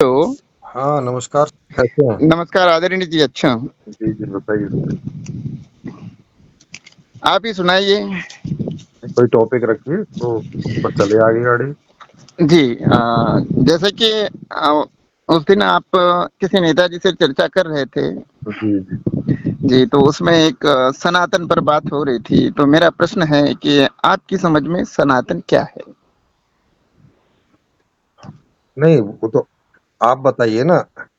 तो हाँ, नमस्कार, कैसे हैं? नमस्कार आदरणीय जी, अच्छा हूँ। जी, जी, बताइए, बताइए। आप ही सुनाइए? कोई टॉपिक रखिए तो उस पर चले आगे गाड़ी। जी जैसे कि उस दिन आप किसी नेताजी से चर्चा कर रहे थे। जी, जी। जी, तो उसमें एक सनातन पर बात हो रही थी, तो मेरा प्रश्न है कि आपकी समझ में सनातन क्या है? नहीं, वो तो आप बताइए ना,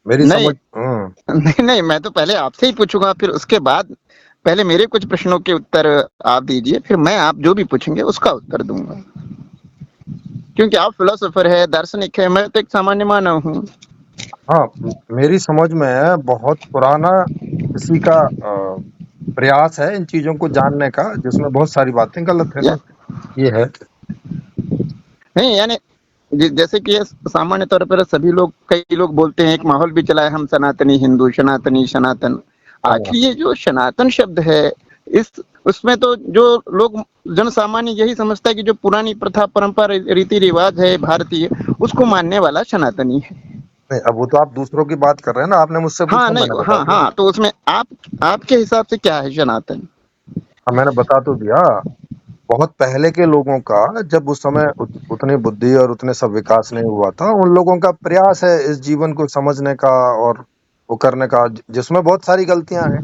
मेरी नहीं, समझ नहीं, मैं तो पहले आपसे ही पूछूँगा, फिर उसके बाद पहले मेरे कुछ प्रश्नों के उत्तर आप दीजिए, फिर मैं आप जो भी पूछेंगे उसका उत्तर दूँगा। क्योंकि आप फिलोसोफर हैं, दार्शनिक हैं, मैं तो एक सामान्य मानव हूँ। हाँ, मेरी समझ में बहुत पुराना किसी का प्रयास है इन चीज़ों को जानने का, जिसमें बहुत सारी बातें गलत है, या बस ये है। नहीं यानी जैसे कि ये सामान्य तौर पर सभी लोग कई लोग बोलते हैं, एक माहौल भी चला है, हम सनातनी हिंदू, सनातनी सनातन। हाँ, आखिर ये जो सनातन शब्द है, इस उसमें तो जो लोग जन सामान्य यही समझता है कि जो पुरानी प्रथा परंपरा रीति रिवाज है भारतीय, उसको मानने वाला सनातनी है। नहीं, अब वो तो आप दूसरों की बात कर रहे हैं ना, आपने मुझसे हाँ पूछा, नहीं, मैंने बता हाँ दिया। हाँ, तो उसमें आप आपके हिसाब से क्या है सनातन? हाँ, मैंने बता तो दिया। बहुत पहले के लोगों का, जब उस समय उतनी बुद्धि और उतने सब विकास नहीं हुआ था, उन लोगों का प्रयास है इस जीवन को समझने का और वो करने का, जिसमें बहुत सारी गलतियां हैं।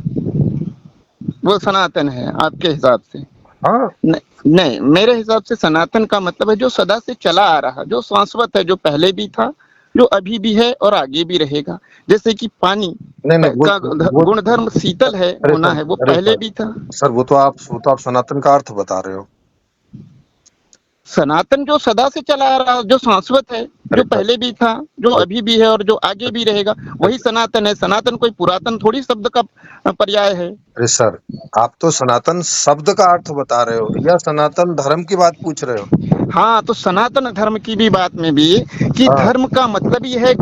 वो सनातन है आपके हिसाब से? हाँ, नहीं, मेरे हिसाब से सनातन का मतलब है जो सदा से चला आ रहा, जो शाश्वत है, जो पहले भी था, जो अभी भी है और आगे भी रहेगा। जैसे कि पानी नहीं नहीं, का वो गुणधर्म शीतल है, अरे होना सर, है, वो अरे पहले सर, भी था। सर वो तो आप सनातन का अर्थ बता रहे हो। सनातन जो सदा से चला आ रहा, जो शाश्वत है, अरे जो सर, पहले भी था, जो अरे अभी भी है और जो आगे भी रहेगा, अरे वही सनातन है। सनातन कोई पुरातन थोड़ी शब्द का पर्याय है। अरे सर, आप तो सनातन शब्द का अर्थ बता रहे हो या सनातन धर्म की बात पूछ रहे हो? हाँ, तो सनातन धर्म की भी बात में भी कि हाँ, धर्म का मतलब ये है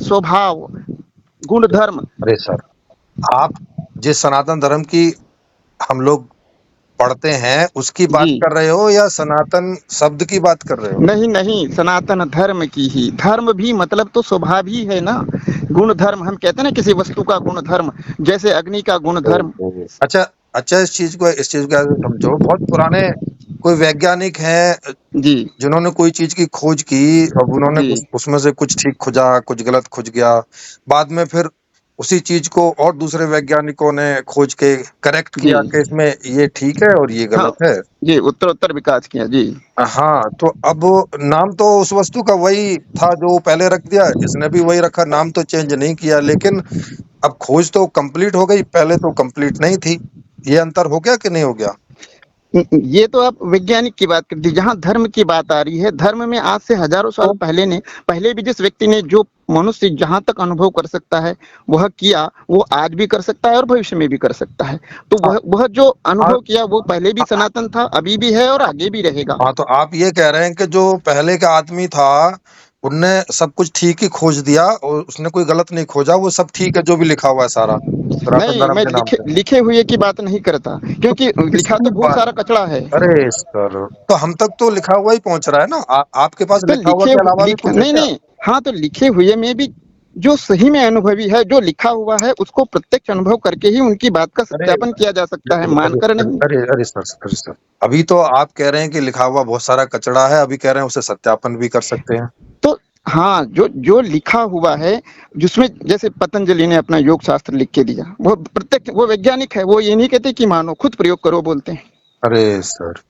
स्वभाव, गुण धर्म। अरे सर, आप जिस सनातन धर्म की हम लोग पढ़ते हैं, उसकी बात जी, कर रहे हो या सनातन शब्द की बात कर रहे हो? नहीं नहीं, सनातन धर्म की ही। धर्म भी मतलब तो स्वभाव ही है ना। गुण धर्म हम कहते हैं ना, किसी वस्तु का गुण धर्म, जैसे अग्नि का गुण धर्म। ओहो! अच्छा, अच्छा, इस चीज़ को ऐसे समझो, बहुत पुराने कोई वैज्ञानिक हैं जी जिन्होंने कोई चीज़ की खोज की, अब उन्होंने जी उसमें से कुछ ठीक खोजा, कुछ गलत खोज गया। बाद में फिर उसी चीज़ को और दूसरे वैज्ञानिकों ने खोज के करेक्ट जी किया कि इसमें ये ठीक है और ये हाँ, गलत है। जी उत्तरोत्तर विकास किया जी। हाँ, तो अब नाम तो उस वस्तु का वही था जो पहले रख दिया, इसने भी वही रखा, नाम तो चेंज नहीं किया, लेकिन अब खोज तो कंप्लीट हो गई, पहले तो कंप्लीट नहीं थी। ये अंतर हो गया कि नहीं हो गया? ये तो आप वैज्ञानिक की बात कर दी, जहाँ धर्म की बात आ रही है, धर्म में आज से हजारों साल तो पहले भी जिस व्यक्ति ने, जो मनुष्य जहां तक अनुभव कर सकता है वह किया, वो आज भी कर सकता है और भविष्य में भी कर सकता है। तो हाँ, वह जो हाँ, अनुभव किया वो पहले भी सनातन था, अभी भी है और आगे भी रहेगा। हाँ, तो आप ये कह रहे हैं कि जो पहले का आदमी था, उनने सब कुछ ठीक ही खोज दिया और उसने कोई गलत नहीं खोजा, वो सब ठीक है जो भी लिखा हुआ है सारा, सनातन नहीं, धर्म मैं के नाम पे। लिखे हुए की बात नहीं करता, तो क्योंकि लिखा किसकी तो बहुत बात सारा कचड़ा है। अरे सर! तो हम तक तो लिखा हुआ ही पहुँच रहा है ना, आपके पास तो लिखा हुआ के अलावा भी कुछ है नहीं क्या? नहीं, हाँ, तो लिखे हुए में भी जो सही में अनुभवी है, जो लिखा हुआ है, उसको प्रत्यक्ष अनुभव करके ही उनकी बात का अरे! सत्यापन किया जा सकता है, अरे अरे मानकर अरे नहीं। अरे अरे सर, अभी तो आप कह रहे हैं कि लिखा हुआ बहुत सारा कचरा है, अभी कह रहे हैं उसे सत्यापन भी कर सकते हैं। तो हाँ, जो जो लिखा हुआ है, जिसमें जैसे पतंजलि ने अपना योग शास्त्र लिख के दिया, वो प्रत्यक्ष, वो वैज्ञानिक है, वो ये नहीं कहते कि मानो, खुद प्रयोग करो बोलते हैं। अरे सर!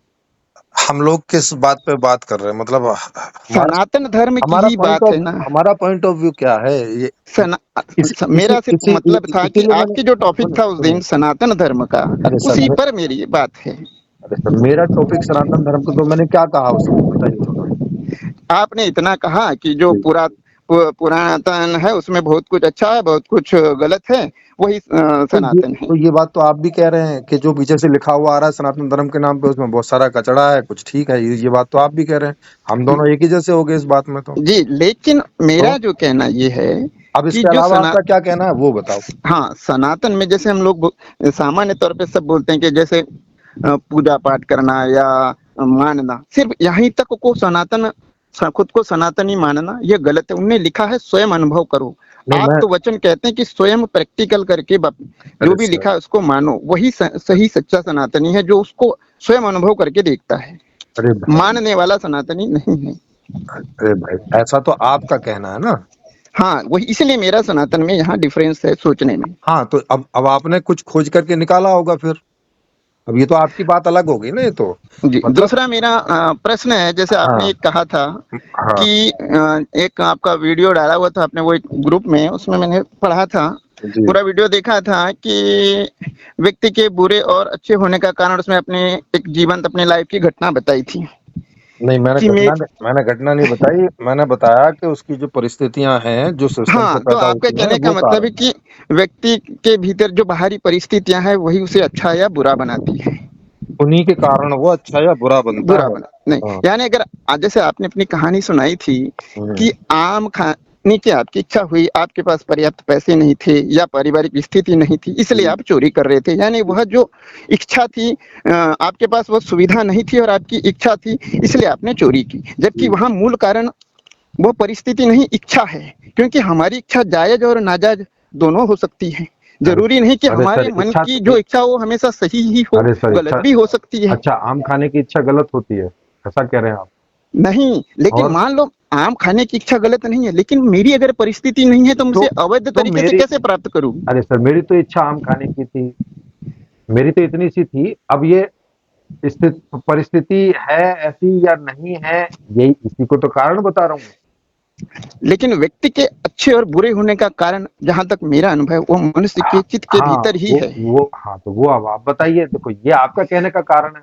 हम लोग किस बात पे बात कर रहे हैं? मतलब हमारा सनातन धर्म की हमारा ही पॉइंट बात ऑफ है ना। हमारा पॉइंट ऑफ व्यू क्या है? ये सना इसी मेरा सिर्फ इसी मतलब था कि इसीलिए मैंने आपकी जो टॉपिक सुनिए था उस सुनिए दिन सनातन धर्म का, अरे सर उसी अरे पर मेरी बात है। अरे सर, मेरा टॉपिक सनातन धर्म का, तो मैंने क्या कहा उसमें बताइए थोड़ा? आपने इतना कहा कि जो जी। पुरातन है उसमें बहुत कुछ अच्छा है, बहुत कुछ गलत है, वही सनातन है। तो ये बात तो आप भी कह रहे हैं कि जो पीछे से लिखा हुआ आ रहा है सनातन धर्म के नाम पे, उसमें बहुत सारा कचरा है, कुछ ठीक है, ये बात तो आप भी कह रहे हैं। हम दोनों एक ही जैसे हो गए इस बात में तो। जी, लेकिन तो मेरा जो कहना ये है अब कि इसके जो अलावा आपका क्या कहना है वो बताओ? हाँ, सनातन में जैसे हम लोग सामान्य तौर पे सब बोलते हैं कि जैसे पूजा पाठ करना या मानना, सिर्फ यहीं तक को सनातन खुद को सनातनी मानना यह गलत है। उन्होंने लिखा है स्वयं अनुभव करो। नहीं आप मैं तो वचन कहते हैं कि स्वयं प्रैक्टिकल करके जो अरे भी सर लिखा है उसको मानो, वही सही सच्चा सनातनी है, जो उसको स्वयं अनुभव करके देखता है। अरे भाई मानने वाला सनातनी नहीं है। अरे भाई ऐसा तो आपका कहना है ना। हाँ, वही इसलिए मेरा सनातन में यहाँ डिफरेंस है सोचने में। हाँ तो अब आपने कुछ खोज करके निकाला होगा फिर। अब ये तो आपकी बात अलग हो गई ना, ये तो जी, मतलब। दूसरा मेरा प्रश्न है, जैसे आपने हाँ एक कहा था हाँ कि एक आपका वीडियो डाला हुआ था आपने वो एक ग्रुप में, उसमें मैंने पढ़ा था, जी। पूरा वीडियो देखा था कि व्यक्ति के बुरे और अच्छे होने का कारण उसमें अपने एक जीवंत अपने लाइफ की घटना बताई थी नहीं कि मैंने घटना नहीं बताई, मैंने बताया कि उसकी जो परिस्थितियां हैं, जो सिस्टम से हाँ, तो पैदा आपके होती हैं, कहने का वो मतलब है कारण। कि व्यक्ति के भीतर जो बाहरी परिस्थितियां हैं वही उसे अच्छा या बुरा बनाती है। उन्हीं के कारण वो अच्छा या बुरा बनता बुरा है। बना नहीं, हाँ। यानी अगर जैसे आपने अपनी कहानी सुनाई थी हम्म, कि आम खाने की आपकी इच्छा हुई, आपके पास पर्याप्त पैसे नहीं थे या पारिवारिक स्थिति नहीं थी, इसलिए जी आप चोरी कर रहे थे। यानी वह जो इच्छा थी, आपके पास वह सुविधा नहीं थी और आपकी इच्छा थी, इसलिए आपने चोरी की, जबकि जी। वहां मूल कारण वो परिस्थिति नहीं, इच्छा है। क्योंकि हमारी इच्छा जायज और नाजायज दोनों हो सकती है। अरे जरूरी नहीं कि अरे हमारे सर मन इच्छा की जो इच्छा हो हमेशा सही ही हो, अरे सर गलत इच्छा, भी हो सकती है। अच्छा आम खाने की इच्छा गलत होती है, ऐसा कह रहे हैं आप? नहीं, लेकिन और मान लो आम खाने की इच्छा गलत नहीं है, लेकिन मेरी अगर परिस्थिति नहीं है तो तो मुझे अवैध तो तरीके से मेरी कैसे प्राप्त करूं? अरे सर मेरी तो इच्छा आम खाने की थी, मेरी तो इतनी सी थी। अब ये स्थित परिस्थिति है ऐसी या नहीं है, यही इसी को तो कारण बता रहा हूँ। लेकिन व्यक्ति के अच्छे और बुरे होने का कारण, जहां तक मेरा अनुभव है, वो मनुष्य के चित्त के हाँ भीतर ही है। वो हाँ तो वो अब आप बताइए, देखो ये आपका कहने का कारण है।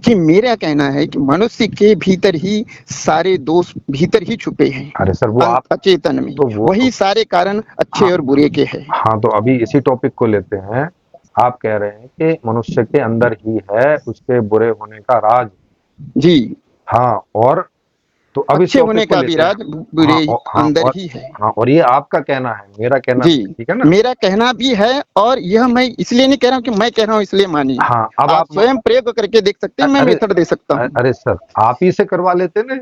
कि मेरा कहना है कि मनुष्य के भीतर ही सारे दोष भीतर ही छुपे हैं, अरे सर वो आप अचेतन में, तो वो वही सारे कारण अच्छे हाँ और बुरे के हैं। हाँ तो अभी इसी टॉपिक को लेते हैं। आप कह रहे हैं कि मनुष्य के अंदर ही है उसके बुरे होने का राज। जी, हाँ और तो अब इस अच्छे टॉपिक होने को का भी लेते हैं। राज बुरे हाँ अंदर और ही है। हाँ और ये आपका कहना है, मेरा कहना जी, नहीं है, ठीक है ना। मेरा कहना भी है, और यह मैं इसलिए नहीं कह रहा हूँ कि मैं कह रहा हूँ इसलिए मानिए। हाँ अब आप आप स्वयं प्रयोग करके देख सकते हैं, मैं अरे मेथड दे सकता हूँ। अरे सर आप ही से करवा लेते ना,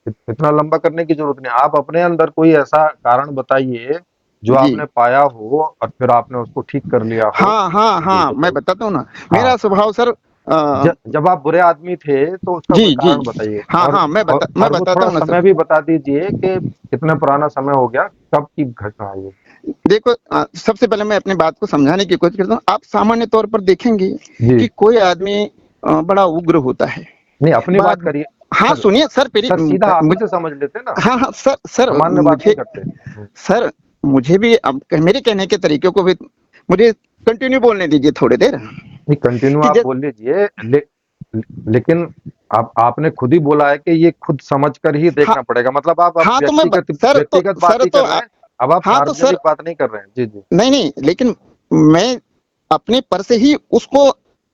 इतना लंबा करने की जरूरत नहीं। आप अपने अंदर कोई ऐसा कारण बताइए जो जी, आपने पाया हो और फिर आपने उसको ठीक कर लिया हो। हाँ हाँ जी हाँ, मैं बताइए। बताता हूँ ना। हाँ मेरा स्वभाव सर, जब आप बुरे आदमी थे तो उसका जी कोई जी, कारण बताइए। हाँ और हाँ, मैं वो बताता थोड़ा हूँ ना समय सर। भी बता दीजिए कि कितना पुराना समय हो गया, कब की घटना है ये। देखो, सबसे पहले मैं अपनी बात को समझाने की कोशिश करता हूँ। आप सामान्य तौर पर देखेंगे जी कि कोई आदमी बड़ा उग्र होता है नहीं अपनी बात बाद। करिए। हाँ, सर सुनिए सर, सर सीधा आप ही मुझे, से समझ लेते ना, हाँ हाँ सर, सामान्य बात नहीं मुझे, करते। सर मुझे भी अब मेरे कहने के तरीके को भी मुझे कंटिन्यू बोलने दीजिए थोड़ी देर। नहीं कंटिन्यू कि आप जैसे, बोल लीजिए लेकिन आपने खुद ही बोला है कि ये खुद समझ कर ही हाँ देखना पड़ेगा, मतलब आप अब हाँ, तो सर, व्यक्तिगत बात सर ही तो कर रहे हैं। अब आप हाँ तो सर, सार्वजनिक बात नहीं कर रहे हैं। जी जी। नहीं नहीं, लेकिन मैं अपने पर से ही उसको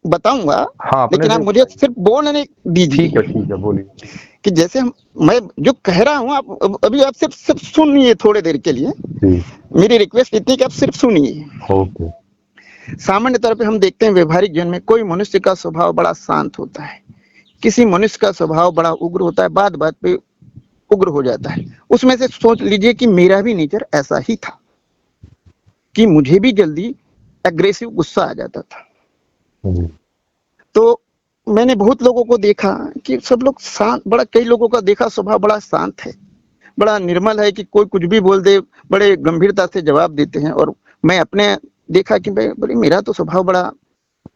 बताऊंगा। हाँ अपने लेकिन से आप ही मुझे बताइए। सिर्फ बोलने दीजिए ठीक है बोलिए। कि जैसे मैं जो कह रहा हूँ, आप अभी आप सिर्फ सिर्फ सुनिए थोड़ी देर के लिए। जी मेरी रिक्वेस्ट इतनी है कि आप सिर्फ सुनिए। ओके। सामान्य तौर पे हम देखते हैं व्यवहारिक जीवन में कोई मनुष्य का स्वभाव बड़ा शांत होता है, किसी मनुष्य का स्वभाव बड़ा उग्र होता है, बात बात पे उग्र हो जाता है। उसमें से सोच लीजिए कि मेरा भी नेचर ऐसा ही था कि मुझे भी जल्दी एग्रेसिव गुस्सा आ जाता था। जी तो मैंने बहुत लोगों को देखा कि सब लोग शांत, बड़ा कई लोगों का देखा स्वभाव बड़ा शांत है, बड़ा निर्मल है, कि कोई कुछ भी बोल दे बड़े गंभीरता से जवाब देते हैं। और मैं अपने देखा कि भाई बोले मेरा तो स्वभाव बड़ा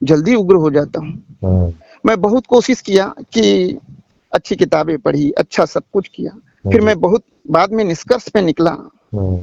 जल्दी उग्र हो जाता हूँ। हम्म, मैं बहुत कोशिश किया कि अच्छी किताबें पढ़ी, अच्छा सब कुछ किया। फिर जी मैं बहुत बाद में निष्कर्ष पे निकला हम्म,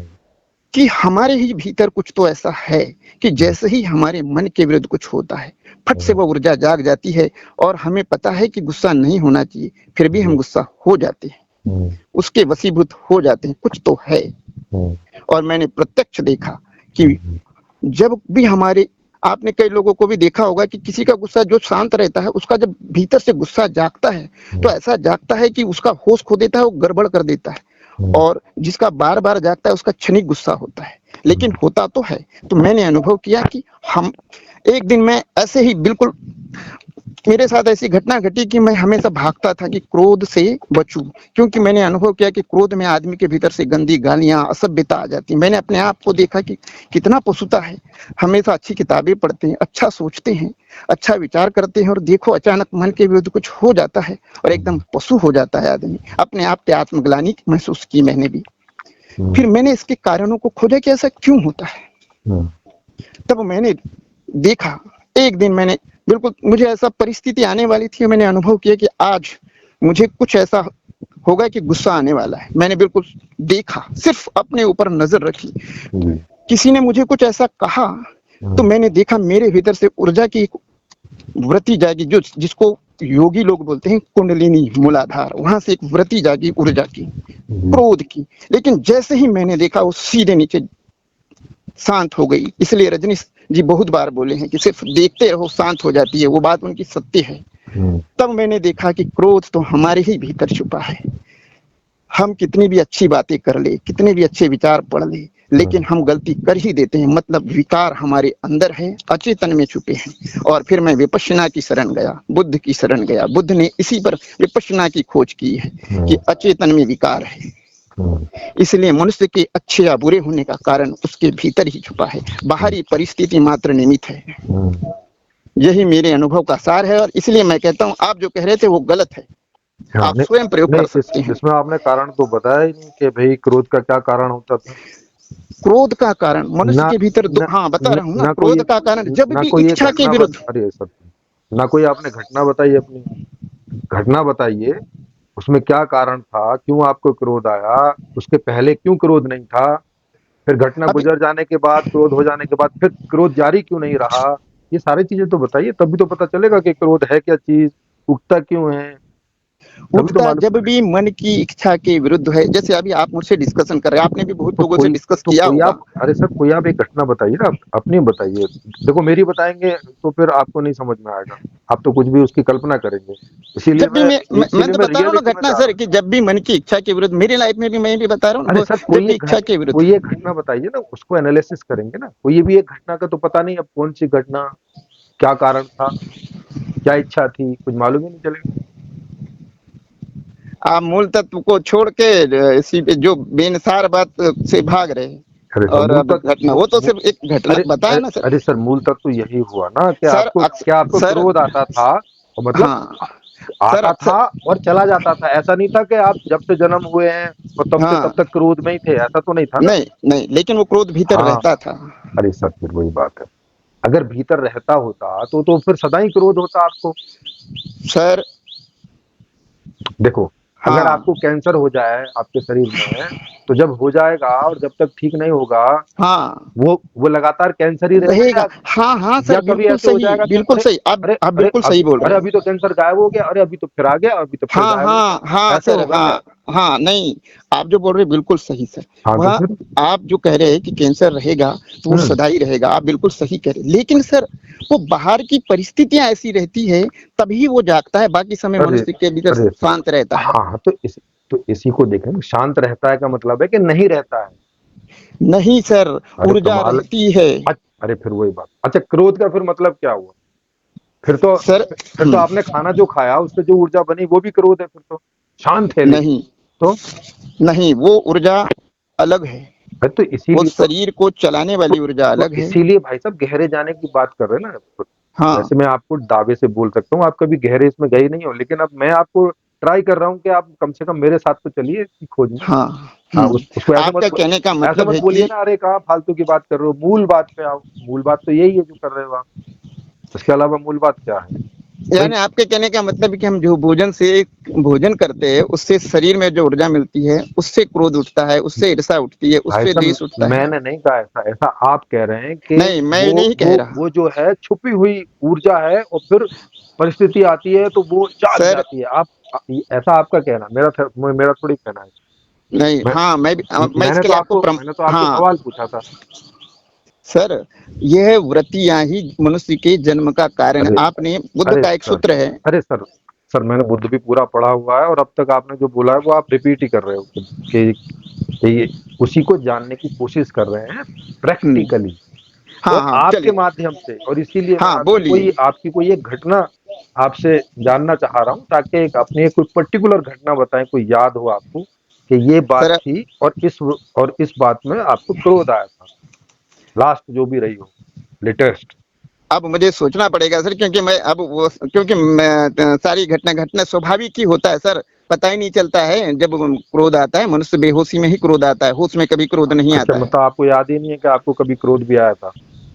कि हमारे ही भीतर कुछ तो ऐसा है कि जैसे ही हमारे मन के विरुद्ध कुछ होता है, फट से हम्म, वो ऊर्जा जाग जाती है, और हमें पता है कि गुस्सा नहीं होना चाहिए, फिर भी हम जी गुस्सा हो जाते हैं, हम्म, उसके वशीभूत हो जाते हैं, कुछ तो है। हम्म, और मैंने प्रत्यक्ष देखा कि हम्म, जब भी हमारे, आपने कई लोगों को भी देखा होगा कि किसी का गुस्सा जो शांत रहता है, उसका जब भीतर से गुस्सा जागता है तो ऐसा जागता है कि उसका होश खो देता है, वो गड़बड़ कर देता है। हम्म, और जिसका बार बार जागता है उसका क्षणिक गुस्सा होता है, लेकिन होता तो है। तो मैंने अनुभव किया कि हम एक दिन मैं ऐसे ही बिल्कुल मेरे साथ ऐसी घटना घटी कि मैं हमेशा भागता था कि क्रोध से बचूं, क्योंकि मैंने अनुभव किया कि क्रोध में आदमी के भीतर से गंदी गालियां, असभ्यता आ जाती। मैंने अपने आप को देखा कि कितना पशुता है। हमेशा अच्छी किताबें पढ़ते हैं, अच्छा सोचते हैं, अच्छा विचार करते हैं, और देखो अचानक मन के विरुद्ध कुछ हो जाता है और एकदम पशु हो जाता है आदमी। अपने आप पे आत्मग्लानि महसूस की मैंने भी। फिर मैंने इसके कारणों को खोजा कि ऐसा क्यों होता है। तब मैंने देखा, एक दिन मैंने बिल्कुल, मुझे ऐसा परिस्थिति आने वाली थी, मैंने अनुभव किया कि आज मुझे कुछ ऐसा होगा कि गुस्सा आने वाला है। मैंने बिल्कुल देखा, सिर्फ अपने ऊपर नजर रखी। किसी ने मुझे कुछ ऐसा कहा तो मैंने देखा मेरे भीतर से ऊर्जा की एक वृत्ति जागी, जो जिसको योगी लोग बोलते हैं कुंडलिनी, मूलाधार। वहां से एक वृत्ति जागी ऊर्जा की, क्रोध की। लेकिन जैसे ही मैंने देखा वो सीधे नीचे शांत हो गई। इसलिए रजनीश जी बहुत बार बोले हैं कि सिर्फ देखते रहो शांत हो जाती है। वो बात उनकी सत्य है। तब मैंने देखा कि क्रोध तो हमारे ही भीतर छुपा है। हम कितनी भी अच्छी बातें कर ले, कितने भी अच्छे विचार पढ़ ले, लेकिन हम गलती कर ही देते हैं। मतलब विकार हमारे अंदर है, अचेतन में छुपे हैं। और फिर मैं विपश्यना की शरण गया, बुद्ध की शरण गया। बुद्ध ने इसी पर विपश्यना की खोज की है कि अचेतन में विकार है। इसलिए मनुष्य के अच्छे या बुरे होने का कारण उसके भीतर ही छुपा है। बाहरी परिस्थिति मात्र निमित्त है। यही मेरे अनुभव का सार है। और इसलिए मैं कहता हूँ, आप जो कह रहे थे वो गलत है। आप स्वयं प्रयोग कर सकते हैं। इसमें आपने कारण तो बताया ही नहीं कि भाई क्रोध का क्या कारण होता था। क्रोध का कारण मनुष्य के भीतर हाँ बता रहा हूँ ना, क्रोध का कारण जब भी इच्छा के विरुद्ध। अरे सर, ना कोई आपने घटना बताई, अपनी घटना बताइए, उसमें क्या कारण था, क्यों आपको क्रोध आया, उसके पहले क्यों क्रोध नहीं था, फिर घटना गुजर जाने के बाद, क्रोध हो जाने के बाद फिर क्रोध जारी क्यों नहीं रहा। ये सारी चीजें तो बताइए, तभी तो पता चलेगा कि क्रोध है क्या चीज, उगता क्यों है। उठता जब भी मन की इच्छा के विरुद्ध है। जैसे अभी आप मुझसे डिस्कशन कर रहे हैं, आपने भी बहुत लोगों से डिस्कस किया होगा। अरे सर, कोई आप एक घटना बताइए ना, अपनी बताइए। देखो मेरी बताएंगे तो फिर आपको नहीं समझ में आएगा, आप तो कुछ भी उसकी कल्पना करेंगे। इसीलिए मैं तो बता रहा हूँ ना घटना सर, कि जब भी मन की इच्छा के विरुद्ध, मेरी लाइफ में भी मैं भी बता रहा हूँ। अरे सर, कोई इच्छा के विरुद्ध कोई एक घटना बताइए ना, उसको एनालिसिस करेंगे ना। कोई भी एक घटना का तो पता नहीं, अब कौन सी घटना, क्या कारण था, क्या इच्छा थी, कुछ मालूम ही नहीं चलेगा। आप मूल तत्व को छोड़ के इसी पे जो बेनसार बात से भाग रहे हैं। और घटना वो तो सिर्फ एक घटना बताया ना सर। अरे सर, मूल तत्व तो यही हुआ ना कि आपको क्रोध आता था, और मतलब हाँ, आता था और चला जाता था। ऐसा नहीं था कि आप जब से जन्म हुए हैं और तब से तब तक क्रोध में ही थे, ऐसा तो नहीं था ना। नहीं, लेकिन वो क्रोध भीतर रहता था। अरे सर, फिर वही बात है, अगर भीतर रहता होता तो फिर सदा ही क्रोध होता आपको। सर देखो, अगर आपको कैंसर हो जाए आपके शरीर में, तो जब हो जाएगा और जब तक ठीक नहीं होगा, वो लगातार कैंसर ही रहेगा। हाँ सर, बिल्कुल सही, बिल्कुल सही। आप बिल्कुल सही बोल रहे हैं। अरे अभी तो कैंसर गायब हो गया, अरे अभी तो फिर आ गया, अभी तो फिर गायब हो गया। ऐसा रहेगा। हाँ नहीं, आप जो बोल रहे हैं बिल्कुल सही सर। वह आप जो कह रहे हैं कि कैंसर रहेगा तो वो सदा ही रहेगा, आप बिल्कुल सही कह रहे हैं। लेकिन सर वो बाहर की परिस्थितियां ऐसी रहती है तभी वो जागता है, बाकी समय मनुष्य के भीतर शांत रहता है। हाँ, तो इसी को देखें, शांत रहता है का मतलब है कि नहीं रहता है। नहीं सर, ऊर्जा रहती है। अरे फिर वही बात। अच्छा, क्रोध का फिर मतलब क्या हुआ? फिर तो आपने खाना जो खाया उससे जो ऊर्जा बनी वो भी क्रोध है, फिर तो शांत है। नहीं तो नहीं, वो ऊर्जा अलग है। तो इसीलिए वो शरीर को चलाने वाली ऊर्जा अलग है। इसीलिए भाई साहब गहरे जाने की बात कर रहे हैं ना। हाँ, वैसे मैं आपको दावे से बोल सकता हूँ, आप कभी गहरे इसमें गए नहीं हो, लेकिन अब मैं आपको ट्राई कर रहा हूँ कि आप कम से कम मेरे साथ तो चलिए इसकी खोज में। उसको आपका कहने का मतलब है बोलिए ना, अरे कहाँ फालतू की बात कर रहे हो, मूल बात पे आओ। मूल बात तो यही है जो कर रहे हो आप, इसके अलावा मूल बात क्या है? यानी आपके कहने का मतलब है कि हम जो भोजन करते हैं उससे शरीर में जो ऊर्जा मिलती है उससे क्रोध उठता है, उससे ईर्ष्या उठती है, उससे द्वेष उठता है। मैंने नहीं कहा ऐसा आप कह रहे हैं कि नहीं, मैं नहीं कह रहा। वो जो है छुपी हुई ऊर्जा है, और फिर परिस्थिति आती है तो वो जाग जाती है। आप ऐसा आपका कहना, मेरा थोड़ी कहना है। नहीं, हाँ मैं मैंने तो आपको सवाल पूछा था सर। यह वृत्तियां ही मनुष्य के जन्म का कारण। आपने बुद्ध का एक सूत्र है। अरे सर, मैंने बुद्ध भी पूरा पढ़ा हुआ है, और अब तक आपने जो बोला है वो आप रिपीट ही कर रहे हो कि उसी को जानने की कोशिश कर रहे हैं प्रैक्टिकली, और आपके माध्यम से। और इसीलिए हाँ, आपकी कोई एक घटना आपसे जानना चाह रहा हूँ ताकि एक अपनी कोई पर्टिकुलर घटना बताएं, कोई याद हो आपको कि ये बात सर थी और इस बात में आपको क्रोध आया था, लास्ट जो भी रही हो, लेटेस्ट। अब मुझे सोचना पड़ेगा सर, क्योंकि मैं अब वो, क्योंकि सारी घटना घटना स्वाभाविक ही होता है सर, पता ही नहीं चलता है। जब क्रोध आता है, मनुष्य बेहोशी में ही क्रोध आता है, होश में कभी क्रोध नहीं अच्छा, आता है। मतलब आपको याद ही नहीं है कि आपको कभी क्रोध भी आया था?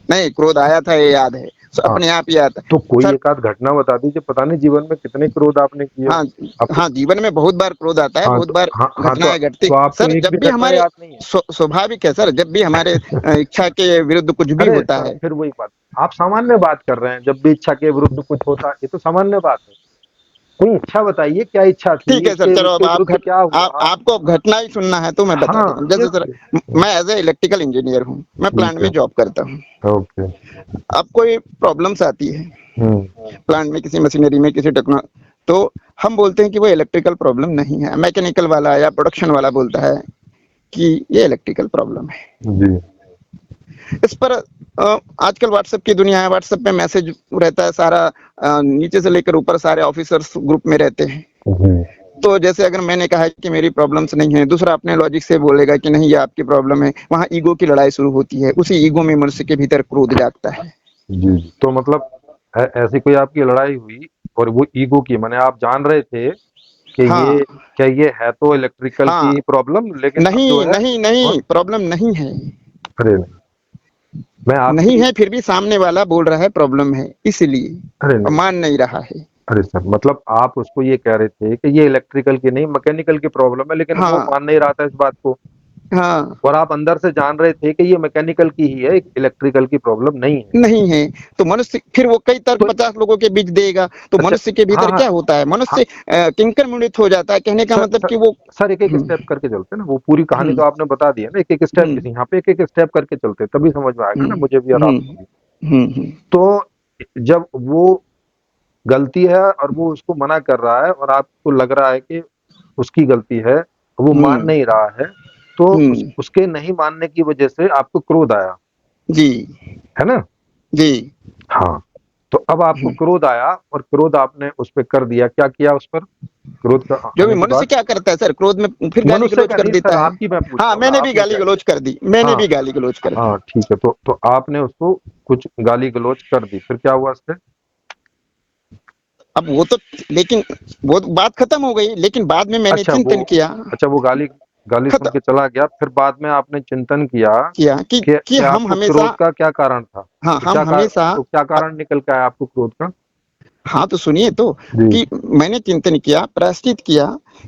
नहीं, क्रोध आया था ये याद है, हाँ, अपने आप ही आता तो है कोई सर। एक आध घटना बता दीजिए, पता नहीं जीवन में कितने क्रोध आपने किए हो। हाँ आपको हाँ, जीवन में बहुत बार क्रोध आता है, हाँ बहुत तो बार हाँ हाँ घटनाएं घटती तो आपको सर। एक भी जब भी घटना हमारे याद नहीं है? स्वाभाविक है सर, जब भी हमारे इच्छा के विरुद्ध कुछ भी अरे होता सर, है। फिर वही बात, आप सामान्य बात कर रहे हैं, जब भी इच्छा के विरुद्ध कुछ होता है, ये तो सामान्य बात है। कोई इच्छा बताइए, क्या इच्छा ठीक थी, है सर, उसके चलो अब उसके विरुद्ध क्या हुआ? आपको अब घटना ही सुनना है तो मैं बता देता हाँ, हूँ। जैसे सर, ये मैं एज ए इलेक्ट्रिकल इंजीनियर हूँ, मैं प्लांट ठीक में है। जॉब करता हूँ। ओके। अब कोई प्रॉब्लम्स आती है प्लांट में, किसी मशीनरी में, किसी टेक्नो, तो हम बोलते हैं कि वो इलेक्ट्रिकल प्रॉब्लम नहीं है। मैकेनिकल वाला या प्रोडक्शन वाला बोलता है कि ये इलेक्ट्रिकल प्रॉब्लम है। जी। इस पर आजकल व्हाट्सएप की दुनिया है, व्हाट्सएप पे मैसेज रहता है सारा, नीचे से लेकर ऊपर सारे ऑफिसर्स ग्रुप में रहते हैं। जी। तो जैसे अगर मैंने कहा है कि मेरी प्रॉब्लम्स नहीं है, दूसरा अपने लॉजिक से बोलेगा कि नहीं ये आपकी प्रॉब्लम है, वहां ईगो की लड़ाई शुरू होती है। उसी ईगो में मनुष्य के भीतर क्रोध जागता है। जी। तो मतलब ऐसी कोई आपकी लड़ाई हुई और वो ईगो की, माने आप जान रहे थे कि हाँ ये क्या ये है तो इलेक्ट्रिकल हाँ, की प्रॉब्लम, लेकिन अब जो नहीं है नहीं और नहीं, प्रॉब्लम नहीं है। अरे नहीं, मैं नहीं आपकी है, फिर भी सामने वाला बोल रहा है प्रॉब्लम है, इसलिए अरे और नहीं, मान नहीं रहा है। अरे सर, मतलब आप उसको ये कह रहे थे कि ये इलेक्ट्रिकल की नहीं मैकेनिकल की प्रॉब्लम है, लेकिन वो हाँ मान नहीं रहा था इस बात को, हाँ, और आप अंदर से जान रहे थे कि ये मैकेनिकल की ही है, इलेक्ट्रिकल की प्रॉब्लम नहीं है। नहीं है। तो मनुष्य फिर वो कई तर्क तो 50 लोगों के बीच देगा, तो अच्छा, मनुष्य के हाँ भीतर हाँ क्या होता है, हाँ, मनुष्य किंकर मुड़ित हो जाता है। कहने का सर मतलब सर कि वो सर एक एक हम्म स्टेप करके चलते हैं ना, वो पूरी कहानी हम्म तो आपने बता दी है ना, एक एक स्टेप, हम्म यहाँ पे एक एक स्टेप करके चलते हैं, तभी समझ में आएगा हम्म ना मुझे भी और आपको हम्म भी। हम्म तो जब वो गलती है और वो उसको मना कर रहा है और आपको लग रहा है कि उसकी गलती है, वो मान हम्म नहीं रहा है, तो हम्म, उसके नहीं मानने की वजह से आपको क्रोध आया, जी है ना? जी। हाँ, तो अब आपको हम्म। क्रोध आया और क्रोध आपने उस पर कर दिया, क्या किया उस पर क्रोध का जो भी आने के मनुष्य बाद? क्या करता है सर, क्रोध में फिर गाली मनुष्य गलौज का कर नहीं सर, देता है। आपकी मैं पूछ हाँ, रहा हूँ ना, मैंने भी आपने गाली क्या गलौज किया? कर दी, मैंने हाँ भी गाली गलौज कर दी। हाँ, ठीक है, तो आपने उसको कुछ गाली गलौज कर दी, फिर क्या हुआ उससे? अब वो तो, लेकिन वो बात खत्म हो गई, लेकिन बाद में मैंने अच्छा वो चिंतन किया। अच्छा वो गाली गाली सुन खत्म के चला गया, फिर बाद में आपने चिंतन किया किया कि कि हम आपको हमेशा, क्रोध का क्या कारण था, हाँ तो हम हमेशा, तो क्या कारण निकल के आया आपको क्रोध का? हाँ तो सुनिए तो, जी। कि मैंने चिंतन किया, प्रायश्चित किया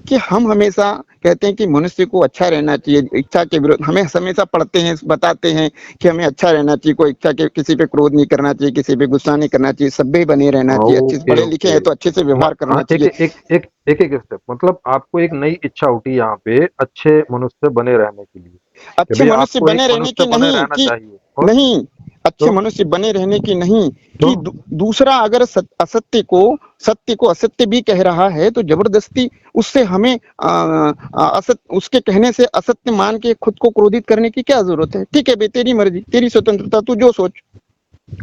कि हम हमेशा कहते हैं कि मनुष्य को अच्छा रहना चाहिए, इच्छा के विरुद्ध हमें हमेशा पढ़ते हैं, बताते हैं कि हमें अच्छा रहना चाहिए, कोई इच्छा के किसी पे क्रोध नहीं करना चाहिए, किसी पे गुस्सा नहीं करना चाहिए, सभ्य बने रहना चाहिए, अच्छे से ओके पढ़े लिखे ओके। हैं तो अच्छे से व्यवहार हाँ, करना एक चाहिए। एक एक एक एक स्टेप, मतलब आपको एक नई इच्छा उठी यहाँ पे अच्छे मनुष्य बने रहने के लिए, कि अच्छे भाई मनुष्य आपको एक बने रहने मनुष्य की बने नहीं रहना कि, चाहिए, और नहीं, अच्छे तो मनुष्य बने रहने की नहीं, तो कि दूसरा अगर असत्य को, सत्य को असत्य भी कह रहा है तो जबरदस्ती उससे हमें असत्य, उसके कहने से असत्य मान के खुद को क्रोधित करने की क्या जरूरत है। ठीक है बे, तेरी मर्जी, तेरी स्वतंत्रता, तू जो सोच।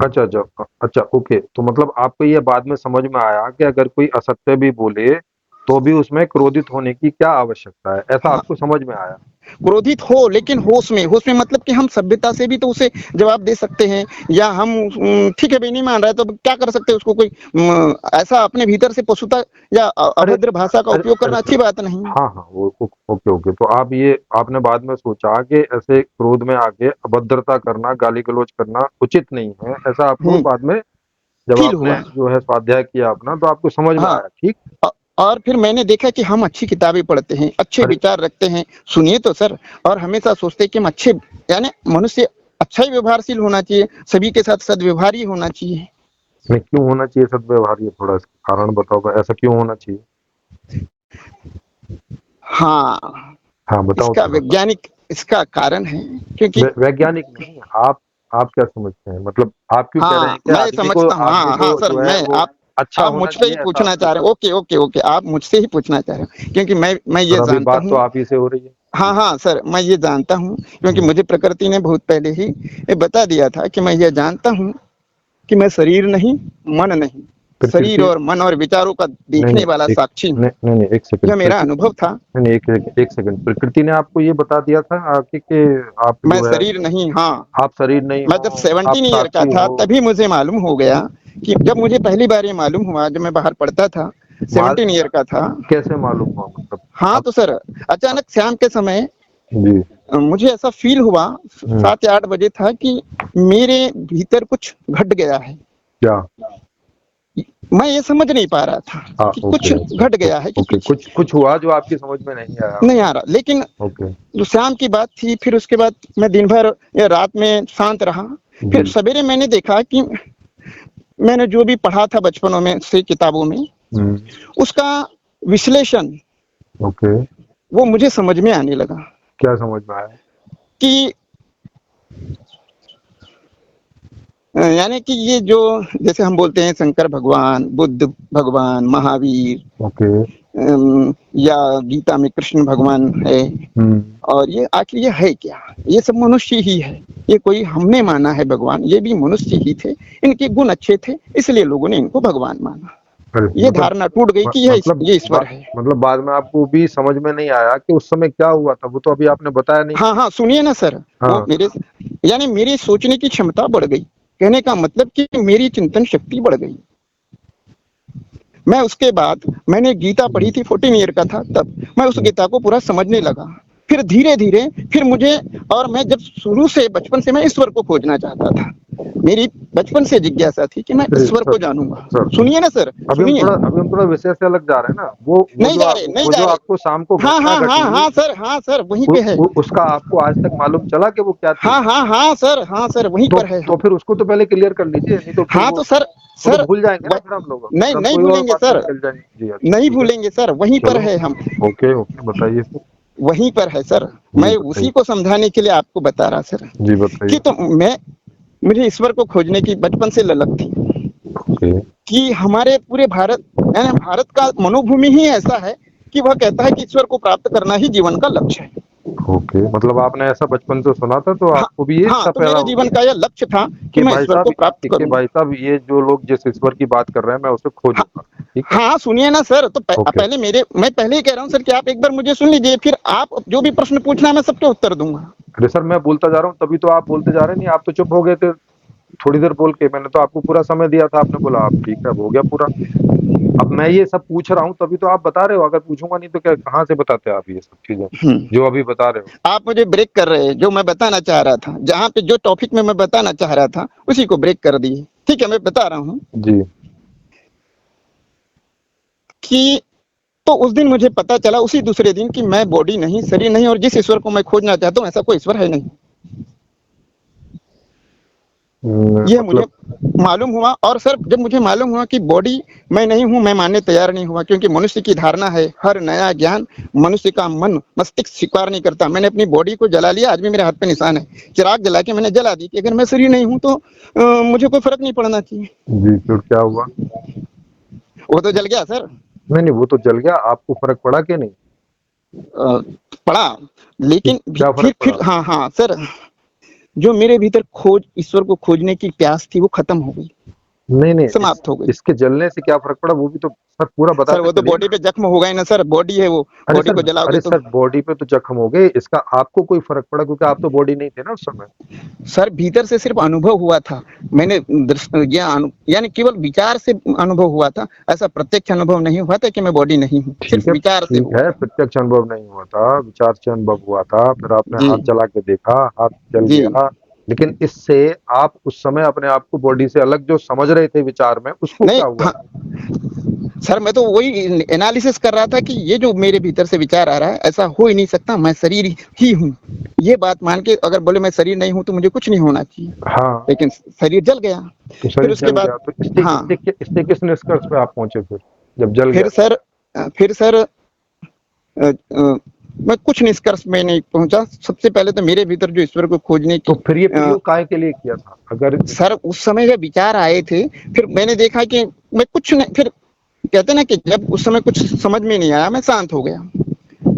अच्छा अच्छा अच्छा, ओके, तो मतलब आपको ये बाद में समझ में आया कि अगर कोई असत्य भी बोले तो भी उसमें क्रोधित होने की क्या आवश्यकता है, ऐसा हाँ, आपको समझ में आया? क्रोधित हो लेकिन होश में, होश में मतलब कि हम सभ्यता से भी तो उसे जवाब दे सकते हैं, या हम ठीक है भाई नहीं मान रहा है तो क्या कर सकते हैं उसको, कोई ऐसा अपने भीतर से पशुता या अरे अभद्र भाषा का अरे उपयोग अरे करना सर, अच्छी बात नहीं। हाँ हाँ, वो ओके ओके, तो आप ये आपने बाद में सोचा कि ऐसे क्रोध में आके अभद्रता करना, गाली गलौज करना उचित नहीं है, ऐसा आपको हम्म, बाद में जब फील आपने हुआ। जो है स्वाध्याय किया अपना, तो आपको समझ में हाँ, आया, ठीक? और फिर मैंने देखा कि हम अच्छी किताबें पढ़ते हैं, अच्छे अरे विचार रखते हैं, सुनिए तो सर, और हमेशा सोचते हैं कि हम अच्छे, यानी मनुष्य अच्छा ही व्यवहारशील होना चाहिए, सभी के साथ सदव्यवहार ही होना चाहिए। इसमें क्यों होना चाहिए सद्व्यवहार, ये थोड़ा इसका कारण बताओ, ऐसा क्यों होना चाहिए? हाँ, हाँ बताओ इसका थोड़ा सा। वैज्ञानिक, इसका कारण है क्योंकि, वैज्ञानिक नहीं, आप क्या समझते हैं, मतलब आप क्यों कह रहे हैं हाँ कि मैं समझता हूँ, आदमी हाँ को हाँ सर, जो है मैं वो अच्छा आप होना मुझसे ही चाहिए, ऐसा पूछना आप चाह रहे मतलब? हैं, ओके ओके ओके, आप मुझसे ही पूछना चाह रहे हो, क्योंकि मैं ये और अभी जानता बात तो हूँ। आप ही से हो रही है। हाँ जी। हाँ सर, मैं ये जानता हूँ, क्योंकि हम्म। मुझे प्रकृति ने बहुत पहले ही ये बता दिया था कि मैं ये जानता हूँ कि मैं शरीर नहीं, मन नहीं, शरीर प्रकृति और मन और विचारों का नहीं देखने नहीं वाला एक साक्षी हूँ। नहीं नहीं नहीं, एक सेकंड यह मेरा अनुभव था। नहीं नहीं, एक सेकंड, प्रकृति ने आपको ये बता दिया था आके कि आप मैं जो है शरीर नहीं, हाँ। आप शरीर नहीं मैं जब हो, आप 17 ईयर का साक्षी था हो। तभी मुझे मालूम हो गया कि जब मुझे पहली बार ये मालूम हुआ, जब मैं बाहर पढ़ता था, माल 17 ईयर का था। कैसे मालूम हुआ मतलब? हाँ अब तो सर, अचानक शाम के समय जी मुझे ऐसा फील हुआ, हम्म, 7 या 8 बजे था, कि मेरे भीतर कुछ घट गया है। क्या? मैं ये समझ नहीं पा रहा था हाँ कि ओके कुछ घट गया है कि ओके, कुछ कुछ कुछ हुआ जो आपकी समझ में नहीं आया। नहीं आ रहा। लेकिन ओके जो शाम की बात थी, फिर उसके बाद मैं दिन भर या रात में शांत रहा। फिर जी सवेरे मैंने देखा कि मैंने जो भी पढ़ा था बचपनों में से किताबों में, उसका विश्लेषण ओके, वो मुझे समझ में आने लगा क्या समझ में आया? कि यानी कि ये जो, जैसे हम बोलते हैं शंकर भगवान, बुद्ध भगवान, महावीर, ओके या गीता में कृष्ण भगवान है, और ये आखिर ये है क्या? ये सब मनुष्य ही है। ये कोई हमने माना है भगवान, ये भी मनुष्य ही थे। इनके गुण अच्छे थे, इसलिए लोगों ने इनको भगवान माना। ये मतलब धारणा टूट गई कि ये ईश्वर है। मतलब बाद में आपको भी समझ में नहीं आया कि उस समय क्या हुआ था, वो तो अभी आपने बताया नहीं। हाँ हाँ, सुनिए ना सर। वो हाँ यानी मेरी सोचने की क्षमता बढ़ गई। कहने का मतलब कि मेरी चिंतन शक्ति बढ़ गई। मैं उसके बाद मैंने गीता पढ़ी थी, 14 ईयर का था तब। मैं उस गीता को पूरा समझने लगा। फिर धीरे धीरे फिर मुझे, और मैं जब शुरू से बचपन से मैं ईश्वर को खोजना चाहता था। मेरी बचपन से जिज्ञासा थी कि मैं ईश्वर को जानूंगा। सुनिए ना सर, सुनिए। अभी हम थोड़ा विषय से अलग जा रहे हैं ना। नहीं जा रहे, नहीं वो जा जो रहे। आपको शाम को हाँ घटना हाँ हाँ घटी, हाँ सर, हाँ सर, वहीं पे है। उसका आपको आज तक मालूम चला कि वो क्या थी? हाँ हाँ हाँ सर, हाँ सर, वहीं पर है तो हम। फिर उसको तो पहले क्लियर कर लीजिए, नहीं तो फिर हाँ तो सर, वो तो सर भूल जाएंगे ना फिर हम लोग, नहीं फिर हम नहीं कोई और भूलेंगे बात में सर, चल जाएंगे। जी अच्छा नहीं ठीक है, भूलेंगे सर, वहीं पर चलो है हम। ओके ओके, बताइए फिर। वहीं पर है सर। जी मैं बताइए। उसी को समझाने के लिए आपको बता रहा सर, जी बताइए। कि तो मुझे ईश्वर को खोजने की बचपन से ललक थी। ओके कि हमारे पूरे भारत, यानी भारत का मनोभूमि ही ऐसा है कि वह कहता है कि ईश्वर को प्राप्त करना ही जीवन का लक्ष्य है। ओके, मतलब आपने ऐसा बचपन से सुना था तो हाँ आपको भी ये हाँ, इच्छा तो पैदा मेरे हो जीवन गई का यह लक्ष्य था कि मैं ईश्वर को प्राप्त करूं। भाई साहब ये जो लोग जिस ईश्वर की बात कर रहे हैं मैं उसे हाँ खोजूंगा। ठीक है हाँ, सुनिए ना सर। तो ओके। पहले मैं पहले ही कह रहा हूँ सर कि आप एक बार मुझे सुन लीजिए, फिर आप जो भी प्रश्न पूछना है मैं सबके उत्तर दूंगा। अरे सर मैं बोलता जा रहा हूँ तभी तो आप बोलते जा रहे हैं, नहीं आप तो चुप हो गए थे थोड़ी देर बोल के। मैंने तो आपको पूरा समय दिया था, आपने बोला आप ठीक है, अब हो गया पूरा। अब मैं ये सब पूछ रहा हूँ तभी तो आप बता रहे हो, अगर पूछूंगा नहीं तो क्या कहाँ से बताते आप ये सब चीजें जो अभी बता रहे हो? आप मुझे ब्रेक कर रहे हैं। जो मैं बताना चाह रहा था, जहाँ पे जो टॉपिक में मैं बताना चाह रहा था, उसी को ब्रेक कर दिए। ठीक है, मैं बता रहा हूँ जी कि तो उस दिन मुझे पता चला, उसी दूसरे दिन, कि मैं बॉडी नहीं, शरीर नहीं, और जिस ईश्वर को मैं खोजना चाहता हूँ ऐसा कोई ईश्वर है नहीं। ये मुझे मतलब मालूम हुआ। और सर जब मुझे मालूम हुआ कि बॉडी मैं नहीं हूं, मैं मानने तैयार नहीं हुआ, क्योंकि मनुष्य की धारणा है हर नया ज्ञान मनुष्य का मन मस्तिष्क स्वीकार नहीं करता। मैंने अपनी बॉडी को जला लिया, आज भी मेरे हाथ पे निशान है। चिराग जला के मैंने जला दी कि अगर मैं शरीर नहीं हूं तो मुझे कोई फर्क नहीं पड़ना चाहिए। जी फिर क्या हुआ? वो तो जल गया सर। नहीं नहीं वो तो जल गया, आपको फर्क पड़ा कि नहीं? पड़ा, लेकिन क्या फर्क फिर पड़ा? हाँ हाँ सर, जो मेरे भीतर ईश्वर को खोजने की प्यास थी वो खत्म हो गई, नहीं नहीं समाप्त हो गई। इसके जलने से क्या फर्क पड़ा वो भी तो सर पूरा सर बताते वो तो चलिए बॉडी ना। पे जख्म हो गए ना सर, बॉडी है वो, बॉडी को जलाओगे अरे तो। सर बॉडी पे तो जख्म हो गए, इसका आपको कोई फर्क पड़ा क्योंकि आप तो बॉडी नहीं थे ना उस समय? सर भीतर से सिर्फ अनुभव हुआ था। मैंने यानी केवल विचार से अनुभव हुआ था, ऐसा प्रत्यक्ष अनुभव नहीं हुआ था कि मैं बॉडी नहीं हूँ, सिर्फ विचार से ठीक हुआ है, था। प्रत्यक्ष अनुभव नहीं हुआ था, विचार से अनुभव हुआ था, फिर आपने जी हाथ जला के देखा, हाथ जल जी। गया। लेकिन इससे आप उस समय अपने आप को बॉडी से अलग जो समझ रहे थे विचार में, उसको नहीं क्या हुआ? हाँ सर, मैं तो वही एनालिसिस कर रहा था कि ये जो मेरे भीतर से विचार आ रहा है ऐसा हो ही नहीं सकता, मैं शरीर ही हूँ। ये बात मान के अगर बोले मैं शरीर नहीं हूँ तो मुझे कुछ नहीं होना चाहिए, हाँ लेकिन शरीर जल गया। तो फिर शरीर उसके जल बाद गया तो हाँ, इससे किस निष्कर्ष पे आप पहुंचे फिर जब जल गया? फिर सर मैं कुछ निष्कर्ष में नहीं पहुंचा। सबसे पहले तो मेरे भीतर जो ईश्वर को खोजने तो की फिर ये प्रयोग काहे के लिए किया था अगर? सर उस समय जब विचार आए थे, फिर मैंने देखा कि मैं कुछ नहीं, फिर कहते ना कि जब उस समय कुछ समझ में नहीं आया, मैं शांत हो गया।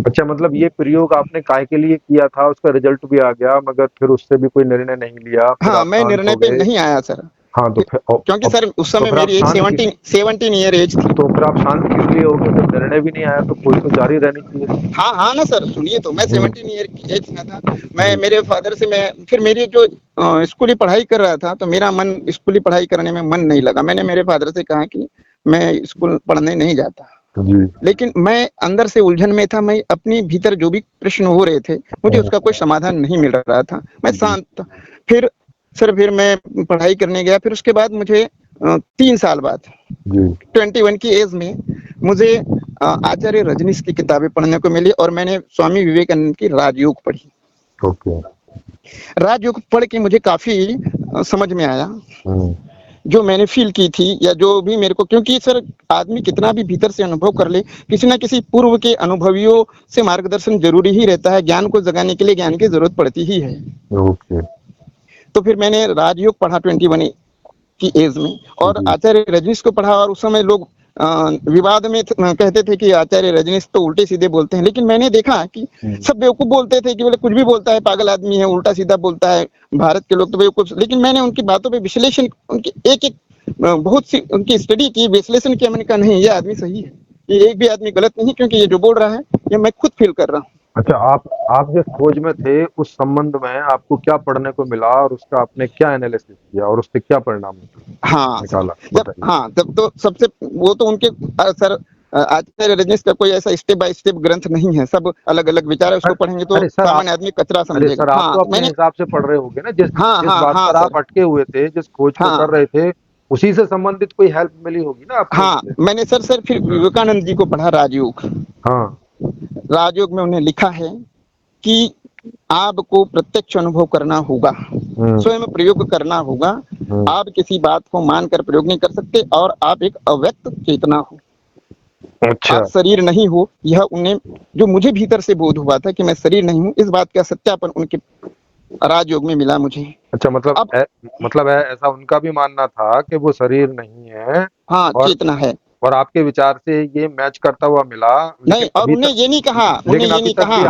अच्छा मतलब ये प्रयोग आपने काहे के लिए किया था, उसका रिजल्ट भी आ गया मगर फिर उससे भी कोई निर्णय नहीं लिया, फिर हाँ, आप मैं शांत निर्णय हो पे गए। नहीं आया सर। हाँ, तो फिर क्योंकि अब सर उस तो समय फिर आप मेरी एज शांत क्यों 17 ईयर एज थी। तो फिर आप शांत क्यों लिए हो? जब निर्णय भी नहीं आया तो कोई तो जारी रहनी चाहिए थी। हाँ हाँ ना सर, सुनिए तो, मैं हुँ, 17 ईयर की एज का था। मैं जी, मेरे फादर से मैं फिर मेरी जो स्कूली पढ़ाई कर रहा था, तो मेरा मन स्कूली पढ़ाई करने में मन नहीं लगा। मैंने मेरे फादर से कहा कि मैं स्कूल पढ़ने नहीं जाता। जी। लेकिन मैं अंदर से उलझन में था। मैं अपनी भीतर जो भी प्रश्न हो रहे थे, मुझे हुँ, उसका कोई समाधान नहीं मिल रहा था। मैं जी, शांत था। फिर सर फिर मैं पढ़ाई करने गया। फिर उसके बाद मुझे 3 साल बाद जी, 21 की एज में मुझे आचार्य रजनीश की किताबें पढ़ने को मिली और मैंने स्वामी विवेकानंद की राजयोग पढ़ी। ओके। राजयोग पढ़ के मुझे काफी समझ में आया, हुँ, जो मैंने फील की थी या जो भी मेरे को, क्योंकि सर आदमी कितना भी भीतर से अनुभव कर ले, किसी ना किसी पूर्व के अनुभवियों से मार्गदर्शन जरूरी ही रहता है। ज्ञान को जगाने के लिए ज्ञान की जरूरत पड़ती ही है। ओके। तो फिर मैंने राजयोग पढ़ा 21 की एज में, और जी, आचार्य रजनीश को पढ़ा। और उस समय लोग विवाद में कहते थे कि आचार्य रजनीश तो उल्टे सीधे बोलते हैं, लेकिन मैंने देखा कि हुँ, सब बेवकूफ बोलते थे कि बोले कुछ भी बोलता है, पागल आदमी है, उल्टा सीधा बोलता है, भारत के लोग तो बेवकूफ। लेकिन मैंने उनकी बातों पे विश्लेषण, उनकी एक एक बहुत सी उनकी स्टडी की, विश्लेषण किया। मैंने कहा नहीं, ये आदमी सही है, ये एक भी आदमी गलत नहीं, क्योंकि ये जो बोल रहा है ये मैं खुद फील कर रहा हूँ। अच्छा आप जिस खोज में थे, उस संबंध में आपको क्या पढ़ने को मिला और उसका आपने क्या एनालिसिस किया और उससे क्या परिणाम हाँ सर, निकाला? जब बताइए। हाँ तब तो सबसे वो तो उनके सर आचार्य रजनीश का कोई ऐसा स्टेप बाय स्टेप ग्रंथ नहीं है। सब अलग अलग विचार है, उसको अरे पढ़ेंगे तो अरे सर आप सामान्य आदमी कचरा अरे समझेगा। सर आप हाँ तो तो अपने मैंने, हिसाब से पढ़ रहे होंगे ना, जिस हाँ जिस हाँ बात हाँ पर सर, आप अटके हुए थे, जिस खोज को कर हाँ रहे थे, उसी से संबंधित कोई हेल्प मिली होगी ना आपको हाँ, उनसे? मैंने सर फिर हाँ, विवेकानंद जी को पढ़ा राजयोग। हाँ, राजयोग में उन्हें लिखा है कि आपको प्रत्यक्ष अनुभव करना होगा, हुँ, स्वयं प्रयोग करना होगा। हुँ, आप किसी बात को मानकर प्रयोग नहीं कर सकते, और आप एक अव्यक्त चेतना हो, अच्छा, आप शरीर नहीं हो। यह उन्हें, जो मुझे भीतर से बोध हुआ था कि मैं शरीर नहीं हूँ, इस बात का सत्यापन उनके राजयोग में मिला मुझे। अच्छा अब मतलब ऐसा उनका भी मानना था कि वो शरीर नहीं है हाँ, और चेतना है। और आपके विचार से ये मैच करता हुआ मिला, नहीं, लेकिन और अभी उन्हें तक ये नहीं कहा, उन्हें लेकिन ये अभी नहीं तक कहा। भी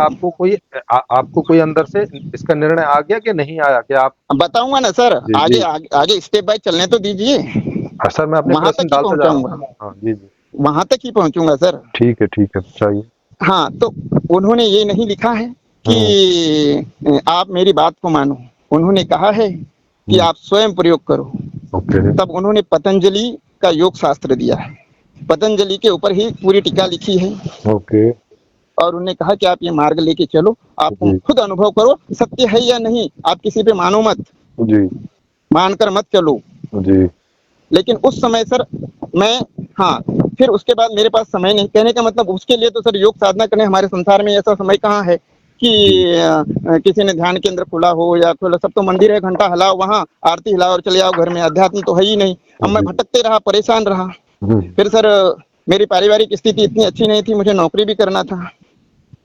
आपको कोई अंदर से इसका निर्णय आ गया कि नहीं आया कि आप अब बताऊंगा ना सर, जी, आगे जी। आगे, आगे स्टेप बाय चलने तो दीजिए, सर मैं अपने वहां प्रश्न तक ही डालता जा रहा हूँ पहुंचाऊंगा, ना। हाँ, जी, जी। वहां तक ही पहुंचूंगा सर। ठीक है, बताइए। हाँ तो उन्होंने ये नहीं लिखा है हुँ, कि आप मेरी बात को मानो। उन्होंने कहा है कि हुँ, आप स्वयं प्रयोग करो। ओके, तब उन्होंने पतंजलि का योग शास्त्र दिया है। पतंजलि के ऊपर ही पूरी टीका लिखी है। ओके, और उन्होंने कहा कि आप ये मार्ग लेके चलो, आप जी, खुद अनुभव करो, सत्य है या नहीं, आप किसी पे मानो मत, जी, मानकर मत चलो। जी, लेकिन उस समय सर मैं, हाँ, फिर उसके बाद मेरे पास समय नहीं। कहने का मतलब, उसके लिए तो सर योग साधना करने, हमारे संसार में ऐसा समय कहाँ है कि जी, किसी ने ध्यान केंद्र खोला हो या खोला। सब तो मंदिर है, घंटा हिलाओ, वहां आरती हिलाओ और चले आओ घर में। अध्यात्म तो है ही नहीं। अब मैं जी, भटकते रहा, परेशान रहा। हुँ, फिर सर मेरी पारिवारिक स्थिति इतनी अच्छी नहीं थी, मुझे नौकरी भी करना था।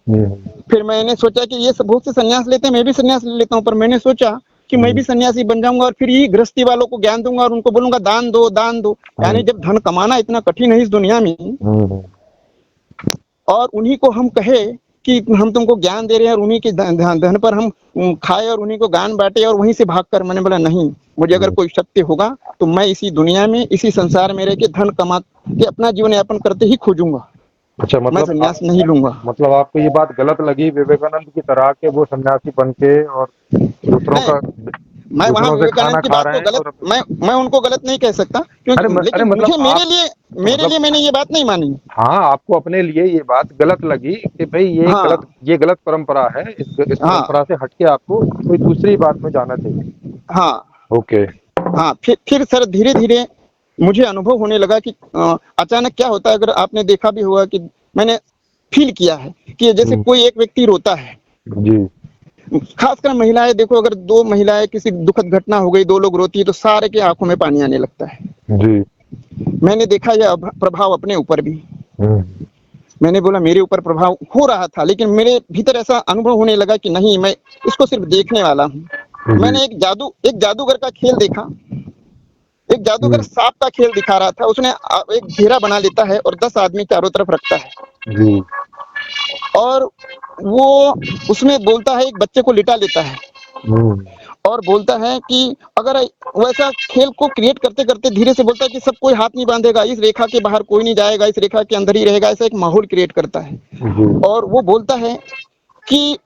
हुँ, फिर मैंने सोचा कि ये सब बहुत से संन्यास लेते हैं, मैं भी संन्यास ले लेता हूँ। पर मैंने सोचा कि मैं भी हुँ, सन्यासी बन जाऊंगा और फिर ये गृहस्थी वालों को ज्ञान दूंगा और उनको बोलूंगा दान दो, दान दो। हुँ, यानी जब धन कमाना इतना कठिन है इस दुनिया में, हुँ, और उन्हीं को हम कहे कि हम तुमको ज्ञान दे रहे हैं, और उन्हीं के धन पर हम खाए और उन्हीं को ज्ञान बांटे और वहीं से भागकर। मैंने बोला नहीं, मुझे अगर हुँ। कोई सत्य होगा तो मैं इसी दुनिया में, इसी संसार में रह के धन कमा के अपना जीवन यापन करते ही खोजूंगा। अच्छा मैं मतलब संन्यास नहीं लूंगा। मतलब आपको ये बात गलत लगी विवेकानंद की तरह के वो सन्यासी बन के और दूसरों नहीं, का मैं वहां दूसरों से विवेकानंद खाना की खा बात को रहे हैं गलत, और मैं उनको गलत नहीं कह सकता, क्योंकि अरे लेकिन मतलब मुझे, आप तो मेरे मतलब लिए मैंने ये बात नहीं मानी। हाँ, आपको अपने लिए ये बात गलत लगी कि भई हाँ ये गलत परंपरा है, इस हाँ परंपरा से हट के आपको कोई दूसरी बात में जाना चाहिए। हाँ ओके। हाँ। फिर सर धीरे धीरे मुझे अनुभव होने लगा कि अचानक क्या होता है, अगर आपने देखा भी होगा कि मैंने फील किया है कि जैसे हुँ, कोई एक व्यक्ति रोता है, जी, खासकर महिलाएं। देखो, अगर दो महिलाएं, किसी दुखद घटना हो गई, दो लोग रोती है, तो सारे के आंखों में पानी आने लगता है। जी, मैंने देखा यह प्रभाव अपने ऊपर भी। हुँ, मैंने बोला मेरे ऊपर प्रभाव हो रहा था, लेकिन मेरे भीतर ऐसा अनुभव होने लगा कि नहीं, मैं इसको सिर्फ देखने वाला हूँ। जी, मैंने एक जादूगर का खेल देखा। एक जादूगर हुँ, सांप का खेल दिखा रहा था। उसने एक घेरा बना लेता है और 10 आदमी चारों तरफ रखता है, जी, और वो उसमें बोलता है, एक बच्चे को लिटा लेता है हुँ, और बोलता है कि अगर वैसा खेल को क्रिएट करते करते धीरे से बोलता है कि सब कोई हाथ नहीं बांधेगा, इस रेखा के बाहर कोई नहीं जाएगा, इस रेखा के अंदर ही रहेगा, ऐसा एक माहौल क्रिएट करता है। जी, और वो बोलता है कि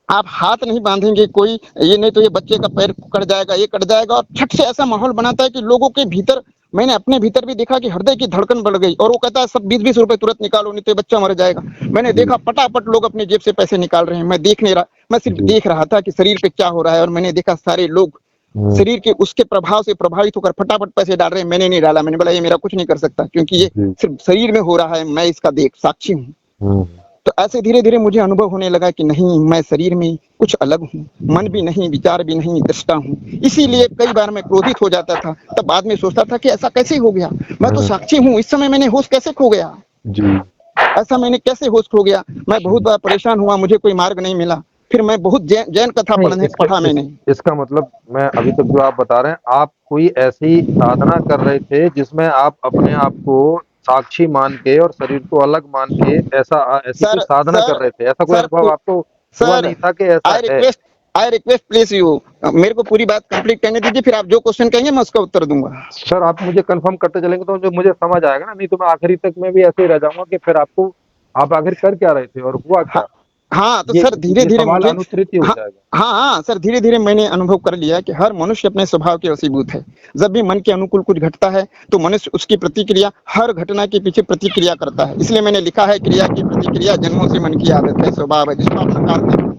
आप हाथ नहीं बांधेंगे कोई, ये नहीं तो ये बच्चे का पैर कट जाएगा, ये कट जाएगा, और छट से ऐसा माहौल बनाता है कि लोगों के भीतर, मैंने अपने भीतर भी देखा कि हृदय की धड़कन बढ़ गई। और वो कहता है सब 20-20 रुपए तुरंत निकालो नहीं तो ये बच्चा मर जाएगा। मैंने जी, देखा पटापट लोग अपने जेब से पैसे निकाल रहे हैं, मैं देख नहीं रहा, मैं सिर्फ जी, देख रहा था कि शरीर पे क्या हो रहा है। और मैंने देखा सारे लोग हुँ, शरीर के उसके प्रभाव से प्रभावित होकर फटाफट पैसे डाल रहे हैं। मैंने नहीं डाला, मैंने बोला ये मेरा कुछ नहीं कर सकता, क्योंकि ये जी, सिर्फ शरीर में हो रहा है, मैं इसका देख साक्षी हूँ। हुँ, तो ऐसे धीरे धीरे मुझे अनुभव होने लगा कि नहीं, मैं शरीर में कुछ अलग हूँ, मन भी नहीं, विचार भी नहीं, दृष्टा हूँ। इसीलिए कई बार मैं क्रोधित हो जाता था, तब बाद में सोचता था कि ऐसा कैसे हो गया, मैं तो हुँ, साक्षी हूँ, इस समय मैंने होश कैसे खो गया, जी, ऐसा मैंने कैसे होश खो गया। मैं बहुत बार परेशान हुआ, मुझे कोई मार्ग नहीं मिला। फिर मैं बहुत जैन जैन कथा नहीं पढ़ा मैंने। इसका मतलब मैं अभी तक जो आप बता रहे हैं, आप कोई ऐसी साधना कर रहे थे जिसमें आप अपने आप को साक्षी मान के और शरीर को अलग मान के ऐसी कोई सर साधना कर सर रहे थे। ऐसा कोई सर अनुभव आपको हुआ सर नहीं था कि ऐसा आई है? Request I request please you, मेरे को पूरी बात कंप्लीट करने दीजिए, फिर आप जो क्वेश्चन कहेंगे मैं उसका उत्तर दूंगा। सर आप मुझे कन्फर्म करते चलेंगे तो जो मुझे समझ आएगा ना, नहीं तो मैं आखिरी तक मैं भी ऐसे ही रह जाऊँगा कि फिर आप आखिर कर क्या रहे थे और हुआ क्या? हाँ हाँ, तो ये सर धीरे ये धीरे सवाल मुझे, अनुत्तरित ही हो हाँ जाएगा। हाँ हाँ सर, धीरे धीरे मैंने अनुभव कर लिया कि हर मनुष्य अपने स्वभाव के वशीभूत है। जब भी मन के अनुकूल कुछ घटता है तो मनुष्य उसकी प्रतिक्रिया, हर घटना के पीछे प्रतिक्रिया करता है। इसलिए मैंने लिखा है, क्रिया की प्रतिक्रिया जन्मों से मन की आदत है, स्वभाव है, जिसको आप नकारते हैं।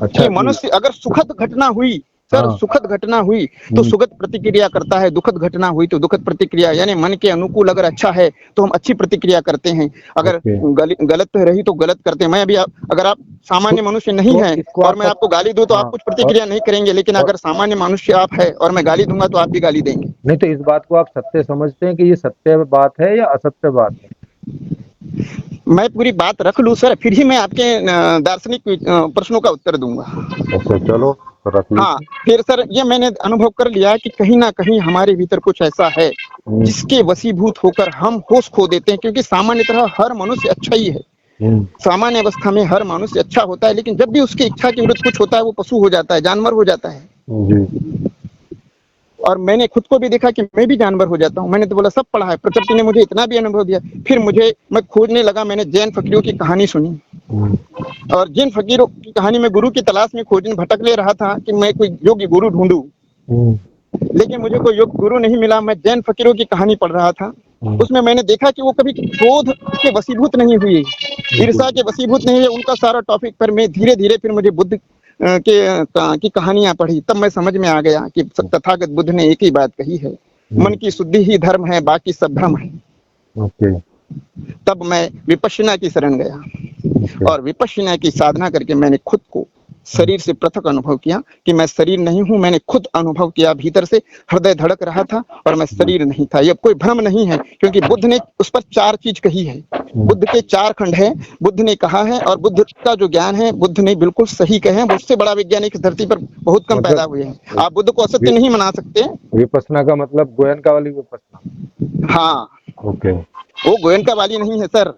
अच्छा कि जी। मनुष्य अगर सुखद घटना हुई, सर हाँ। सुखद घटना हुई तो हुँ, सुखद प्रतिक्रिया करता है, दुखद घटना हुई तो दुखद प्रतिक्रिया। यानी मन के अनुकूल अगर अच्छा है तो हम अच्छी प्रतिक्रिया करते हैं, अगर ओके। गलत रही तो गलत करते हैं। मैं अभी अगर आप तो सामान्य मनुष्य नहीं तो है इसको और मैं आपका आपको गाली दूं तो आप हाँ, कुछ प्रतिक्रिया नहीं करेंगे, लेकिन और अगर सामान्य मनुष्य आप है और मैं गाली दूंगा तो आप भी गाली देंगे। नहीं तो इस बात को आप सत्य समझते हैं कि ये सत्य बात है या असत्य बात है? मैं पूरी बात रख लूं सर, फिर ही मैं आपके दार्शनिक प्रश्नों का उत्तर दूंगा। अच्छा चलो, तो रख हाँ, लीजिए। फिर सर ये मैंने अनुभव कर लिया कि कहीं ना कहीं हमारे भीतर कुछ ऐसा है हुँ, जिसके वशीभूत होकर हम होश खो देते हैं। क्योंकि सामान्यतः हर मनुष्य अच्छा ही है, हुँ, सामान्य अवस्था में हर मनुष्य अच्छा होता है, लेकिन जब भी उसकी इच्छा के विरुद्ध कुछ होता है वो पशु हो जाता है, जानवर हो जाता है। जी, और मैंने खुद को भी देखा कि मैं भी जानवर हो जाता हूँ। मैंने तो बोला सब पढ़ा है, प्रकृति ने मुझे इतना भी अनुभव दिया। फिर मैं खोजने लगा, मैंने जैन फकीरों की कहानी सुनी, हुँ, और जिन फकीरों की कहानी में गुरु की तलाश में खोजने भटक ले रहा था कि मैं कोई योग्य गुरु ढूंढूं, हुँ, लेकिन मुझे कोई योग्य गुरु नहीं मिला। मैं जैन फकीरों की कहानी पढ़ रहा था, हुँ, उसमें मैंने देखा कि वो कभी क्रोध के वशीभूत नहीं हुए, ईर्ष्या के वशीभूत नहीं हुए, उनका सारा टॉपिक पर मैं धीरे धीरे, फिर मुझे बुद्ध की कहानियां पढ़ी, तब मैं समझ में आ गया कि तथागत बुद्ध ने एक ही बात कही है, मन हुँ, की शुद्धि ही धर्म है, बाकी सब भ्रम है। ओके, तब मैं विपश्यना की शरण गया, ओके, और विपश्यना की साधना करके मैंने खुद को हुँ, शरीर से पृथक अनुभव किया कि मैं शरीर नहीं हूं। मैंने खुद अनुभव किया, भीतर से हृदय धड़क रहा था और मैं जी, शरीर नहीं था। ये कोई भ्रम नहीं है, क्योंकि बुद्ध ने उस पर 4 चीज कही है। हुँ, बुद्ध के 4 खंड है, बुद्ध ने कहा है, और बुद्ध का जो ज्ञान है बुद्ध ने बिल्कुल सही कहे हैं। उससे बड़ा वैज्ञानिक इस धरती पर बहुत कम पैदा मतलब हुए हैं। आप बुद्ध को असत्य वि नहीं मना सकते। विपश्यना का मतलब गोयनका वाली विपश्यना? हाँ, ओके, वो गोयनका वाली नहीं है सर,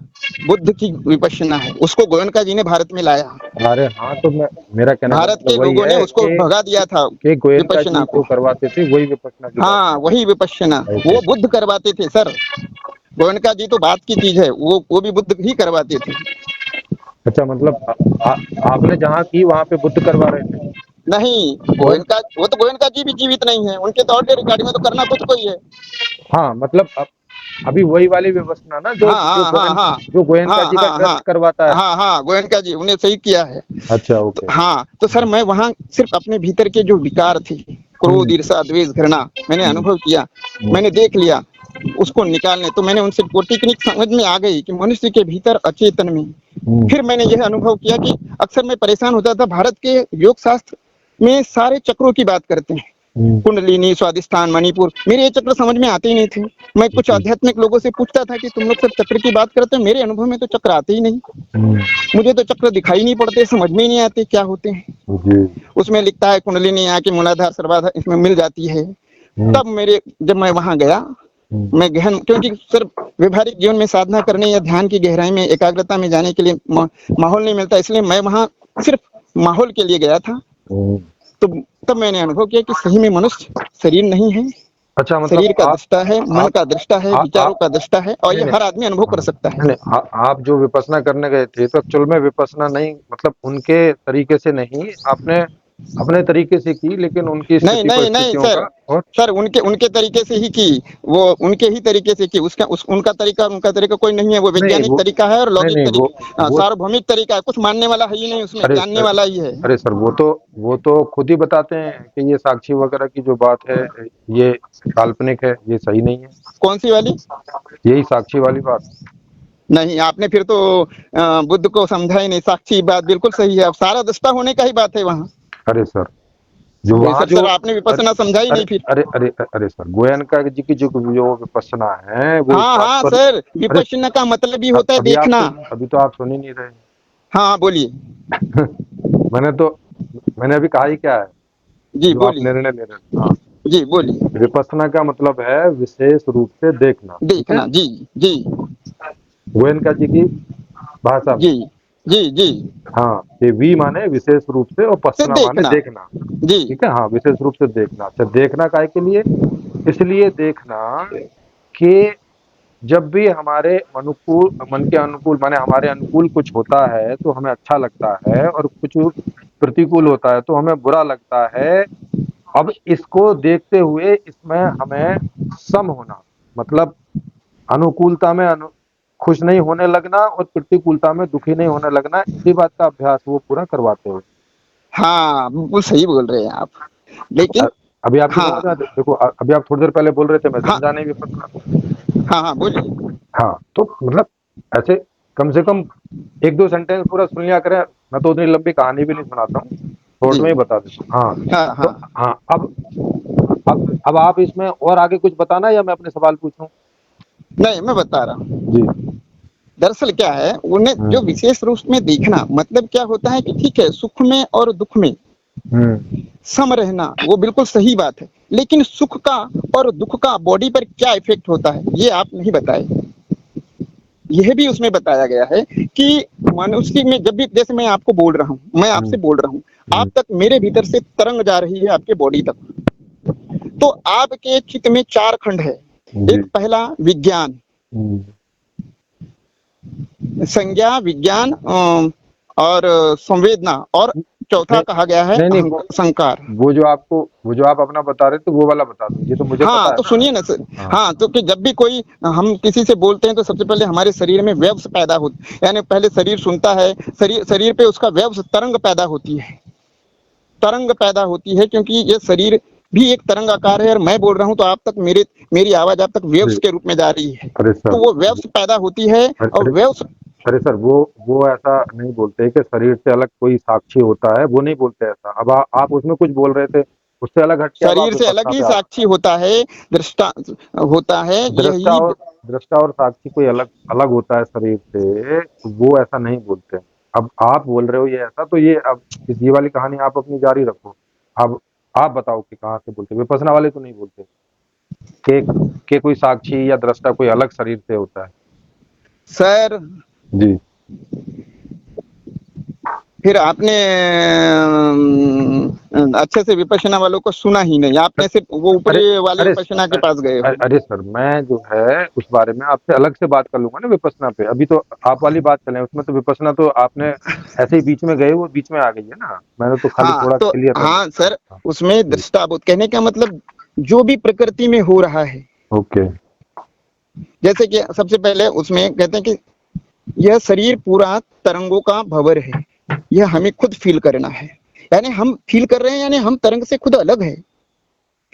बुद्ध की विपश्यना है, उसको गोयनका जी ने भारत में लाया। अरे हाँ, तो मेरा कहने का भारत मतलब के वही लोगों ने है उसको भगा दिया था कि गोयनका विपश्यना जी को। जो करवाते थे वही विपश्यना की बात हाँ, वही विपश्यना, है। ओके, वो बुद्ध करवाते थे सर। गोयनका जी तो बात की चीज है, वो भी बुद्ध ही करवाते थे। अच्छा मतलब आ आपने जहाँ की वहाँ पे बुद्ध करवा रहे थे? नहीं, और गोयनका, वो तो गोयनका जी भी जीवित नहीं है, उनके तो ऑडियो रिकॉर्डिंग में तो करना खुद को ही है। हाँ, मतलब अभी वही वाली विपश्यना ना हाँ हाँ हाँ हाँ जो गोयनका हाँ जी का हाँ हाँ ट्रस्ट करवाता है। हाँ हाँ, गोयनका जी उन्हें सही किया है। अच्छा, तो ओके। हाँ, तो सर मैं वहां सिर्फ अपने भीतर के जो विकार थे, क्रोध, हुँ, ईर्ष्या, द्वेष, घृणा, मैंने हुँ, अनुभव किया, हुँ, मैंने देख लिया, उसको निकालने तो मैंने उनसे वो टेक्निक समझ में आ गई कि मनुष्य के भीतर अचेतन में। हुँ, फिर मैंने यह अनुभव किया कि अक्सर मैं परेशान होता था, भारत के योग शास्त्र में सारे चक्रों की बात करते हैं, हुँ, कुंडलिनी, स्वादिष्ठान, मणिपुर, मेरे ये चक्र समझ में आते ही नहीं थे। मैं कुछ जी, आध्यात्मिक लोगों से पूछता था कि तुम लोग सब चक्र की बात करते हो, मेरे अनुभव में तो चक्र आते ही नहीं, हुँ, मुझे तो चक्र दिखाई नहीं पड़ते, समझ में ही नहीं आते क्या होते हैं। जी, उसमें लिखता है कुंडलिनी यहाँ की मूलाधार सर्वाधार इसमें मिल जाती है। हुँ, तब जब मैं वहां गया, हुँ, मैं गहन, क्योंकि सर व्यवहारिक जीवन में साधना करने या ध्यान की गहराई में एकाग्रता में जाने के लिए माहौल नहीं मिलता, इसलिए मैं वहां सिर्फ माहौल के लिए गया था। हुँ, तो तब मैंने अनुभव किया कि सही में मनुष्य शरीर नहीं है, अच्छा, मतलब शरीर का दृष्टा है, मन का दृष्टा है, विचारों आप का दृष्टा है, और नहीं ये नहीं हर आदमी अनुभव कर हाँ, सकता है। नहीं नहीं आप जो विपස්සना करने गए थे तो एक्चुअल में विपස්සना नहीं, मतलब उनके तरीके से नहीं, आपने अपने तरीके से की, लेकिन उनकी नहीं स्थिति नहीं नहीं परिस्थितियों सर, का और सर उनके उनके तरीके से ही की, वो उनके ही तरीके से की, उनका तरीका कोई नहीं है, वो नहीं वैज्ञानिक वो तरीका है और नहीं लौकिक नहीं तरीका, वो सार्वभौमिक तरीका है, कुछ मानने वाला है ही नहीं उसमें, अरे जानने सर, वाला ही है। अरे सर, वो तो खुद ही बताते हैं कि ये साक्षी वगैरह की जो बात है ये काल्पनिक है, ये सही नहीं है, कौन सी वाली? यही साक्षी वाली बात। नहीं, आपने फिर तो बुद्ध को समझा ही नहीं, साक्षी बात बिल्कुल सही है, अब सारा दृष्टा होने का ही बात है वहाँ। अरे सर, जो नहीं वहाँ सर, जो सर आपने अरे विपස්සना समझा ही अरे नहीं फिर। अरे अरे अरे सर, गोयनका जी की जो विपස්සना है वो हाँ हाँ तात्पर्य। सर, अरे विपश्यना का मतलब भी होता है देखना। अभी तो आप सुन ही नहीं रहे। हाँ हाँ बोलिए। मैंने तो मैंने अभी कहा ही क्या है जी जो आप बोलिए। निर्णय ले रहे हैं। हाँ, जी बोलिए। विपස්සना का मतलब है विशेष रूप से देखना, ठीक है, देखना, जी जी गोयनका जी की भाषा में। जी जी जी। हाँ, ये वी माने विशेष रूप से और से पसना माने देखना। देखना, जी ठीक है। हाँ, विशेष रूप से देखना। अच्छा, देखना काहे के लिए? इसलिए देखना कि जब भी हमारे अनुकूल, मन के अनुकूल माने हमारे अनुकूल कुछ होता है तो हमें अच्छा लगता है, और कुछ प्रतिकूल होता है तो हमें बुरा लगता है। अब इसको देखते हुए इसमें हमें सम होना, मतलब अनुकूलता में खुश नहीं होने लगना और प्रतिकूलता में दुखी नहीं होने लगना, इसी बात का अभ्यास वो पूरा करवाते हैं। हाँ, बिल्कुल सही बोल रहे हैं आप, अ- लेकिन अभी आपकी हाँ समझ में देखो, अभी आप थोड़ी देर पहले बोल रहे थे मैं हाँ समझा नहीं विपස්සना को। हाँ हाँ बोलिए। हाँ, तो मतलब ऐसे कम से कम एक दो सेंटेंस पूरा सुन लिया करें। मैं तो उतनी लंबी कहानी भी नहीं सुनाता हूँ, शॉर्ट जी में ही बता देता हूँ। हाँ, हाँ तो हाँ। हाँ, अब आप इसमें और आगे कुछ बताना या मैं अपने सवाल पूछूं? नहीं, मैं बता रहा हूँ। जी। दरअसल क्या है, उन्हें जो हम्म विशेष रूप में देखना मतलब क्या होता है कि ठीक है, सुख में और दुख में हम्म सम रहना वो बिल्कुल सही बात है, लेकिन सुख का और दुख का बॉडी पर क्या इफेक्ट होता है ये आप नहीं बताए। यह भी उसमें बताया गया है कि मनुष्य में जब भी, जैसे मैं आपको बोल रहा हूँ, मैं हम्म आपसे बोल रहा हूँ, हम्म, आप तक मेरे भीतर से तरंग जा रही है आपके बॉडी तक, तो आपके चित्त में चार खंड है। जी। एक पहला विज्ञान, हम्म, संज्ञा, विज्ञान और संवेदना, और चौथा नहीं कहा गया है नहीं नहीं, संकार। वो जो आप अपना बता रहे थे वो वाला बता दो, ये तो मुझे हाँ पता है तो ना। सुनिए ना सर। हाँ। हाँ तो कि जब भी कोई हम किसी से बोलते हैं तो सबसे पहले हमारे शरीर में वेव्स पैदा होती, यानी पहले शरीर सुनता है, शरीर शरीर पे उसका वेव्स तरंग पैदा होती है, तरंग पैदा होती है, क्योंकि ये शरीर भी एक तरंग आकार है, और मैं बोल रहा हूँ तो आप तक मेरी आवाज आप तक जी। वेव्स के रूप में जा रही है, अरे तो सर, वो वेव्स पैदा होती है, और अरे वेव्स अरे सर, वो ऐसा नहीं बोलते कि शरीर से अलग कोई साक्षी होता है, वो नहीं बोलते ऐसा। अब आप उसमें कुछ बोल रहे थे, उससे अलग हट के अब आप शरीर से अलग विपස්සना ही पे आ रहे साक्षी होता है, दृष्टा होता है हैं। दृष्टा यही। और दृष्टा और साक्षी कोई अलग अलग होता है शरीर से, तो वो ऐसा नहीं बोलते। अब आप बोल रहे हो ये ऐसा, तो ये अब ये वाली कहानी आप अपनी जारी रखो। अब आप बताओ कि कहाँ से बोलते, विपස්සना वाले तो नहीं बोलते कि कोई साक्षी या दृष्टा कोई अलग शरीर से होता है। सर जी। फिर आपने अच्छे से विपश्यना वालों को सुना ही नहीं, आपने सिर्फ वो अरे ऊपरी वाले अरे विपश्यना के पास गए हो। अरे सर, मैं जो है उस बारे में आपसे अलग से बात कर लूंगा ना विपස්සना पे। अभी तो आप वाली बात चले, उसमें तो विपස්සना तो आपने ऐसे ही बीच में गए, वो बीच में आ गई है ना। मैंने तो खाली हाँ थोड़ा तो क्लियर करना हाँ चाहा सर, था। उसमें जी। दृष्टाबोध कहने का मतलब जो भी प्रकृति में हो रहा है, ओके। जैसे कि सबसे पहले उसमें कहते हैं कि यह शरीर पूरा तरंगों का भंवर है, यह हमें खुद फील करना है, यानी हम फील कर रहे हैं, यानी हम तरंग से खुद अलग है,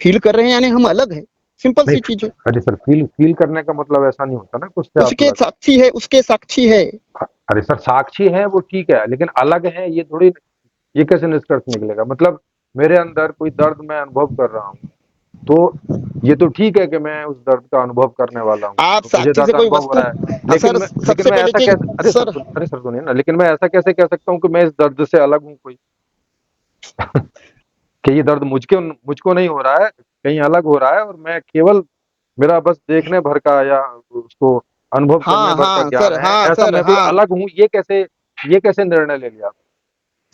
फील कर रहे हैं यानी हम अलग है, सिंपल नहीं, सी चीज है। अरे सर, फील फील करने का मतलब ऐसा नहीं होता ना कुछ से आप उसके अलग। साक्षी है, उसके साक्षी है। अरे सर, साक्षी है वो ठीक है, लेकिन अलग है ये थोड़ी, ये कैसे निष्कर्ष निकलेगा? मतलब मेरे अंदर कोई दर्द मैं अनुभव कर रहा हूँ, तो ये तो ठीक है कि मैं उस दर्द का अनुभव करने वाला हूँ, आप तो मुझे साक्षी से दर्द कोई अनुभव हो वस्तु, रहा है। लेकिन सर लेकिन सबसे मैं पहले ऐसा कि कैसे, सर अरे सर सुनिए ना, लेकिन मैं ऐसा कैसे कह सकता हूँ कि मैं इस दर्द से अलग हूँ कोई? कि ये दर्द मुझको नहीं हो रहा है, कहीं अलग हो रहा है, और मैं केवल, मेरा बस देखने भर का या उसको अनुभव करने हाँ भर का हाँ ज्ञान सर, है, हाँ ऐसा सर, मैं कोई हाँ अलग हूँ, ये कैसे निर्णय ले लिया?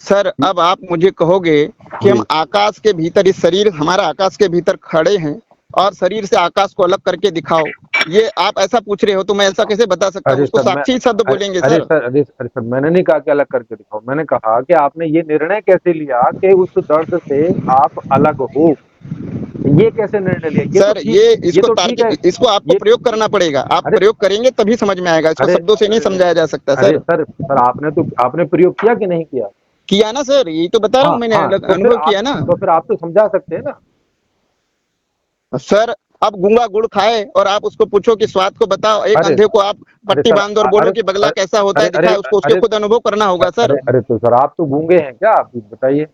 सर अब आप मुझे कहोगे कि हम आकाश के भीतर, इस शरीर हमारा आकाश के भीतर खड़े हैं और शरीर से आकाश को अलग करके दिखाओ, ये आप ऐसा पूछ रहे हो, तो मैं ऐसा कैसे बता सकता हूँ? अरे उसको सर मैं साक्षी शब्द बोलेंगे अरे सर। सर अरे सर मैंने नहीं कहा कि अलग करके दिखाओ, मैंने कहा कि आपने ये निर्णय कैसे लिया कि उस दर्द से आप अलग हो, ये कैसे निर्णय लिया? सर ये तो ठीक है। इसको आपको ये प्रयोग करना पड़ेगा, आप अरे प्रयोग करेंगे तभी समझ में आएगा, इसको अरे शब्दों से नहीं समझाया जा सकता अरे सर। सर आपने प्रयोग किया कि नहीं किया? किया ना सर, यही तो बता रहा हाँ हूँ, मैंने हाँ, अनुभव किया ना। तो फिर आप तो समझा सकते हैं ना। सर अब गूंगा गुड़ खाए और आप उसको पूछो कि स्वाद को बताओ, एक अरे अंधे को आप अरे पट्टी सर बांध दो और बोलो कि बगला कैसा होता अरे है अरे दिखाए, उसको उसके अरे खुद अनुभव करना होगा सर। अरे तो सर आप तो गूंगे हैं क्या? आप बताइए।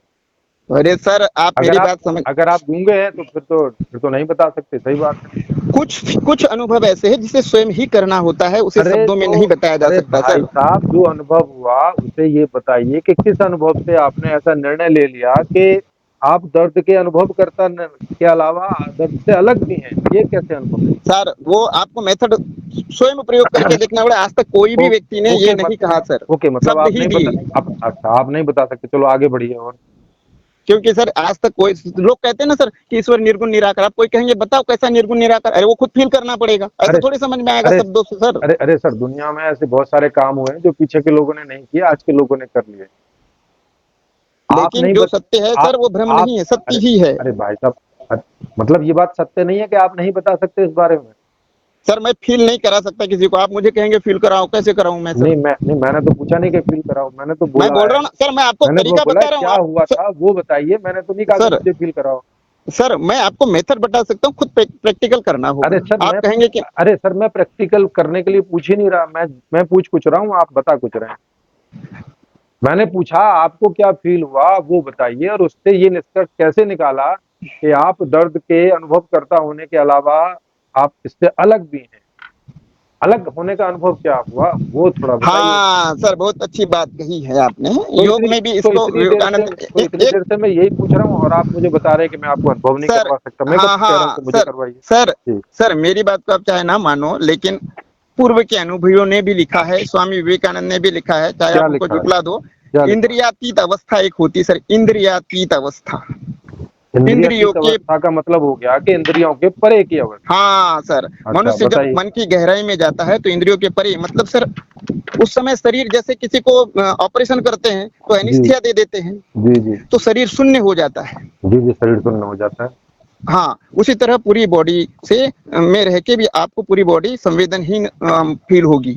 अरे सर आप अगर मेरी आप बात समझ, अगर आप गूंगे हैं तो फिर तो नहीं बता सकते, सही बात है। कुछ कुछ अनुभव ऐसे हैं जिसे स्वयं ही करना होता है, उसे अरे शब्दों में तो नहीं बताया जा अरे सकता भाई सर। साहब, जो अनुभव हुआ उसे ये बताइए कि किस अनुभव से आपने ऐसा निर्णय ले लिया कि आप दर्द के अनुभव के अलावा दर्द से अलग भी हैं? ये कैसे अनुभव है? सर वो आपको मेथड स्वयं प्रयोग करके देखना पड़ेगा, आज तक कोई भी ओ, व्यक्ति ने ये ओके नहीं मत कहा सर, ओके मतलब शब्द आप ही नहीं दिए। बता अच्छा, आप नहीं बता सकते, चलो आगे बढ़िए। और क्योंकि सर आज तक कोई, लोग कहते हैं ना सर कि ईश्वर निर्गुण निराकार, आप कोई कहेंगे बताओ कैसा निर्गुण निराकार, अरे वो खुद फील करना पड़ेगा, ऐसे अरे थोड़ी समझ में आएगा अरे शब्दों से सर। अरे सर, दुनिया में ऐसे बहुत सारे काम हुए हैं जो पीछे के लोगों ने नहीं किए, आज के लोगों ने कर लिए। आप लेकिन नहीं जो बत सत्य है आप सर वो भ्रम आप नहीं है, सत्य अरे ही है। अरे भाई साहब, मतलब ये बात सत्य नहीं है कि आप नहीं बता सकते इस बारे में? सर मैं फील नहीं करा सकता किसी को, आप मुझे कहेंगे फील कराओ, कैसे कराऊं मैं सर? नहीं, मैंने तो पूछा नहीं कि फील कराओ, मैंने तो मैं बोला बोल है। रहा हूँ ना सर, मैं आपको मैंने वो तरीका बोला है बता रहा हूँ क्या आप हुआ था वो बताइए, मैंने तो नहीं कहा कि सर, मुझे फील कराओ। सर मैं आपको मेथड बता सकता हूँ, खुद प्रैक्टिकल करना अरे होगा। सर आप मैं कहेंगे कि अरे सर मैं प्रैक्टिकल करने के लिए पूछ ही नहीं रहा, मैं पूछ कुछ रहा हूँ, आप बता कुछ रहे हैं। मैंने पूछा आपको क्या फील हुआ वो बताइए, और उससे ये निष्कर्ष कैसे निकाला कि आप दर्द के अनुभव करता होने के अलावा आप इससे अलग भी हैं? अलग होने का अनुभव क्या हुआ वो थोड़ा बताइए। हाँ सर बहुत अच्छी बात कही है आपने, तो योग इतनी में भी तो इसको इतनी देर से विवेकानंद तो इतनी एक देर से मैं यही पूछ रहा हूँ और आप मुझे बता रहे हैं कि मैं आपको अनुभव नहीं सर, करवा सकता। मैं कब हाँ से कह रहा हूँ हाँ कि मुझे सर, करवाइए। सर जी सर मेरी बात को आप चाहे ना मानो, लेकिन पूर्व के अनुभवियों ने भी लिखा है, स्वामी विवेकानंद ने भी लिखा है, चाहे क्या आप उनको लिखा है? जुटला दो। क्या लिखा इंद्रियातीत अवस्था एक होती है सर, इंद्रियातीत अवस्था, है? इंद्रियों इंद्रियातीत के, अवस्था का मतलब हो गया कि इंद्रियों के परे की अवस्था। हाँ सर, अच्छा मनुष्य जब बताइए। मन की गहराई में जाता है तो इंद्रियों के परे, मतलब सर उस समय शरीर, जैसे किसी को ऑपरेशन करते हैं तो जी एनेस्थीसिया दे देते हैं, जी जी तो शरीर शून्य हो जाता है। जी जी, शरीर शून्य हो जाता है। हाँ उसी तरह पूरी बॉडी से में रह के भी आपको पूरी बॉडी संवेदनहीन फील होगी।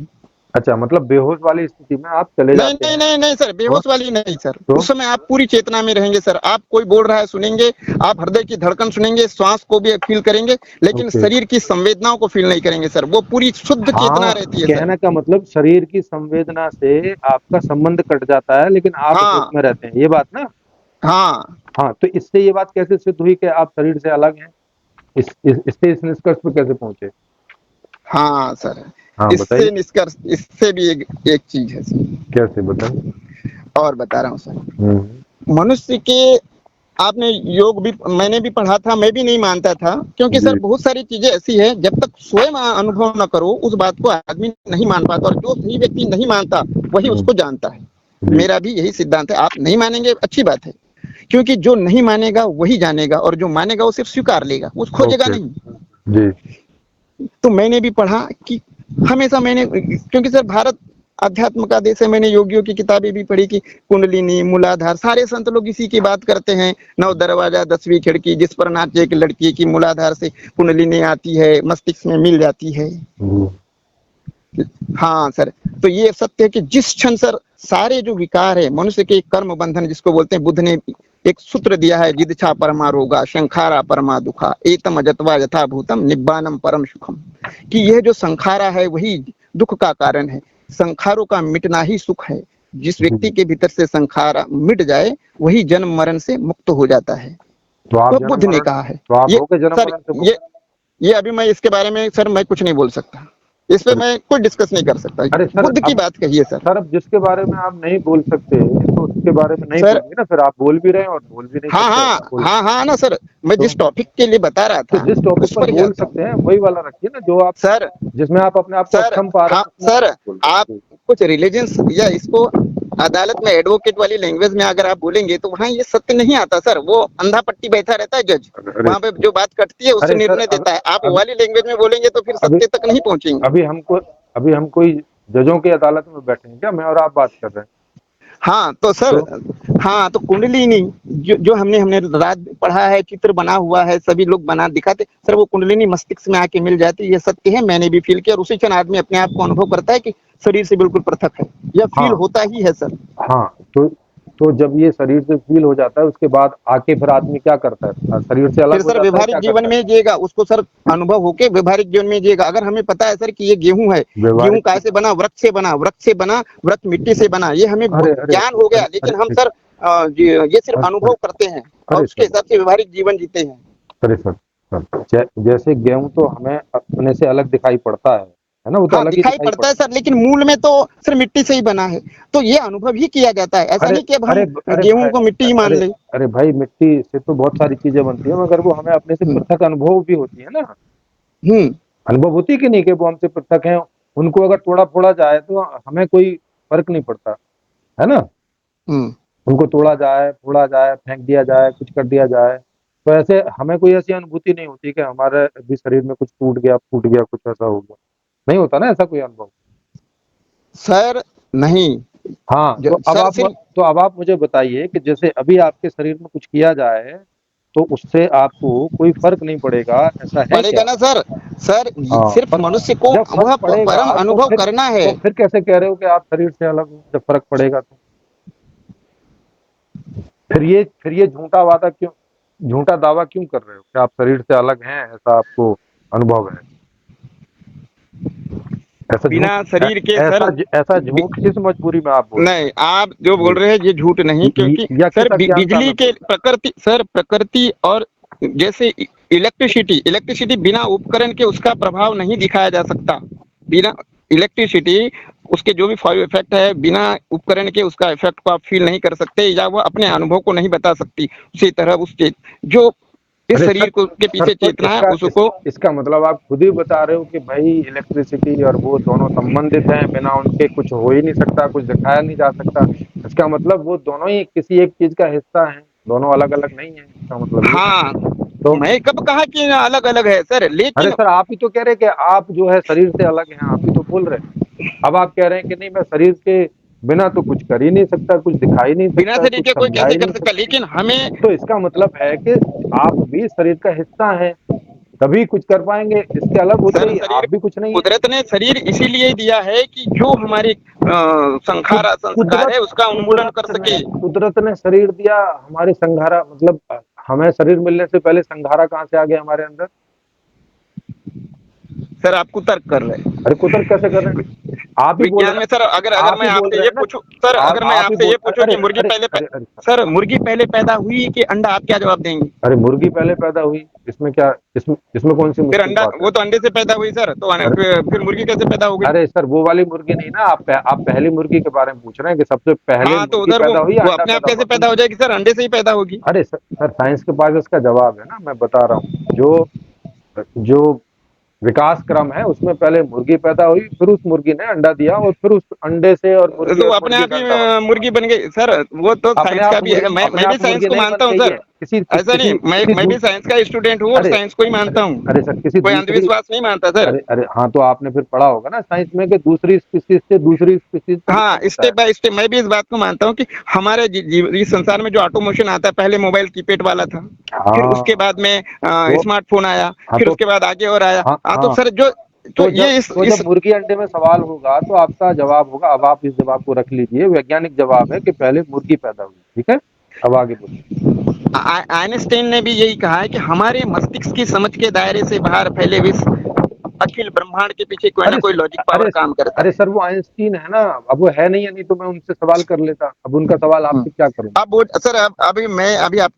अच्छा, मतलब बेहोश वाली स्थिति में आप चले नहीं जाते नहीं हैं? नहीं नहीं सर, तो बेहोश वाली नहीं सर, तो उस समय आप पूरी चेतना में रहेंगे सर, आप कोई बोल रहा है सुनेंगे, आप हृदय की धड़कन सुनेंगे, श्वास को भी फील करेंगे, लेकिन ओके। शरीर की संवेदनाओं को फील नहीं करेंगे सर, वो पूरी शुद्ध चेतना हाँ, रहती है सर। कहने का मतलब शरीर की संवेदना से आपका संबंध कट जाता है लेकिन आप होश हाँ में रहते हैं, ये बात ना? हाँ हाँ, तो इससे ये बात कैसे सिद्ध हुई कि आप शरीर से अलग हैं? इससे इस निष्कर्ष पे कैसे पहुंचे? हाँ सर, हाँ बताइए। इससे निष्कर्ष, इससे भी एक चीज है सर, कैसे बताइए। और बता रहा हूँ सर। हम्म मनुष्य के, आपने योग भी, मैंने भी पढ़ा था, मैं भी नहीं मानता था, क्योंकि सर जी बहुत सारी चीजें ऐसी है जब तक स्वयं अनुभव न करो उस बात को आदमी नहीं मान पाता, और जो सही व्यक्ति नहीं मानता वही हम्म, उसको जानता है। जी मेरा भी यही सिद्धांत है, आप नहीं मानेंगे अच्छी बात है, क्योंकि जो नहीं मानेगा वही जानेगा, और जो मानेगा वो सिर्फ स्वीकार लेगा, वो खोजेगा ओके। नहीं। जी तो मैंने भी पढ़ा कि हमेशा मैंने, क्योंकि सर भारत अध्यात्म का देश है, मैंने योगियों की किताबें भी पढ़ी कि कुंडलिनी, मूलाधार, सारे संत लोग इसी की बात करते हैं, नौ दरवाजा 10वीं खिड़की, जिस पर नाचे एक लड़की की मूलाधार से कुंडलिनी आती है, मस्तिष्क में मिल जाती है। जी हाँ सर, तो ये सत्य है कि जिस क्षण सर सारे जो विकार है मनुष्य के, कर्म बंधन जिसको बोलते हैं, बुद्ध ने एक सूत्र दिया है, जिदछा परमा रोगा संखारा परमा दुखा एतम अजत्वा यथा भूतम निब्बानम परम सुखम, कि यह जो संखारा है वही दुख का कारण है, संखारों का मिटना ही सुख है, जिस व्यक्ति जी। के भीतर से संखारा मिट जाए वही जन्म मरण से मुक्त हो जाता है। तो आप वह जन्म बुद्ध ने मरण कहा है। तो आप ये हो के जन्म सर, मरण से मुक्त? ये अभी मैं इसके बारे में सर मैं कुछ नहीं बोल सकता, इस पे अरे मैं कोई डिस्कस नहीं कर सकता, अरे सर, बुद्ध की अब बात कही है सर। सर अब जिसके बारे में आप नहीं बोल सकते तो उसके बारे में नहीं सर बोलिए ना, फिर आप बोल भी रहे हैं और बोल भी नहीं हाँ सकते, हाँ ऐसा बोल। हाँ हाँ ना सर, मैं तो जिस टॉपिक के लिए बता रहा तो था जिस टॉपिक उस पर पर ही बोल आता सकते हूँ हैं वही वाला रखिए ना, जो आप सर। जिसमें आप अपने आप को सर अक्षम पा रहे हाँ हैं उसमें सर, बोल आप रहे हैं। कुछ रिलीजन्स या इसको अदालत में एडवोकेट वाली लैंग्वेज में अगर आप बोलेंगे तो वहाँ ये सत्य नहीं आता सर, वो अंधा पट्टी बैठा रहता है जज, अरे वहाँ पे जो बात कटती है उससे अरे सर, निर्णय देता है। आप वो अभी वाली लैंग्वेज में बोलेंगे तो फिर अभी सत्य तक नहीं पहुंचेंगे। अभी हम कोई जजों की अदालत में बैठे हैं क्या? मैं और आप बात कर रहे हैं। हाँ तो सर, तो हाँ तो कुंडलिनी जो हमने हमने रात पढ़ा है, चित्र बना हुआ है, सभी लोग बना दिखाते सर, वो कुंडलिनी मस्तिष्क में आके मिल जाती है, ये सत्य है, मैंने भी फील किया, और उसी क्षण आदमी अपने आप को अनुभव करता है कि शरीर से बिल्कुल पृथक है, यह फील हाँ होता ही है सर। हाँ, तो जब ये शरीर से फील हो जाता है उसके बाद आके फिर आदमी क्या करता है? शरीर से फिर अलग हो सर जाता है, व्यवहारिक क्या जीवन करता है? में जिएगा, उसको सर अनुभव होके व्यवहारिक जीवन में जिएगा। अगर हमें पता है सर कि ये गेहूं है, गेहूं व्यवहारिक कैसे बना, वृक्ष से बना, वृक्ष से बना, वृक्ष मिट्टी से बना, ये हमें अरे अरे ज्ञान हो गया, अरे लेकिन हम अरे सर ये सिर्फ अरे अनुभव अरे करते हैं और अरे उसके सर, हिसाब से व्यवहारिक जीवन जीते हैं। अरे सर, जैसे गेहूं तो हमें अपने से अलग दिखाई पड़ता है ना? वो तो हाँ अलग ही दिखाई दिखाई पड़ता है पड़ता है। सर, लेकिन मूल में तो सर मिट्टी से ही बना है, तो ये अनुभव ही किया जाता है, ऐसा अरे नहीं कि अब अरे हम अरे गेहूं भाई, को मिट्टी ही मान अरे ले। अरे भाई, मिट्टी से तो बहुत सारी चीजें बनती है, मगर वो हमें अपने से हम्म पृथक अनुभव भी होती है ना। हम्म अनुभव होती है कि नहीं कि वो हमसे पृथक है। उनको अगर तोड़ा फोड़ा जाए तो हमें कोई फर्क नहीं पड़ता, है ना? हम्म। उनको तोड़ा जाए, फोड़ा जाए, फेंक दिया जाए, कुछ कर दिया जाए, तो ऐसे हमें कोई ऐसी अनुभूति नहीं होती कि हमारे भी शरीर में कुछ टूट गया, फूट गया, कुछ ऐसा हो गया। नहीं होता ना ऐसा कोई अनुभव। सर नहीं, हाँ, सर सिर्फ तो अब आप मुझे बताइए कि जैसे अभी आपके शरीर में कुछ किया जाए तो उससे आपको कोई फर्क नहीं पड़ेगा, ऐसा है पड़ेगा क्या? ना सर। सर हाँ, सिर्फ फर्क, मनुष्य को जब फर्क वह परम पड़ेगा अनुभव करना है। तो फिर कैसे कह रहे हो कि आप शरीर से अलग हो जब फर्क पड़ेगा तो? फिर ये झूठा दावा क्यों कर रहे हो कि आप शरीर से अलग हैं, ऐसा आपको अनुभव है? ऐसा बिना झूठ ऐ- शरीर के सर, ऐसा झूठ किस मजबूरी में आप बोल रहे नहीं आप जो हो? बोल रहे हैं ये झूठ नहीं, क्योंकि या सर किस अज्ञानता बिजली में के बोल रहे प्रकृति सर, प्रकृति और जैसे इलेक्ट्रिसिटी, इलेक्ट्रिसिटी बिना उपकरण के उसका प्रभाव नहीं दिखाया जा सकता। बिना इलेक्ट्रिसिटी उसके जो भी फाइव इफेक्ट है, बिना उपकरण के उसका इफेक्ट को आप फील नहीं कर सकते, या वो अपने अनुभव को नहीं बता सकती। उसी तरह जो इस अरे शरीर को के सर पीछे तो चेतना है उसको। इसका मतलब आप खुद ही बता रहे हो कि भाई इलेक्ट्रिसिटी और वो दोनों संबंधित हैं, बिना उनके कुछ हो ही नहीं सकता, कुछ दिखाया नहीं जा सकता। इसका मतलब वो दोनों ही किसी एक चीज का हिस्सा हैं, दोनों अलग अलग नहीं है, इसका मतलब ये है। हाँ, तो मैं कब कहा कि अलग अलग है सर, अरे लेकिन सर, आप ही तो कह रहे हैं कि आप जो है शरीर से अलग हैं, आप ही तो बोल रहे हैं। अब आप कह रहे हैं कि नहीं, मैं शरीर के बिना तो कुछ कर ही नहीं सकता, कुछ दिखाई नहीं बिना सकता, शरीर कुछ के कोई समझा कैसे ही कर नहीं सकता, सकता। लेकिन हमें तो इसका मतलब है कि आप भी शरीर का हिस्सा हैं, तभी कुछ कर पाएंगे, इसके अलग होते सर ही शरीर, आप भी कुछ नहीं है। कुदरत ने शरीर इसीलिए दिया है कि जो हमारे कुद, संस्कार कुदरत है उसका उन्मूलन कर सके। कुदरत ने शरीर दिया, हमारे संघारा मतलब हमें शरीर मिलने से पहले संघारा कहाँ से आ गया हमारे अंदर? सर आप कुतर्क कर रहे हैं। अरे कुतर्क कैसे कर रहे हैं? आप ही बोल विज्ञान रहे में सर, अगर हैं, अगर आप मैं ही बोल आपसे रहे ये हैं ना पूछूं सर, अगर मैं आप ही आपसे बोल ये पूछूं अरे कि मुर्गी अरे पहले अरे अरे सर मुर्गी पहले पैदा हुई कि अंडा, आप क्या जवाब देंगे? अरे मुर्गी पहले पैदा हुई, इसमें क्या, इसमें कौन सी फिर मुश्किल अंडा, बात है? वो तो अंडे से पैदा हुई सर, तो अरे फिर मुर्गी कैसे पैदा हो गई? अरे सर, वो वाली मुर्गी नहीं ना, आप पहली मुर्गी के बारे में पूछ रहे हैं कि सबसे पहले हाँ तो मुर्गी उधर पैदा हुई या वो अंडा अपने आप पैदा हुआ? कैसे पैदा हो जाएगी सर, अंडे से ही पैदा होगी। अरे सर, साइंस के पास इसका जवाब है ना, मैं बता रहा हूँ। जो जो विकास क्रम है उसमें पहले मुर्गी पैदा हुई, फिर उस मुर्गी ने अंडा दिया, और फिर उस अंडे से तो और अपने मुर्गी आप का ही अंडा बना। मुर्गी बन गई सर, वो तो साइंस का भी है, मैं अपने भी आप साइंस मुर्गी को नहीं मानता बन हूँ गई सर। है, किसी ऐसा नहीं, किसी किसी मैं भी साइंस का स्टूडेंट हूँ और अरे साइंस को ही अरे मानता हूँ, अरे सर, किसी कोई दूसरी अंधविश्वास नहीं मानता सर। अरे हाँ, तो आपने फिर पढ़ा होगा ना साइंस में कि दूसरी स्पीशीज से दूसरी स्पीशीज का हाँ जन्म होता है। स्टेप बाय स्टेप मैं भी इस बात को मानता हूँ कि हमारे इस संसार में जो ऑटोमोशन आता है, पहले मोबाइल कीपैड वाला था, फिर उसके हाँ बाद में तो स्मार्टफोन आया, हाँ फिर तो उसके बाद आगे और आया। हाँ हाँ तो हाँ सर जो, तो ये तो इस जब मुर्गी अंडे में सवाल होगा तो आपका जवाब होगा, अब आप इस जवाब को रख लीजिए, वैज्ञानिक जवाब है कि पहले मुर्गी पैदा हुई। ठीक है, अब आगे बोलिए। आइंस्टाइन ने भी यही कहा है कि हमारे मस्तिष्क की समझ के दायरे से बाहर फैले विश्व, अखिल ब्रह्मांड के पीछे कोई ना अरे कोई लॉजिक अरे पावर काम करता अरे है। सर, वो आइंस्टीन है ना, अब वो है नहीं, है नहीं तो मैं उनसे सवाल कर लेता, अब उनका सवाल आपसे क्या करूं? अब वो सर, अब अभी मैं अभी आप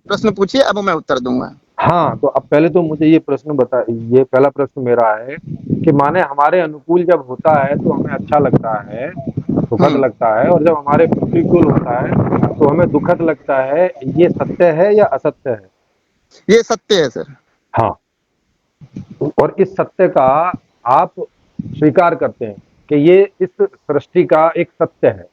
प्रश्न पूछिए, अब मैं उत्तर दूंगा। हाँ, तो अब पहले तो मुझे ये प्रश्न बता, ये पहला प्रश्न मेरा है कि माने हमारे अनुकूल जब होता है तो हमें अच्छा लगता है, सुखद हम्म, लगता है, और जब हमारे प्रतिकूल होता है तो हमें दुखद लगता है, ये सत्य है या असत्य है? ये सत्य है सर। हाँ, और इस सत्य का आप स्वीकार करते हैं कि ये इस सृष्टि का एक सत्य है।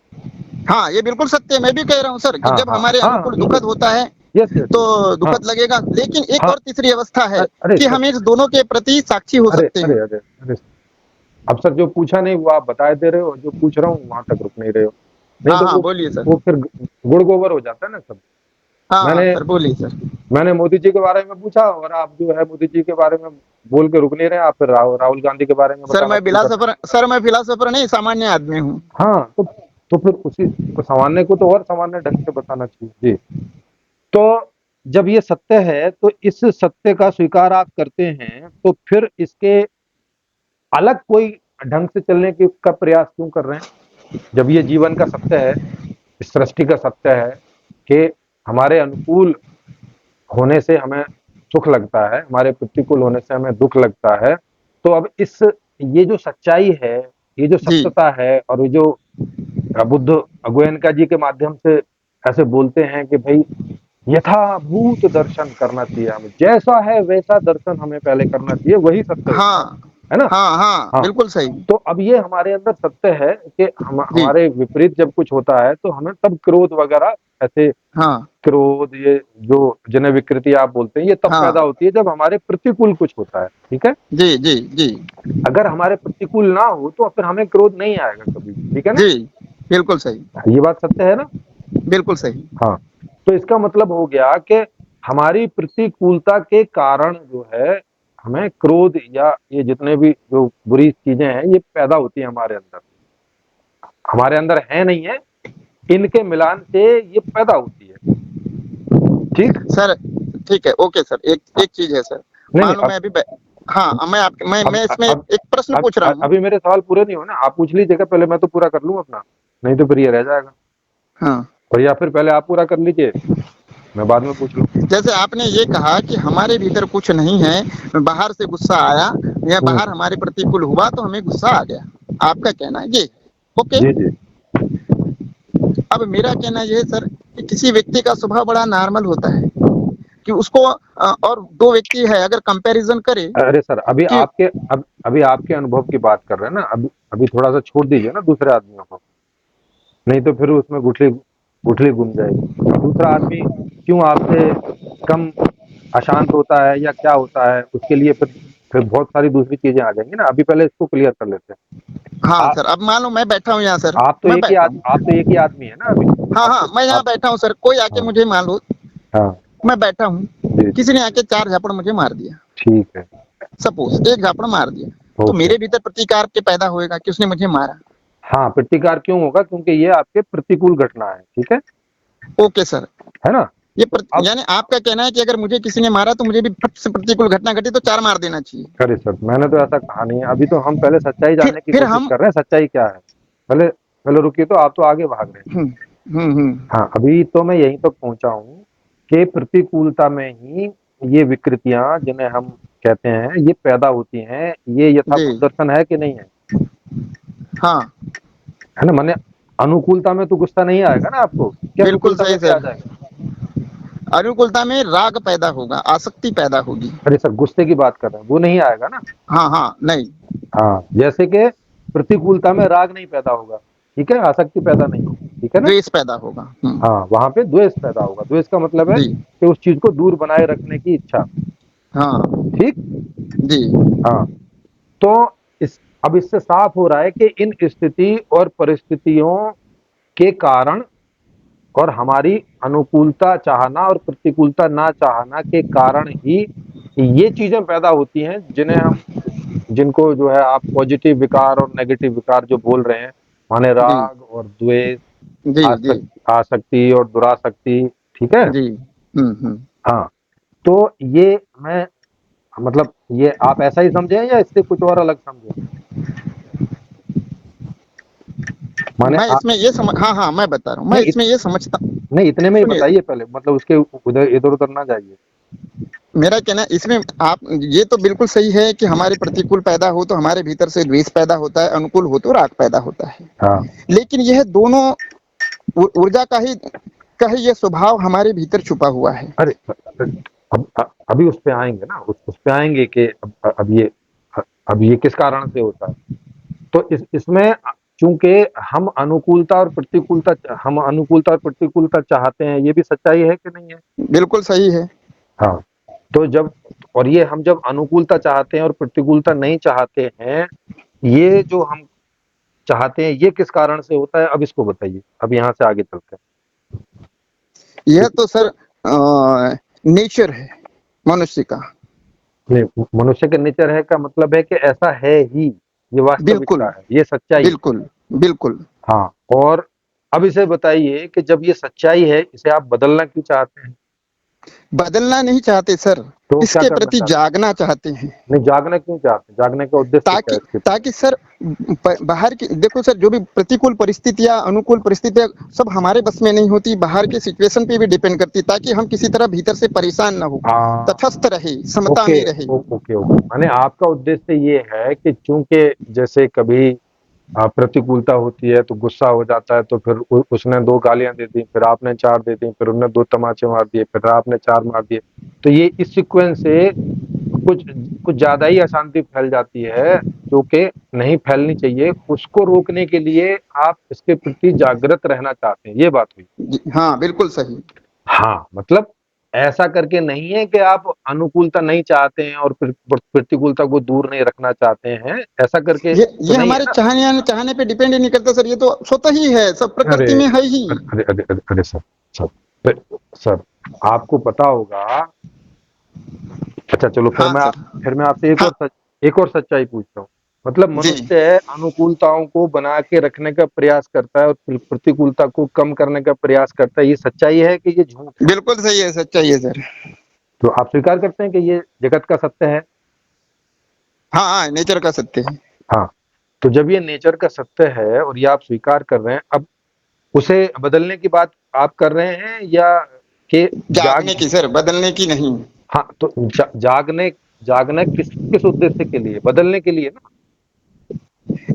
हाँ, ये बिल्कुल सत्य है। मैं भी कह रहा हूँ सर कि हाँ जब हाँ हमारे हाँ, अनुकूल दुखद बिल्कुल। होता है यस यस। तो हाँ दुखद लगेगा, लेकिन एक हाँ। और तीसरी अवस्था है अरे कि सर, हम इस दोनों के प्रति साक्षी हो अरे सकते अरे हैं। अरे अरे, अब सर जो पूछा नहीं वो आप बताए दे रहे हो, जो पूछ रहा हूँ वहां तक रुक नहीं रहे हो। नहीं हाँ तो हाँ, बोलिए सर। वो फिर गुड़ गोबर हो जाता है ना सब। हाँ हाँ मैंने सर, बोलिए सर। मैंने मोदी जी के बारे में पूछा और आप जो है मोदी जी के बारे में बोल के रुक नहीं रहे, आप फिर राहुल गांधी के बारे में बताना शुरू कर रहे सर मैं फिलासफर नहीं, सामान्य आदमी हूँ। हैं। हाँ, तो फिर उसी को सामान्य को तो और सामान्य ढंग से बताना चाहिए जी। तो जब ये सत्य है तो इस सत्य का स्वीकार आप करते हैं, तो फिर इसके अलग कोई ढंग से चलने की का प्रयास क्यों कर रहे हैं? जब ये जीवन का सत्य है, इस सृष्टि का सत्य है कि हमारे अनुकूल होने से हमें सुख लगता है, हमारे प्रतिकूल होने से हमें दुख लगता है। तो अब ये जो सच्चाई है, ये जो जी सत्यता है, और ये जो बुद्ध गोयनका जी के माध्यम से ऐसे बोलते हैं कि भाई यथाभूत दर्शन करना चाहिए, हमें जैसा है वैसा दर्शन हमें पहले करना चाहिए, वही सत्य होता हाँ है ना? हाँ हाँ, हाँ। बिल्कुल सही। तो अब ये हमारे अंदर सत्य है कि जी हमारे विपरीत जब कुछ होता है तो हमें तब क्रोध वगैरह ऐसे, हाँ क्रोध, ये जो जिन्हें विकृति आप बोलते हैं, ये तब पैदा हाँ, होती है जब हमारे प्रतिकूल कुछ होता है, ठीक है? जी जी जी अगर हमारे प्रतिकूल ना हो तो फिर हमें क्रोध नहीं आएगा कभी भी, ठीक है ना? जी, बिल्कुल सही, ये बात सत्य है ना? बिल्कुल सही। हाँ। तो इसका मतलब हो गया कि हमारी प्रतिकूलता के कारण जो है हमें क्रोध या ये जितने भी जो बुरी चीजें हैं ये पैदा होती है हमारे अंदर। हमारे अंदर है नहीं है, इनके मिलान से ये पैदा होती है, ठीक? सर ठीक है, ओके सर। एक हाँ, एक चीज है सर, नहीं नहीं, मान लो मैं अभी हाँ, मैं इसमें अब एक प्रश्न पूछ रहा हूँ। अभी मेरे सवाल पूरे नहीं हो ना, आप पूछ लीजिएगा पहले, मैं तो पूरा कर लूं अपना, नहीं तो फिर ये रह जाएगा। हाँ, और या फिर पहले आप पूरा कर लीजिए, मैं बाद में पूछ लूं। जैसे आपने ये कहा कि हमारे भीतर कुछ नहीं है, बाहर से गुस्सा आया या बाहर हमारे प्रतिकूल हुआ तो हमें गुस्सा आ गया, आपका कहना है ये, ओके। जी जी। अब मेरा कहना यह है सर कि किसी व्यक्ति का स्वभाव बड़ा नॉर्मल होता है कि उसको और दो व्यक्ति है अगर कंपैरिजन करे अरे सर, कि अभी आपके अनुभव की बात कर रहे हैं ना, अभी अभी थोड़ा सा छोड़ दीजिए ना दूसरे आदमियों को, नहीं तो फिर उसमें गुठली गुठली घूम जाएगी। अब दूसरा आदमी क्यों आपसे कम अशांत होता है या क्या होता है, उसके लिए फिर बहुत सारी दूसरी चीजें आ जाएंगी ना। अभी पहले इसको क्लियर कर लेते हैं। हाँ सर, अब मान लो मैं बैठा हूँ यहाँ सर, मैं बैठा हूँ, आप तो एक ही आदमी है ना अभी। हाँ हाँ, आपको मैं यहाँ आप बैठा हूँ सर, कोई आके हाँ मुझे मान लो, हाँ, मैं बैठा हूँ, जी जी, किसी ने आके चार झापड़ मुझे मार दिया, ठीक है, सपोज एक झापड़ मार दिया, तो ओके। मेरे भीतर प्रतिकार के पैदा होएगा कि उसने मुझे मारा। हाँ, प्रतिकार क्यों होगा? क्योंकि ये आपके प्रतिकूल घटना है, ठीक ओके सर, है ना? तो अब यानी आपका कहना है कि अगर मुझे किसी ने मारा तो मुझे भी फट से प्रतिकूल घटना घटी तो चार मार देना चाहिए। अरे सर, मैंने तो ऐसा कहा नहीं है। अभी तो हम पहले सच्चाई जानने की फिर कोशिश हम कर रहे हैं, सच्चाई क्या है। पहले पहले रुकिए, तो आप तो आगे भाग रहे हैं। हम्म। हाँ, अभी तो मैं यहीं तक पहुंचा हूँ कि प्रतिकूलता में ही ये विकृतियां जिन्हें हम कहते हैं ये पैदा होती हैं। ये जी यथाभूत दर्शन है कि नहीं है? हाँ, है ना? माने अनुकूलता में तो गुस्सा नहीं आएगा ना आपको, क्या बिल्कुल अनुकूलता में सही भी आ सर। जाएगा? अनुकूलता में राग पैदा होगा, आसक्ति पैदा होगी। अरे सर, गुस्से की बात कर रहे हैं, वो नहीं आएगा ना। हाँ हाँ, नहीं। हाँ, जैसे कि प्रतिकूलता में राग नहीं पैदा होगा, ठीक है, आसक्ति पैदा नहीं होगी, ठीक है ना? द्वेष पैदा होगा। हाँ, वहां पे द्वेष पैदा होगा। द्वेष का मतलब है जी कि उस चीज को दूर बनाए रखने की इच्छा, हाँ ठीक? जी हाँ। तो इस अब इससे साफ हो रहा है कि इन स्थिति और परिस्थितियों के कारण और हमारी अनुकूलता चाहना और प्रतिकूलता ना चाहना के कारण ही ये चीजें पैदा होती हैं, जिनको जो है आप पॉजिटिव विकार और नेगेटिव विकार जो बोल रहे हैं, माने जी राग और द्वेष, जी जी आसक्ति और दुरासक्ति, ठीक है? जी हाँ। तो ये मैं मतलब ये आप ऐसा ही समझे या इससे कुछ और अलग समझे? माने मैं इसमें ये समझ, हाँ हाँ, मैं बता रहा हूँ, मैं नहीं इसमें ये समझता, नहीं, इतने में ही सुनिए, बताइए पहले, मतलब उसके उधर इधर उधर ना जाइए। मेरा कहना है इसमें आप ये तो बिल्कुल सही है कि हमारे प्रतिकूल पैदा हो तो हमारे भीतर से द्वेष पैदा होता है, अनुकूल हो तो राग पैदा होता है। हाँ। लेकिन यह दोनों ऊर्जा का ही ये स्वभाव हमारे भीतर छुपा हुआ है। अरे अभी उस पे आएंगे ना, उस पे आएंगे कि अब ये किस कारण से होता है। तो इसमें चूंकि हम अनुकूलता और प्रतिकूलता चाहते हैं, ये भी सच्चाई है कि नहीं है? बिल्कुल सही है। हाँ। तो जब और ये हम जब अनुकूलता चाहते हैं और प्रतिकूलता नहीं चाहते हैं, ये जो हम चाहते हैं ये किस कारण से होता है, अब इसको बताइए, अब यहाँ से आगे चलते यह तो सर नेचर है मनुष्य का। हैं। नहीं, मनुष्य के नेचर है का मतलब है कि ऐसा है ही, ये बिल्कुल वास्तविकता है, ये सच्चाई है। बिल्कुल बिल्कुल। हाँ, और अब इसे बताइए कि जब ये सच्चाई है, इसे आप बदलना क्यों चाहते हैं? बदलना नहीं चाहते सर, तो क्या इसके करना प्रति चाहते जागना चाहते हैं। हैं? नहीं, जागना क्यों चाहते हैं? जागने का उद्देश्य क्या ताकि है इसके? ताकि सर बाहर की देखो सर, जो भी प्रतिकूल परिस्थितियां अनुकूल परिस्थितियां सब हमारे बस में नहीं होती, बाहर के सिचुएशन पे भी डिपेंड करती, ताकि हम किसी तरह भीतर से परेशान ना हो, हाँ, तटस्थ रहे, समता ओके में रहे। ओके ओके, माने आपका उद्देश्य ये है कि चूंकि जैसे कभी प्रतिकूलता होती है तो गुस्सा हो जाता है, तो फिर उसने 2 गालियां दे दी, फिर आपने 4 दे दी, फिर उन्होंने 2 तमाचे मार दिए, फिर आपने 4 मार दिए, तो ये इस सीक्वेंस से कुछ कुछ ज्यादा ही अशांति फैल जाती है, जो कि नहीं फैलनी चाहिए। उसको रोकने के लिए आप इसके प्रति जागृत रहना चाहते हैं, ये बात हुई। हाँ बिल्कुल सही। हाँ, मतलब ऐसा करके नहीं है कि आप अनुकूलता नहीं चाहते हैं और प्रतिकूलता को दूर नहीं रखना चाहते हैं, ऐसा करके तो ये नहीं है हमारे ना? चाहने या न चाहने पे डिपेंड ही नहीं करता सर, ये तो स्वतः ही है, सब अरे प्रकृति में है ही। अरे अरे अरे अरे सर, सर सर, आपको पता होगा। अच्छा चलो, हाँ सर। फिर मैं आपसे हाँ एक और सच्चाई पूछता हूँ। मतलब जी मनुष्य अनुकूलताओं को बना के रखने का प्रयास करता है और प्रतिकूलता को कम करने का प्रयास करता है, ये सच्चाई है कि ये झूठ है? बिल्कुल सही है, सच्चाई है सर। तो आप स्वीकार करते हैं कि ये जगत का सत्य है? हाँ हाँ, नेचर का सत्य है। हाँ। तो जब ये नेचर का सत्य है और ये आप स्वीकार कर रहे हैं, अब उसे बदलने की बात आप कर रहे हैं या कि जाग जागने की सर, बदलने की नहीं। हाँ, तो जागने जागना किस किस उद्देश्य के लिए? बदलने के लिए ना?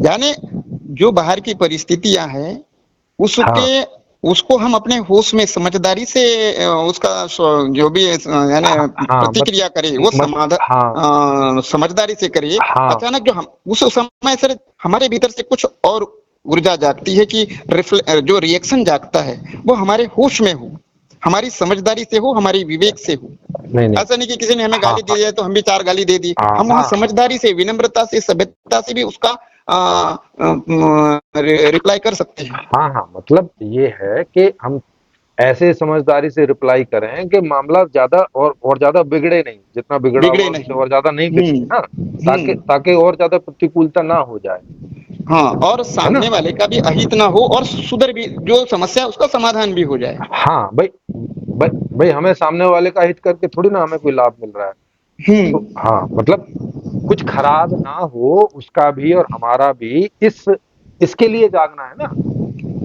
यानी जो बाहर की परिस्थितियां हैं उसके हाँ उसको हम अपने होश में समझदारी से उसका जो भी यानी हाँ हाँ, प्रतिक्रिया करे, वो हाँ समझदारी से करे। हाँ, अचानक जो हम उस समय सर हमारे भीतर से कुछ और ऊर्जा जागती है कि जो रिएक्शन जागता है वो हमारे होश में हो, हमारी समझदारी से हो, हमारी विवेक से हो। नहीं नहीं, ऐसा नहीं कि किसी ने हमें हाँ गाली दी हाँ है तो हम भी 4 गाली दे दी, हाँ हम वहां हाँ समझदारी से, विनम्रता से, सभ्यता से भी उसका रिप्लाई कर सकते हैं। हाँ हाँ, मतलब ये है कि हम ऐसे समझदारी से रिप्लाई करें कि मामला ज्यादा और ज्यादा बिगड़े नहीं, जितना बिगड़ा बिगड़े हुआ उससे नहीं। और ज्यादा नहीं बिगड़े ना, ताकि हम्म। ताकि और ज्यादा प्रतिकूलता ना हो जाए, हाँ, और है ना? सामने वाले का भी अहित ना हो और सुधर भी, जो समस्या है उसका समाधान भी हो जाए। हाँ भाई, भाई हमें सामने वाले का हित करके थोड़ी ना हमें कोई लाभ मिल रहा है। तो हम्म। हाँ, मतलब कुछ खराब ना हो उसका भी और हमारा भी, इसके लिए जागना है ना?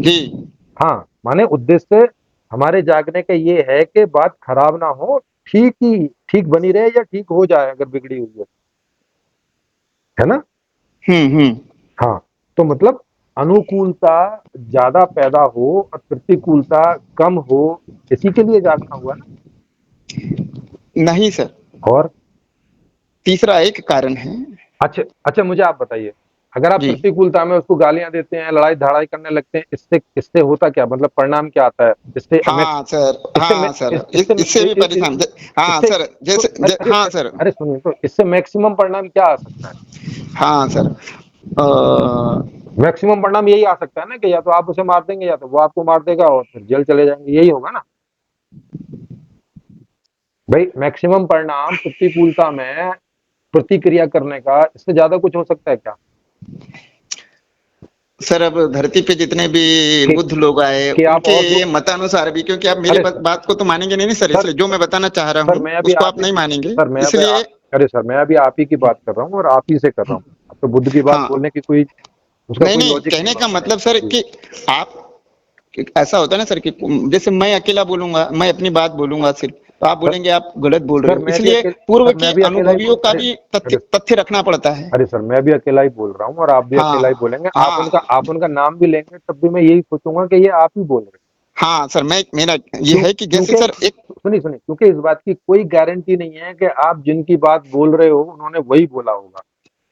जी। हाँ, माने उद्देश्य हमारे जागने का ये है कि बात खराब ना हो, ठीक बनी रहे या ठीक हो जाए अगर बिगड़ी हुई है ना? हम्म। हाँ, तो मतलब अनुकूलता ज्यादा पैदा हो और प्रतिकूलता कम हो, इसी के लिए जागना हुआ ना? नहीं सर, और तीसरा एक कारण है। अच्छा अच्छा, मुझे आप बताइए, अगर आप जी। प्रतिकूलता में उसको गालियां देते हैं, लड़ाई धड़ाई करने लगते हैं, इससे इससे होता क्या, मतलब परिणाम क्या आता है? इससे हाँ सर, इससे हाँ सर, इससे भी इससे परेशान। हाँ इससे सर, तो जैसे हाँ सर। अरे सुनिए, तो इससे मैक्सिमम परिणाम क्या आ सकता है? हाँ सर। मैक्सिमम परिणाम यही आ सकता है ना कि या तो आप उसे मार देंगे या तो वो आपको मार देगा और फिर जेल चले जाएंगे, यही होगा ना? भाई मैक्सिमम परिणाम प्रतिकूलता में प्रतिक्रिया करने का, इससे ज्यादा कुछ हो सकता है क्या? सर अब धरती पे जितने भी कि, बुद्ध लोग आए कि आप और उनके मतानुसार भी, क्योंकि आप मेरी अरे बात को तो मानेंगे नहीं सर, सर इसलिए जो मैं बताना चाह रहा सर हूँ मैं अभी उसको आप आप ही नहीं मानेंगे, सर मैं अभी इसलिए। अरे सर, मैं अभी आप ही की बात कर रहा हूँ और आप ही से कर रहा हूँ। अब तो बुद्ध की बात हाँ, बोलने की कोई, उसका नहीं कोई नहीं, लॉजिक नहीं कहने का बनता है मतलब सर जी। कि आप, ऐसा होता है ना सर कि जैसे मैं अकेला बोलूंगा, मैं अपनी बात बोलूंगा सिर्फ, तो आप सर बोलेंगे आप गलत बोल रहे सर हो, मैं भी इसलिए अकेले पूर्व सर के मैं भी अकेला ही अनुभवियों का अरे भी तथ्य अरे तथ्य रखना पड़ता है। अरे सर, मैं भी अकेला ही बोल रहा हूँ और आप भी अकेला ही हाँ बोलेंगे। हाँ आप उनका नाम भी लेंगे तब भी मैं यही सोचूंगा कि ये आप ही बोल रहे हैं। हाँ सर, मैं मेरा ये क्यों? है कि जैसे क्योंकि सर एक, सुनिए सुनिए, क्योंकि इस बात की कोई गारंटी नहीं है कि आप जिनकी बात बोल रहे हो उन्होंने वही बोला होगा।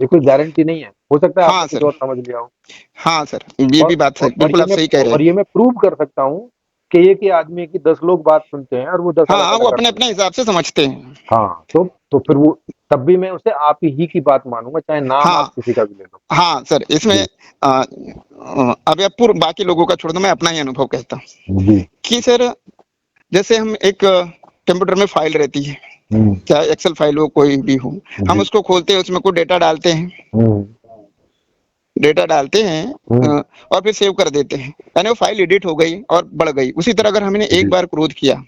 ये कोई गारंटी नहीं है, हो सकता है हाँ आपने कुछ सर, और समझ लिया हो। हाँ सर, ये और भी बात सही, और बिल्कुल ये आप मैं सही कह रहे और हैं। ये मैं प्रूव कर सकता हूँ कि एक ही आदमी की 10 लोग बात सुनते हैं और वो 10 हाँ, वो अलग-अलग अपने अर्थ अपने में। हिसाब से समझते हैं। हाँ, तो फिर वो तब भी मैं उसे आप ही की बात मानूँगा, चाहे नाम आप हाँ, किसी का भी ले लो। हाँ सर, इसमें जी, अब या पूर्व बाकी लोगों का छोड़ दो, मैं अपना ही अनुभव कहता हूँ जी। कि सर, जैसे हम एक कंप्यूटर में फाइल रहती है, हुँ, चाहे एक्सेल फाइल हो, कोई भी हो, हम जी। उसको खोलते हैं, उसमें कोई डेटा डालते हैं, हुँ, डेटा डालते हैं, हुँ, और फिर सेव कर देते हैं, यानी वो फाइल एडिट हो गई और बढ़ गई। उसी तरह अगर हमने एक जी। बार क्रोध किया,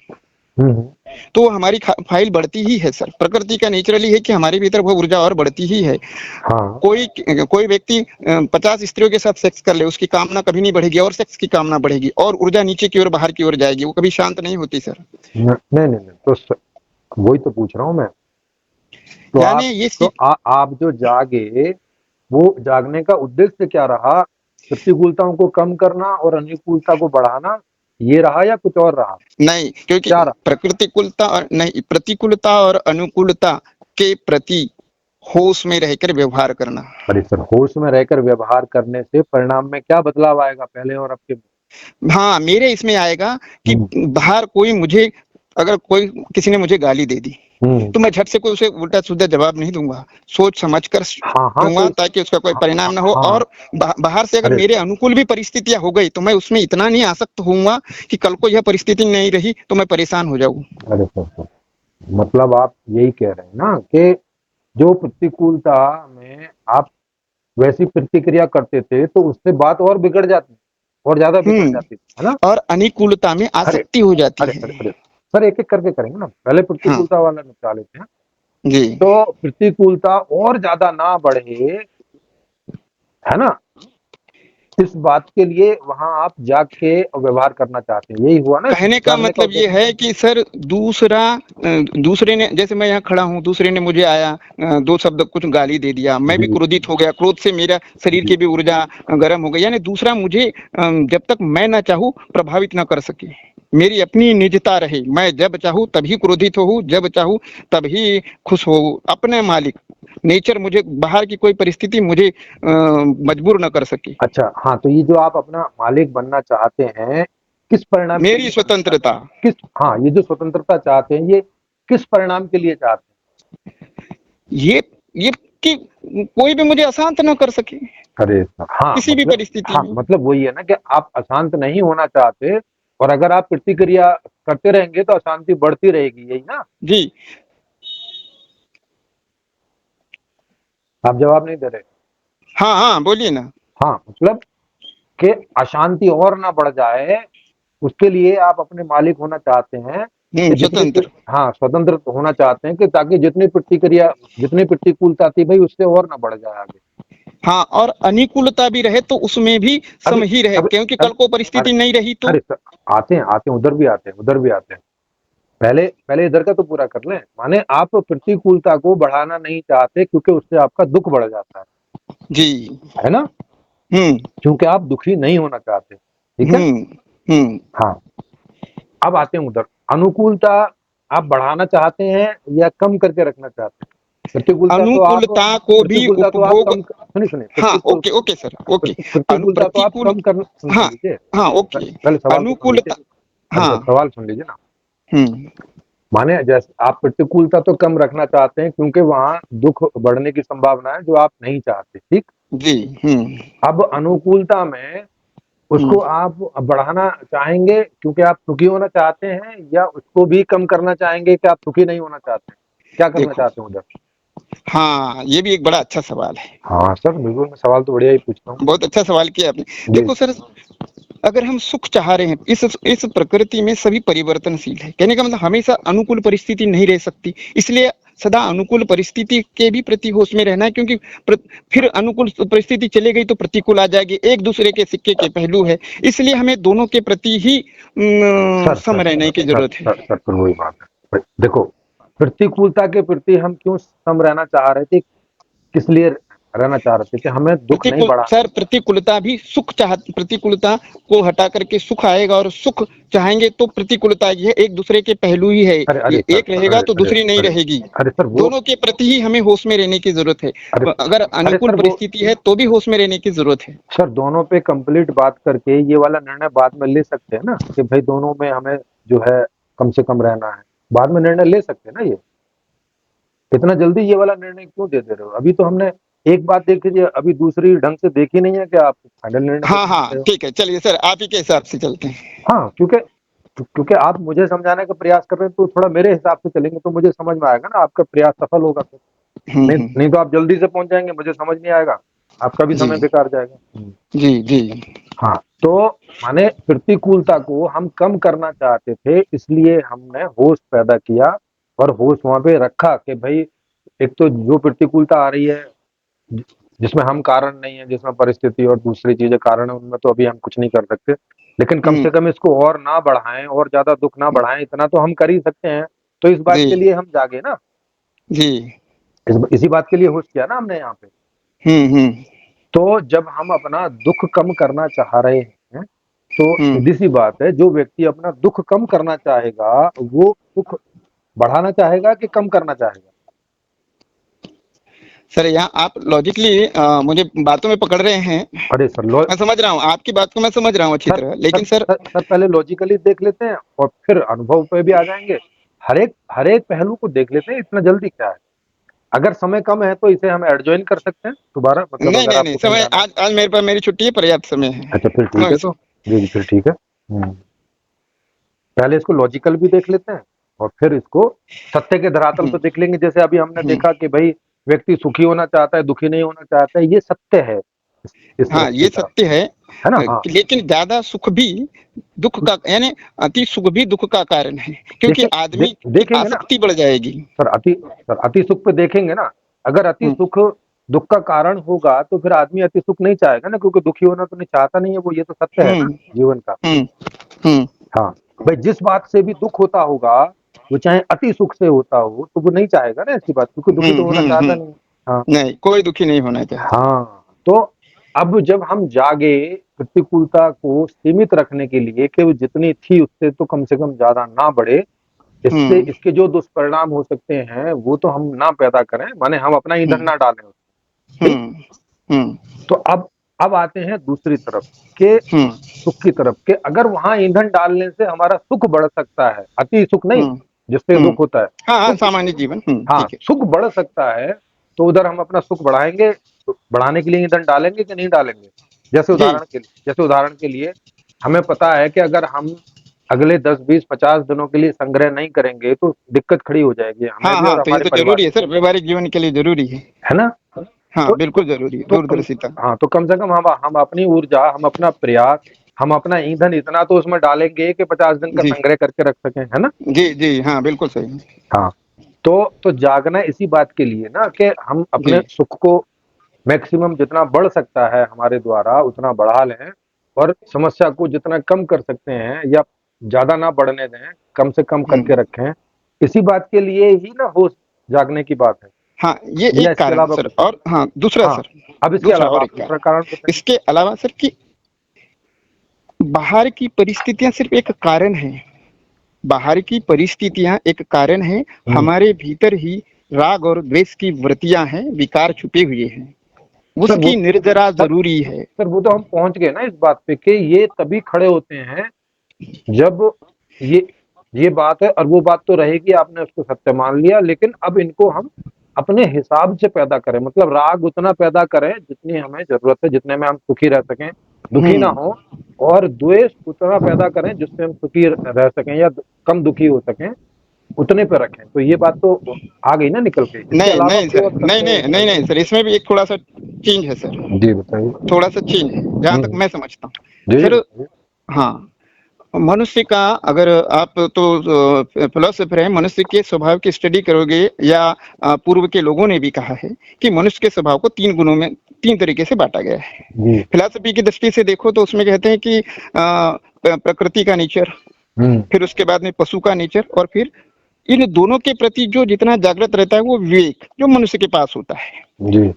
हुँ, हुँ। तो वो हमारी फाइल बढ़ती ही है सर। प्रकृति का नेचुरली है कि हमारे भीतर वो ऊर्जा और बढ़ती ही है। हाँ, कोई कोई व्यक्ति 50 स्त्रियों के साथ सेक्स कर ले, उसकी कामना कभी नहीं बढ़ेगी और सेक्स की कामना बढ़ेगी और ऊर्जा नीचे की ओर, बाहर की ओर जाएगी, वो कभी शांत नहीं होती सर। नहीं, नहीं, नहीं, वही तो पूछ रहा हूँ मैं। तो यानी ये चीज, आप जो जागे, वो जागने का उद्देश्य क्या रहा? प्रतिकूलताओं को कम करना और अनुकूलता को बढ़ाना, ये रहा या कुछ और रहा? नहीं, क्योंकि क्या रहा? प्रतिकूलता और नहीं, प्रतिकूलता और अनुकूलता के प्रति होश में रहकर व्यवहार करना। अरे सर, होश में रहकर व्यवहार करने से परिणाम में क्या बदलाव आएगा पहले और अब के में? हाँ, मेरे इसमें आएगा कि हुँ, बाहर कोई मुझे, अगर कोई किसी ने मुझे गाली दे दी, हुँ। तो मैं झट से कोई उसे उल्टा सीधा जवाब नहीं दूंगा, सोच समझ कर हाँ, हाँ, दूंगा, तो ताकि उसका कोई हाँ, परिणाम हाँ, ना हो। हाँ। और बाहर से अगर अरे! मेरे अनुकूल भी परिस्थितियां हो गई, तो मैं उसमें इतना नहीं आसक्त होऊंगा कि कल को यह परिस्थिति नहीं रही तो मैं परेशान हो जाऊं। अरे सर, मतलब आप यही कह रहे हैं ना कि जो प्रतिकूलता में आप वैसी प्रतिक्रिया करते थे, तो उससे बात और बिगड़ जाती, और ज़्यादा बिगड़ हम्म। जाती, है ना? और अनुकूलता में अरे! आसक्ति हो जाती अरे, है। अरे, अरे! सर एक-एक करके करेंगे ना, पहले हाँ प्रतिकूलता वाला निपटा लेते हैं। जी। तो प्रतिकूलता और ज़्यादा ना बढ़े, है ना? इस बात के लिए वहाँ आप जाग के व्यवहार करना चाहते हैं, यही हुआ ना कहने का जागने का मतलब ये उद्देश्य? है कि सर, दूसरा दूसरे ने, जैसे मैं यहाँ खड़ा हूँ, दूसरे ने मुझे आया, दो शब्द कुछ गाली दे दिया, मैं भी जी, क्रोधित हो गया, क्रोध से मेरा शरीर जी। की भी ऊर्जा गर्म हो गई, यानी दूसरा मुझे जब तक मैं ना चाहूँ प्रभावित ना कर सके। मेरी अपनी निजता रहे, मैं जब चाहूँ तभी क्रोधित हो, जब चाहूँ तभी खुश हो, अपने मालिक। नेचर, मुझे बाहर की कोई परिस्थिति मुझे मजबूर न कर सके। अच्छा, हाँ, तो ये जो आप अपना मालिक बनना चाहते हैं, किस परिणाम के मेरी लिए बनना चाहते स्वतंत्रता, हैं? हाँ, ये जो स्वतंत्रता चाहते हैं, ये किस परिणाम के लिए चाहते हैं? ये कि कोई भी मुझे अशांत ना कर सके अरे! हाँ, किसी भी परिस्थिति में। मतलब वही है ना कि आप अशांत नहीं होना चाहते, और अगर आप प्रतिक्रिया करते रहेंगे तो अशांति बढ़ती रहेगी, यही ना? जी। आप जवाब नहीं दे रहे। हाँ हाँ, बोलिए ना। हाँ, मतलब कि अशांति और ना बढ़ जाए, उसके लिए आप अपने मालिक होना चाहते हैं, कि स्वतंत्र। स्वतंत्र होना चाहते हैं, कि ताकि जितनी प्रतिकूलता थी भई, उससे और ना बढ़ जाए आगे। हाँ, और अनुकूलता भी रहे तो उसमें भी अभी सम ही रहे, अभी क्योंकि कल अब को अरे परिस्थिति नहीं रही तो। अरे सर, आते हैं, उधर भी आते हैं। पहले पहले इधर का तो पूरा कर लें। माने आप प्रतिकूलता को बढ़ाना नहीं चाहते, क्योंकि उससे आपका दुःख बढ़ जाता जी। है ना? हम्म। क्योंकि आप दुखी नहीं होना चाहते, ठीक है? हम्म। हम्म। हाँ, अब आते हैं उधर। अनुकूलता आप बढ़ाना चाहते हैं या कम करके रखना चाहते हैं? अनुकूलता को भी प्रतिकूलता तो आप उपभोग। कम सुनिए, हाँ, ओके ओके सर, ओके। प्रतिकूलता तो आप प्रतिकूल। कम कर सुन हाँ लीजिए। हाँ, ओके। पहले सवाल तो सुन लीजिए। अनुकूलता। अरे सर, हाँ। सवाल सुन लीजिए ना। हम्म। माने जैसे आप प्रतिकूलता तो कम रखना चाहते हैं, क्योंकि वहाँ दुःख बढ़ने की संभावना है, जो आप नहीं चाहते, ठीक? जी। हम्म। अब अनुकूलता में हम्म। उसको आप बढ़ाना चाहेंगे क्योंकि आप सुखी होना चाहते हैं, या उसको भी कम करना चाहेंगे कि आप सुखी नहीं होना चाहते हैं? क्या करना देखो, चाहते हैं उधर? हाँ, ये भी एक बड़ा अच्छा सवाल है। हाँ सर, बिल्कुल, मैं सवाल तो बढ़िया ही पूछता हूँ। बहुत अच्छा सवाल किया आपने। जी। देखो सर, अगर हम सुख चाह रहे हैं, इस प्रकृति में सभी परिवर्तनशील है, कहने का मतलब हमेशा अनुकूल परिस्थिति नहीं रह सकती, इसलिए सदा अनुकूल परिस्थिति के भी प्रति होश में रहना है, क्योंकि फिर अनुकूल परिस्थिति चले गई तो प्रतिकूल आ जाएगी, एक दूसरे के सिक्के के पहलू है, इसलिए हमें दोनों के प्रति ही सम रहने की जरूरत है। फिर वही बात है। देखो, प्रतिकूलता के प्रति हम क्यों सम रहना चाह रहे थे, किस लिए रहना चाह रहे थे कि हमें दुख नहीं बढ़ा। सर प्रतिकूलता भी सुख प्रतिकूलता को हटा करके सुख आएगा, और सुख चाहेंगे तो प्रतिकूलता, ये एक दूसरे के पहलू ही है। अरे अरे ये सर, एक रहेगा तो दूसरी नहीं रहेगी। अरे सर वो, दोनों के प्रति ही हमें होश में रहने की जरूरत है। अरे अगर अनुकूल सर वो, परिस्थिति है तो भी होश में रहने की जरूरत है। सर दोनों पे कंप्लीट बात करके ये वाला निर्णय बाद में ले सकते हैं ना, कि भाई दोनों में हमें जो है कम से कम रहना है, बाद में निर्णय ले सकते हैं ना। ये इतना जल्दी ये वाला निर्णय क्यों दे रहे हो? अभी तो हमने एक बात देख लीजिए, अभी दूसरी ढंग से देखी नहीं है कि आप फाइनल निर्णय हाँ दे हाँ सकते हो। ठीक है, चलिए सर आप ही के हिसाब से चलते हैं। हाँ, क्योंकि आप मुझे समझाने का प्रयास कर रहे हैं, तो थोड़ा मेरे हिसाब से चलेंगे तो मुझे समझ में आएगा ना, आपका प्रयास सफल होगा फिर। नहीं तो आप जल्दी से पहुंच जाएंगे, मुझे समझ नहीं आएगा, आपका भी समय जी बेकार जाएगा। जी जी। हाँ, तो माने प्रतिकूलता को हम कम करना चाहते थे, इसलिए हमने होश पैदा किया और होश वहां पे रखा कि भाई एक तो जो प्रतिकूलता आ रही है जिसमें हम कारण नहीं है, जिसमें परिस्थिति और दूसरी चीजें कारण है, उनमें तो अभी हम कुछ नहीं कर सकते, लेकिन कम से कम इसको और ना बढ़ाएं और ज्यादा दुख ना बढ़ाएं, इतना तो हम कर ही सकते हैं। तो इस बात जी के लिए हम जागे ना, जी। इसी बात के लिए होश किया ना हमने यहाँ पे। हम्म। तो जब हम अपना दुख कम करना चाह रहे हैं, तो हम्म। सीधी सी बात है, जो व्यक्ति अपना दुख कम करना चाहेगा वो सुख बढ़ाना चाहेगा कि कम करना चाहेगा? सर यहाँ आप लॉजिकली मुझे बातों में पकड़ रहे हैं। अरे सर मैं समझ रहा हूँ आपकी बात को, मैं समझ रहा हूँ अच्छी तरह, लेकिन सर सर पहले लॉजिकली देख लेते हैं और फिर अनुभव पे भी आ जाएंगे। हर एक पहलू को देख लेते हैं, इतना जल्दी क्या है? अगर समय कम है तो इसे हम एडजॉइन कर सकते हैं दोबारा, मतलब नहीं अगर नहीं नहीं, आपको कहीं समय जाना है। आज मेरे पास मेरी छुट्टी है, पर्याप्त समय है। अच्छा फिर ठीक नो है, इशू। तो जी फिर ठीक है। पहले इसको लॉजिकल भी देख लेते हैं और फिर इसको सत्य के धरातल पे देख लेंगे। जैसे अभी हमने देखा कि भाई व्यक्ति सुखी होना चाहता है, दुखी नहीं होना चाहता है, ये सत्य है इस हाँ दृष्टि ये का, सत्य है। है ना? हाँ, लेकिन ज्यादा सुख भी दुख का, यानी अति सुख भी दुख का कारण है, क्योंकि देखिए आदमी की देखेंगे ना आसक्ति बढ़ जाएगी। सर, अति सुख पे देखेंगे ना, अगर अति सुख दुख का कारण होगा तो फिर आदमी अति सुख नहीं चाहेगा ना, क्योंकि दुखी होना तो नहीं चाहता नहीं है वो, ये तो सत्य है ना जीवन का। हम्म। हाँ, भाई जिस बात से भी दुख होता होगा वो चाहे अति सुख से होता हो तो वो नहीं चाहेगा ना ऐसी बात, क्योंकि दुखी तो होना चाहता नहीं। हाँ नहीं, कोई दुखी नहीं होना चाहता। हाँ, तो अब जब हम जागे प्रतिकूलता को सीमित रखने के लिए कि वो जितनी थी उससे तो कम से कम ज्यादा ना बढ़े, इससे इसके जो दुष्परिणाम हो सकते हैं वो तो हम ना पैदा करें, माने हम अपना ईंधन ना डालें उसमें। तो अब आते हैं दूसरी तरफ के सुख की तरफ, के अगर वहां ईंधन डालने से हमारा सुख बढ़ सकता है, अति सुख नहीं जिससे दुख होता है, हाँ हाँ, सुख, सामान्य जीवन। हाँ ठीक है। सुख बढ़ सकता है, तो उधर हम अपना सुख बढ़ाएंगे, तो बढ़ाने के लिए ईंधन डालेंगे कि नहीं डालेंगे? जैसे उदाहरण के लिए हमें पता है कि अगर हम अगले 10, 20, 50 दिनों के लिए संग्रह नहीं करेंगे तो दिक्कत खड़ी हो जाएगी हमें हाँ भी और हाँ, तो ये हमारे तो परिवार जरूरी है सर, व्यवहारिक जीवन के लिए जरूरी है ना। हाँ तो बिल्कुल जरूरी है, तो कम दूरदर्शिता। हाँ, तो कम से कम हम अपनी ऊर्जा, हम अपना प्रयास, हम अपना ईंधन इतना तो उसमें डालेंगे कि 50 दिन का जी संग्रह करके रख सकें, है ना? जी जी, हाँ बिल्कुल सही। हाँ, तो जागना इसी बात के लिए ना कि हम अपने जी सुख को मैक्सिमम जितना बढ़ सकता है हमारे द्वारा उतना बढ़ा लें, और समस्या को जितना कम कर सकते हैं या ज्यादा ना बढ़ने दें, कम से कम करके रखें। इसी बात के लिए ही ना होश जागने की बात है। हाँ, ये या एक इसके कारण अलावा सर, कुछ? और हाँ दूसरा हाँ, सर, अब इसके दूसरा अलावा और आप एक दूसरा कारण, कारण बताएं। इसके अलावा सर कि बाहर की परिस्थितियां सिर्फ एक कारण है, बाहर की परिस्थितियां एक कारण है, हमारे भीतर ही राग और द्वेष की वृत्तियां हैं, विकार छुपे हुए हैं, सर वो उसकी निर्जरा सर, जरूरी है। सर वो तो हम पहुंच गए ना इस बात पे कि ये तभी खड़े होते हैं जब ये ये बात है, और वो बात तो रहेगी, आपने उसको सत्य मान लिया, लेकिन अब इनको हम अपने हिसाब से पैदा करें, मतलब राग उतना पैदा करें जितनी हमें जरूरत है, जितने में हम सुखी रह सकें, दुखी ना हो, और द्वेष उतना पैदा करें जिससे हम सुखी रह सकें या कम दुखी हो सकें, उतने पे रखें। तो ये बात तो आ गई ना निकल के, इसके नहीं अलावा नहीं कोई सर, और नहीं तथ्य नहीं है? नहीं नहीं सर, इसमें भी एक थोड़ा सा चेंज है सर, जी बताइए। थोड़ा सा चेंज है जहां तक मैं समझता हूँ जी सर। बताइए। हाँ, मनुष्य का, अगर आप तो फिलोसोफर है, मनुष्य के स्वभाव की स्टडी करोगे, या पूर्व के लोगों ने भी कहा है कि मनुष्य के स्वभाव को 3 गुणों में, 3 तरीके से बांटा गया है। फिलोसफी की दृष्टि से देखो तो उसमें कहते हैं कि प्रकृति का नेचर, फिर उसके बाद में पशु का नेचर, और फिर इन दोनों के प्रति जो जितना जागृत रहता है वो विवेक जो मनुष्य के पास होता है। जी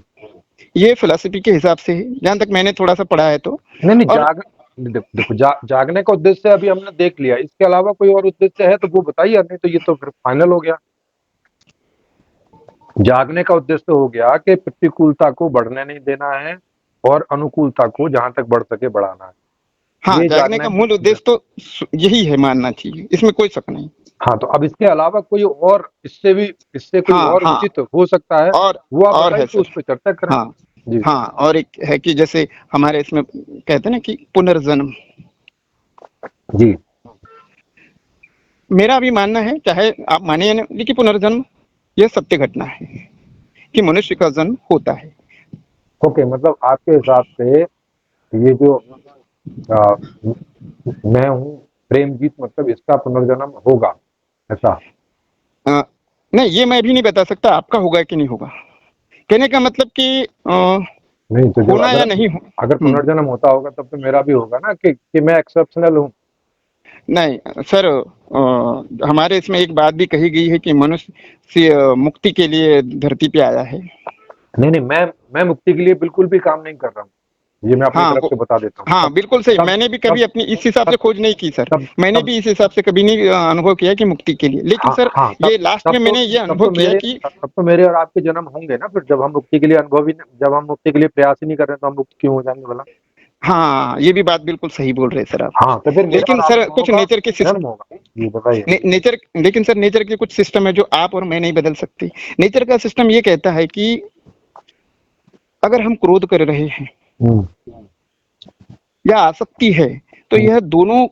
ये फिलॉसफी के हिसाब से है, जहां तक मैंने थोड़ा सा पढ़ा है तो। नहीं नहीं, और देखो जागने का उद्देश्य अभी हमने देख लिया, इसके अलावा कोई और उद्देश्य है तो वो बताइए, नहीं तो ये तो फिर फाइनल हो गया। जागने का उद्देश्य हो गया कि प्रतिकूलता को बढ़ने नहीं देना है और अनुकूलता को जहां तक बढ़ सके बढ़ाना है, हाँ, ये जागने जागने का का मूल उद्देश्य तो यही है, मानना चाहिए, इसमें कोई शक नहीं। हाँ, तो अब इसके अलावा कोई और इससे कोई हाँ और हाँ, उचित हो सकता है, और वो आप और बताइए है तो सर। उस पर चर्चा करें। हाँ जी हाँ, और एक है कि जैसे हमारे इसमें कहते हैं ना कि पुनर्जन्म। जी। मेरा भी मानना है, चाहे आप माने या नहीं, कि पुनर्जन्म यह सत्य घटना है कि मनुष्य का जन्म होता है। ओके, मतलब आपके हिसाब से ये जो आ, मैं हूँ प्रेमजीत, मतलब इसका पुनर्जन्म होगा ऐसा? अ, नहीं, ये मैं भी नहीं बता सकता आपका होगा कि नहीं होगा। कहने का मतलब कि नहीं तो जब होना अगर या नहीं हो। अगर पुनर्जन्म होता होगा तब तो मेरा भी होगा ना, कि मैं एक्सेप्शनल हूँ। नहीं सर, हमारे इसमें एक बात भी कही गई है कि मनुष्य मुक्ति के लिए धरती पे आया है। नहीं नहीं, मैं मुक्ति के लिए बिल्कुल भी काम नहीं कर रहा हूँ, ये मैं अपनी हाँ तरफ वो, से बता देता हूँ। हाँ बिल्कुल सही, तब मैंने भी कभी तब अपनी इस हिसाब से तब खोज नहीं की सर। तब मैंने तब भी इस हिसाब से कभी नहीं अनुभव किया कि मुक्ति के लिए, लेकिन हाँ सर हाँ, ये लास्ट में मैंने ये अनुभव किया कि तब तो मेरे और आपके जन्म होंगे ना, फिर जब हम मुक्ति के लिए अनुभव ही जब हम मुक्ति के लिए प्रयास ही नहीं कर रहे तो हम मुक्त क्यों हो जाएंगे भला? हाँ, ये भी बात बिल्कुल सही बोल रहे हैं सर आप। हाँ, तो फिर मेरा लेकिन और आप सर दोनों कुछ का नेचर के जन्म होगा। जी बताइए। नेचर, लेकिन सर नेचर के कुछ सिस्टम है जो आप और मैं नहीं बदल सकते। नेचर का सिस्टम ये कहता है कि अगर हम क्रोध कर रहे हैं हम्म या आसक्ति है, तो हम्म, यह दोनों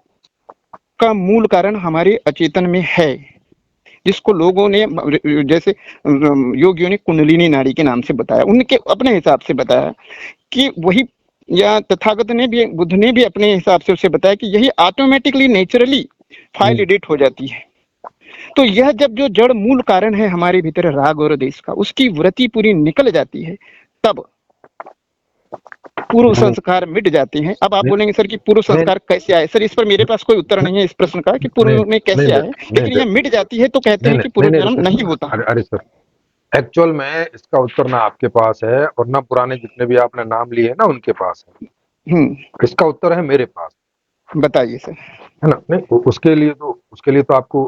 का मूल कारण हमारे अचेतन में है, जिसको लोगों ने जैसे योगियों ने कुंडलिनी नाड़ी के नाम से बताया, उनके अपने हिसाब से बताया कि वही, या तथागत ने भी, बुद्ध ने भी अपने हिसाब से उसे बताया कि यही ऑटोमेटिकली नेचुरली फाइल हम्म। एडिट हो जाती है। तो यह जब जो जड़ मूल कारण है हमारे भीतर राग और द्वेष का, उसकी वृत्ति पूरी निकल जाती है, तब पूर्व नहीं संस्कार मिट जाते हैं। अब आप नहीं बोलेंगे सर कि पूर्व नहीं संस्कार कैसे आए? सर इस पर मेरे पास कोई उत्तर नहीं है इस प्रश्न का कि नहीं पूर्व में नहीं कैसे आए, नहीं लेकिन ये मिट जाती है तो कहते नहीं हैं नहीं कि नहीं पूर्व नहीं, जन्म रुकिए नहीं रुकिए। होता। अरे अरे सर, एक्चुअल में इसका उत्तर ना आपके पास है और ना पुराने जितने भी आपने नाम लिए हैं ना उनके पास है। हम्म, इसका उत्तर है मेरे पास, बताइए सर। है ना? नहीं, उसके लिए तो आपको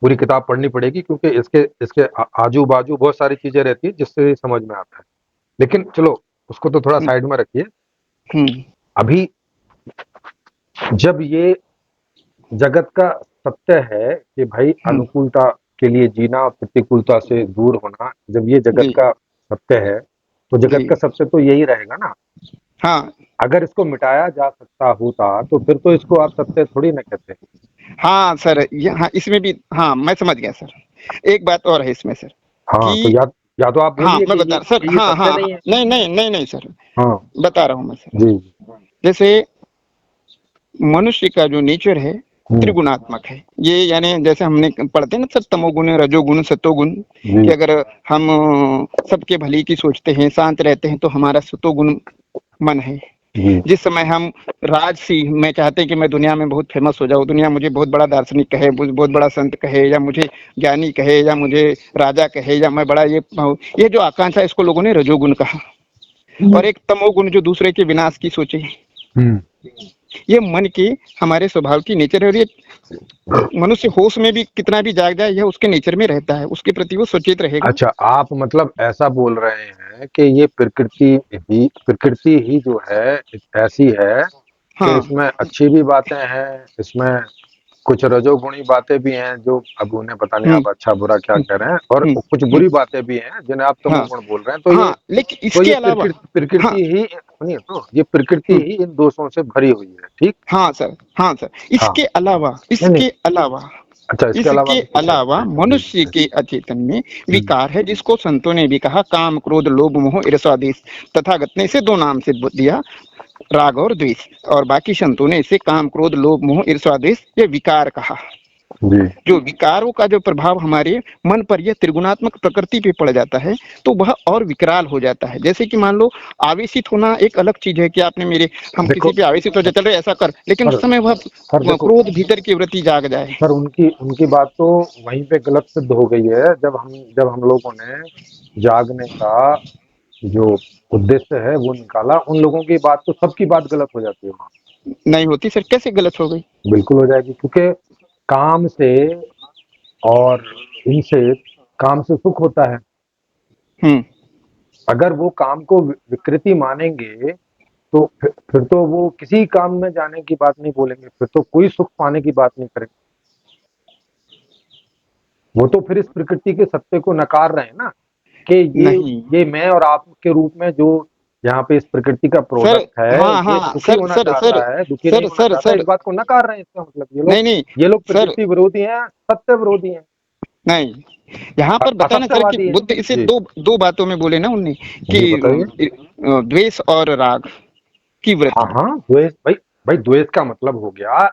पूरी किताब पढ़नी पड़ेगी, क्योंकि इसके इसके आजू बाजू बहुत सारी चीजें रहती है जिससे ये समझ में आता है। लेकिन चलो, उसको तो थोड़ा साइड में रखिए। हम्म अभी जब ये जगत का सत्य है कि भाई हम्म, अनुकूलता के लिए जीना और प्रतिकूलता से दूर होना, जब ये जगत जी का सत्य है तो जगत जी, का सत्य तो यही रहेगा ना। हाँ अगर इसको मिटाया जा सकता होता तो फिर तो इसको आप सत्य थोड़ी ना कहते। हाँ सर, यहाँ इसमें भी, हाँ मैं समझ गया सर। एक बात और है इसमें सर हाँ, तो कि, या तो आप हाँ बोलिए मैं कि बता सर, ये हाँ सत्य हाँ हाँ, नहीं है। नहीं नहीं नहीं नहीं सर, हाँ बता रहा हूँ मैं सर। जी जैसे मनुष्य का जो नेचर है हम्म, त्रिगुणात्मक है। ये यानी जैसे हमने पढ़ते हैं ना सर, तमोगुण रजोगुण सतोगुण, कि जी अगर हम सबके भले की सोचते हैं, शांत रहते हैं, तो हमारा सतोगुण मन है। जी जिस समय हम राजसी में चाहते हैं कि मैं दुनिया में बहुत फेमस हो जाऊं, दुनिया मुझे बहुत बड़ा दार्शनिक कहे, बहुत बड़ा संत कहे, या मुझे ज्ञानी कहे, या मुझे राजा कहे, या मैं बड़ा ये जो आकांक्षा है, इसको लोगों ने रजोगुण कहा। और एक तमोगुण जो दूसरे के विनाश की सोचे, हम्म। ये मन के हमारे स्वभाव की नेचर है। और ये मनुष्य होश में भी कितना भी जाग जाए, यह उसके नेचर में रहता है, उसके प्रति वो सचेत रहेगा। अच्छा, आप मतलब ऐसा बोल रहे हैं कि ये प्रकृति ही जो है ऐसी है कि हाँ इसमें अच्छी भी बातें हैं, इसमें कुछ रजोगुणी बातें भी हैं जो अब उन्हें पता नहीं हम्म आप अच्छा बुरा क्या हम्म कह रहे हैं, और हम्म कुछ हम्म, बुरी बातें भी हैं जिन्हें आप हाँ तमोगुण बोल रहे हैं। हाँ, लेकिन तो इसके ये अलावा, हाँ, प्रकृति ही, सुनिए, तो ये प्रकृति हम्म, ही इन दोषों से भरी हुई है, ठीक? हाँ सर, हाँ सर, हाँ, इसके अलावा, नहीं नहीं, इसके अलावा, अच्छा, इसके अलावा इसके भी कुछ है? अलावा जी मनुष्य जी। के अचेतन में हम्म, विकार है, जिसको संतों ने भी कहा काम क्रोध लोभ मोह ईर्ष्या द्वेष। तथागत ने इसे दो नाम से दिया, राग और द्वेष। और बाकी संतों ने इसे काम क्रोध लोभ मोह ईर्ष्या द्वेष ये विकार कहा। जी जो विकारों का जो प्रभाव हमारे मन पर यह त्रिगुणात्मक प्रकृति पे पड़ जाता है, तो वह और विकराल हो जाता है। जैसे कि मान लो, आवेशित होना एक अलग चीज है कि आपने मेरे, हम किसी देखो पे आवेशित हो जाए, चल रहे ऐसा कर, लेकिन सर, उस समय वह देखो क्रोध भीतर की वृत्ति जाग जाए। सर, उनकी उनकी बात तो वहीं पे गलत सिद्ध हो गई है, जब हम लोगों ने जागने का जो उद्देश्य है वो निकाला, उन लोगों की बात तो सबकी बात गलत हो जाती है वहाँ। नहीं होती सर, कैसे गलत हो गई? बिल्कुल हो जाएगी, क्योंकि काम से और इनसे, काम से सुख होता है। हम्म। अगर वो काम को विकृति मानेंगे तो फिर तो वो किसी काम में जाने की बात नहीं बोलेंगे, फिर तो कोई सुख पाने की बात नहीं करेंगे। वो तो फिर इस प्रकृति के सत्य को नकार रहे हैं ना, कि नहीं ये मैं और आप के रूप में जो यहाँ पे इस प्रकृति का सर, प्रोडक्ट है, हाँ ये हाँ सुखी सर होना सर सर चाहता है, दुखी नहीं सर होना सर चाहता, इस सर बात को नकार रहे हैं। इसका मतलब नहीं नहीं ये लोग सर, प्रकृति विरोधी हैं, सत्य विरोधी हैं, नहीं, यहाँ पर बताया ना सर कि असत्यवादी हैं। बुद्ध इसे जी दो दो बातों में बोले ना उनने जी, बताइए। कि द्वेष और राग की हाँ वृत्ति। हाँ, द्वेष भाई, भाई द्वेष का मतलब हो गया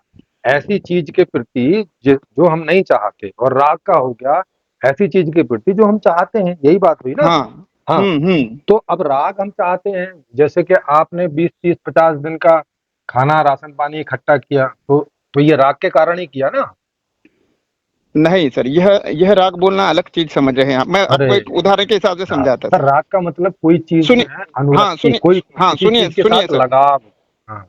ऐसी चीज के प्रति जो हम नहीं चाहते, और राग का हो गया ऐसी चीज के प्रति जो हम चाहते हैं। यही बात हुई ना। हाँ। हाँ, हम्म। तो अब राग हम चाहते हैं, जैसे कि आपने 20 30 50 दिन का खाना राशन पानी इकट्ठा किया, तो ये राग के कारण ही किया ना। नहीं सर, यह राग बोलना अलग चीज समझ रहे हैं आप। मैं अरे आपको एक उदाहरण के हिसाब से समझाता सर, सर। राग का मतलब कोई चीज में सुनिए, हाँ अनुरक्ति, सुनिए, कोई हाँ किसी सुनिए चीज के सुनिए साथ सर, लगाव। हाँ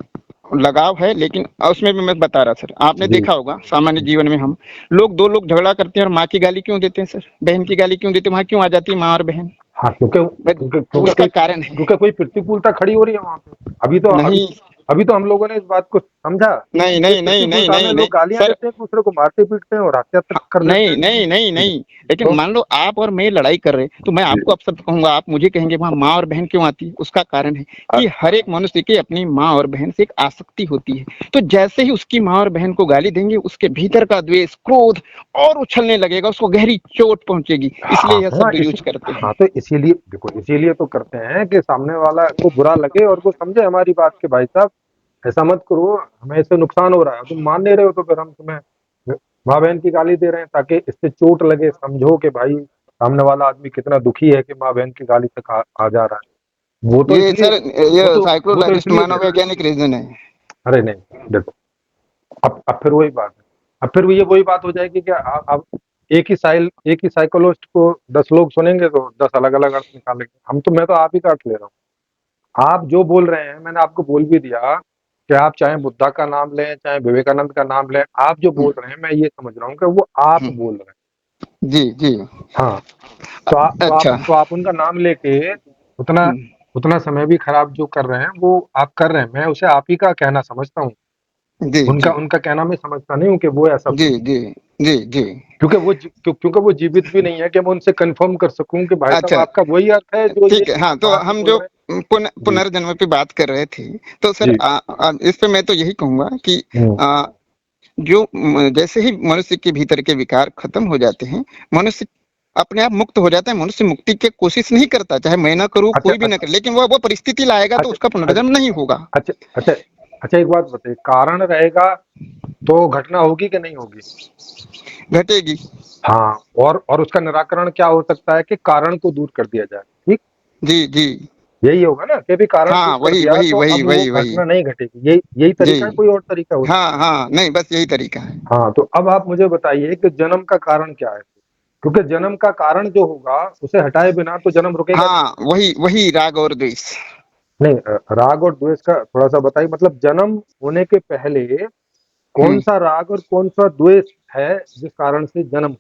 लगाव है, लेकिन उसमें भी मैं बता रहा सर, आपने जी। देखा होगा सामान्य जीवन में हम दो लोग झगड़ा करते हैं और माँ की गाली क्यों देते हैं सर, बहन की गाली क्यों देते हैं, वहां क्यों आ जाती है माँ और बहन? हाँ, क्योंकि क्योंकि क्योंकि उसका कोई कारण है। क्योंकि कोई प्रतिकूलता खड़ी हो रही है वहां पे। नहीं अभी तो हम लोगों ने इस बात को समझा नहीं कि नहीं नहीं नहीं प्रतिकूलता में नहीं नहीं लोग गालियां सर, देते हैं, एक दूसरे को मारते पीटते हैं और हत्या तक कर देते नहीं हैं। नहीं नहीं जी। नहीं, लेकिन तो मान लो आप और मैं लड़ाई कर रहे हैं, तो मैं जी, आपको अपशब्द कहूंगा, आप मुझे कहेंगे वहां माँ और बहन क्यों आती है? उसका कारण है कि हर एक मनुष्य की अपनी माँ और बहन से एक आसक्ति होती है। तो जैसे ही उसकी माँ और बहन को गाली देंगे, उसके भीतर का द्वेष क्रोध और उछलने लगेगा, उसको गहरी चोट पहुंचेगी, इसलिए हाँ यह हाँ, शब्द यूज करते हाँ, हैं। तो इसीलिए देखो, इसीलिए तो करते हैं कि सामने वाला को बुरा लगे और वो समझे हमारी बात के, भाई साहब ऐसा मत करो, हमें इससे नुकसान हो रहा है, तुम मान नहीं रहे हो, तो फिर हम तुम्हें माँ बहन की गाली दे रहे हैं ताकि इससे चोट लगे, समझो कि भाई सामने वाला आदमी कितना दुखी है कि माँ बहन की गाली तक आ जा रहा है। ये सर, ये वो तो साइकोलॉजिस्ट इसलिए दे रहा है। मनोवैज्ञानिक रीजन है। अरे नहीं, देखो, अब फिर वही बात है, अब फिर ये वही बात हो जाएगी कि अब एक ही साइकोलॉजिस्ट को 10 लोग सुनेंगे तो 10 अलग अलग अर्थ निकालेंगे। मैं तो आप ही का अर्थ ले रहा हूँ। आप जो बोल रहे हैं, मैंने आपको बोल भी दिया कि आप चाहे बुद्धा का नाम लें, चाहे विवेकानंद का नाम लें, आप जो बोल रहे हैं मैं ये समझ रहा हूँ कि वो आप हम्म, बोल रहे जी जी। हैं। हाँ, अच्छा। तो आप उनका नाम लेके उतना हम्म, उतना समय भी खराब जो कर रहे हैं वो आप कर रहे हैं। मैं उसे आप ही का कहना समझता हूँ, जी उनका जी उनका कहना मैं समझता नहीं हूँ कि वो ऐसा जी बोल, जी जी जी। क्योंकि वो जीवित भी नहीं है कि मैं उनसे कंफर्म कर सकूं कि भाई साहब अच्छा, आपका वही अर्थ है जो ये ठीक है। हाँ, तो वहां पे हम बोल जो रहे हैं। जी पुनर्जन्म पे बात कर रहे थे, तो सर जी। इस पे मैं तो यही कहूंगा कि हम्म, आ, जैसे ही मनुष्य के भीतर के विकार खत्म हो जाते हैं, मनुष्य अपने आप मुक्त हो जाता है। मनुष्य मुक्ति की कोशिश नहीं करता, चाहे मैं ना करूं, अच्छा कोई भी ना करे, लेकिन वो परिस्थिति लाएगा तो अच्छा उसका अच्छा पुनर्जन्म नहीं होगा। अच्छा अच्छा अच्छा, एक बात बताइए, कारण रहेगा तो घटना होगी कि नहीं होगी? घटेगी। हाँ, और उसका निराकरण क्या हो सकता है कि कारण को दूर कर दिया जाए, ठीक? जी जी। यही होगा ना कि भी कारण दूर हाँ, कर वही दिया वही तो वही अब वो वही वही। घटना नहीं घटेगी। यही जी। तरीका है, कोई और तरीका हो हाँ सकता हाँ, नहीं, बस यही तरीका है। है? हाँ, तो अब आप मुझे बताइए कि जन्म का कारण क्या है? क्योंकि जन्म का कारण जो होगा उसे हटाए बिना तो जन्म रुकेगा नहीं। हाँ, वही वही राग और द्वेष। नहीं, राग और द्वेष का थोड़ा सा बताइए, मतलब जन्म होने के पहले कौन हम्म। सा राग और कौन सा द्वेष है जिस कारण से जन्म,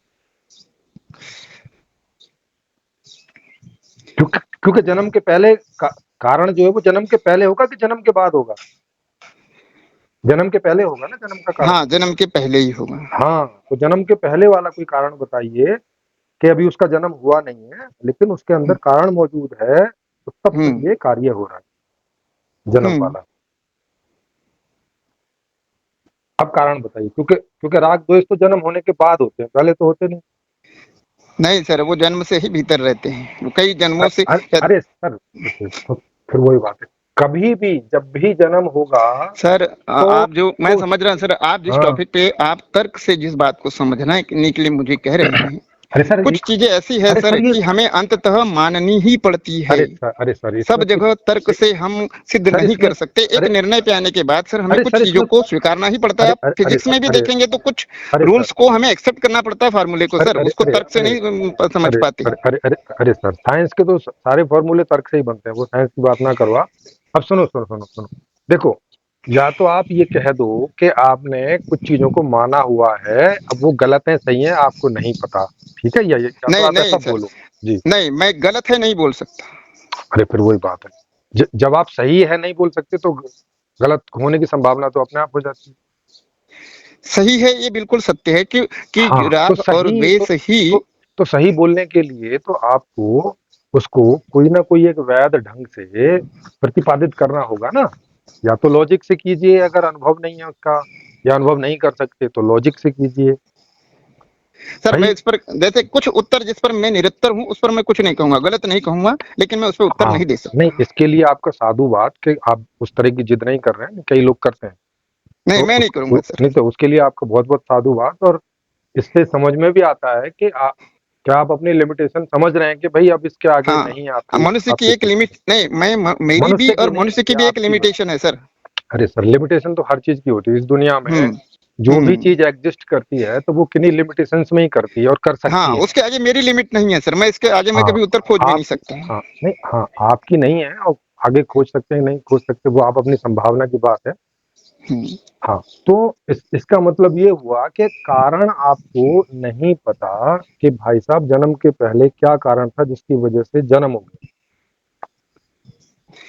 क्योंकि जन्म के पहले कारण जो है वो जन्म के पहले होगा कि जन्म के बाद होगा? जन्म के पहले होगा ना जन्म का कारण। हाँ, जन्म के पहले ही होगा। हाँ, तो जन्म के पहले वाला कोई कारण बताइए कि अभी उसका जन्म हुआ नहीं है लेकिन उसके अंदर कारण मौजूद है, तो तब फिर हम्म ये कार्य हो रहा है जन्म हम्म। वाला। अब कारण बताइए, क्योंकि राग द्वेष तो जन्म होने के बाद होते हैं, पहले तो होते नहीं। नहीं सर, वो जन्म से ही भीतर रहते हैं, वो कई जन्मों से अरे सर, तो फिर वही बात है, कभी भी जब भी जन्म होगा सर, तो आप जो, मैं तो समझ रहा हूँ सर, आप जिस हाँ टॉपिक पे आप तर्क से जिस बात को समझने के लिए मुझे कह रहे हैं, अरे सर कुछ चीजें ऐसी है अरे सर सर ये कि हमें अंततः माननी ही पड़ती है। अरे सर सब इसमें कुछ जगह तर्क से हम सिद्ध सर नहीं इसमें कर सकते। एक अरे निर्णय पे आने के बाद सर हमें अरे कुछ सर चीजों इसमें को स्वीकारना ही पड़ता है। अरे आप अरे अरे फिजिक्स में भी अरे देखेंगे तो कुछ अरे सर रूल्स को हमें एक्सेप्ट करना पड़ता है, फार्मूले को अरे सर, अरे उसको अरे तर्क से अरे नहीं समझ अरे पाते। अरे अरे अरे अरे सर साइंस के तो सारे फॉर्मूले तर्क से ही बनते हैं, वो साइंस की बात ना करो आप। अब सुनो सुनो सुनो सुनो, देखो, या तो आप ये कह दो कि आपने कुछ चीजों को माना हुआ है, अब वो गलत है सही है आपको नहीं पता, ठीक है, या तो नहीं आप ऐसा नहीं सर, बोलो। जी। नहीं, मैं गलत है नहीं बोल सकता। अरे फिर वही बात है, जब आप सही है नहीं बोल सकते तो गलत होने की संभावना तो अपने आप हो जाती है। सही है, ये बिल्कुल सत्य है कि हाँ तो राग और सही द्वेष ही। तो सही बोलने के लिए तो आपको उसको कोई ना कोई एक वैध ढंग से प्रतिपादित करना होगा ना। या तो लॉजिक से कीजिए अगर अनुभव नहीं है उसका, या अनुभव नहीं कर सकते तो लॉजिक से कीजिए सर मैं भाई। इस पर जैसे कुछ उत्तर जिस पर मैं निरत्तर हूँ उस पर मैं कुछ नहीं कहूंगा, गलत नहीं कहूंगा, लेकिन मैं उस पर उत्तर हाँ नहीं दे नहीं, सकता। इसके लिए आपका साधुवाद कि आप उस तरह की जिद नहीं कर रहे हैं, कई लोग करते हैं। नहीं, तो मैं नहीं करूंगा सर। नहीं तो उसके लिए आपका बहुत बहुत साधुवाद। और इससे समझ में भी आता है कि क्या आप अपनी लिमिटेशन समझ रहे हैं कि भाई अब इसके आगे नहीं हाँ, आपकी मनुष्य की आपकी एक लिमिट नहीं, मेरी भी मनुष्य की और नहीं मनुष्य की ये भी एक आपकी बात। लिमिटेशन है सर। अरे सर लिमिटेशन तो हर चीज की होती है इस दुनिया में। हम्म। जो भी हम्म। चीज एग्जिस्ट करती है तो वो किन्हीं लिमिटेशंस में ही करती है और कर हाँ, सकती है। उसके आगे मेरी लिमिट नहीं है सर, मैं इसके आगे मैं हाँ कभी उत्तर खोज भी नहीं आपकी, सकता। हाँ नहीं, हाँ आपकी नहीं है, और आगे खोज सकते हैं नहीं खोज सकते वो आप अपनी संभावना की बात है। हम्म। हाँ तो इसका मतलब ये हुआ कि कारण आपको नहीं पता कि भाई साहब जन्म के पहले क्या कारण था जिसकी वजह से जन्म हो गया।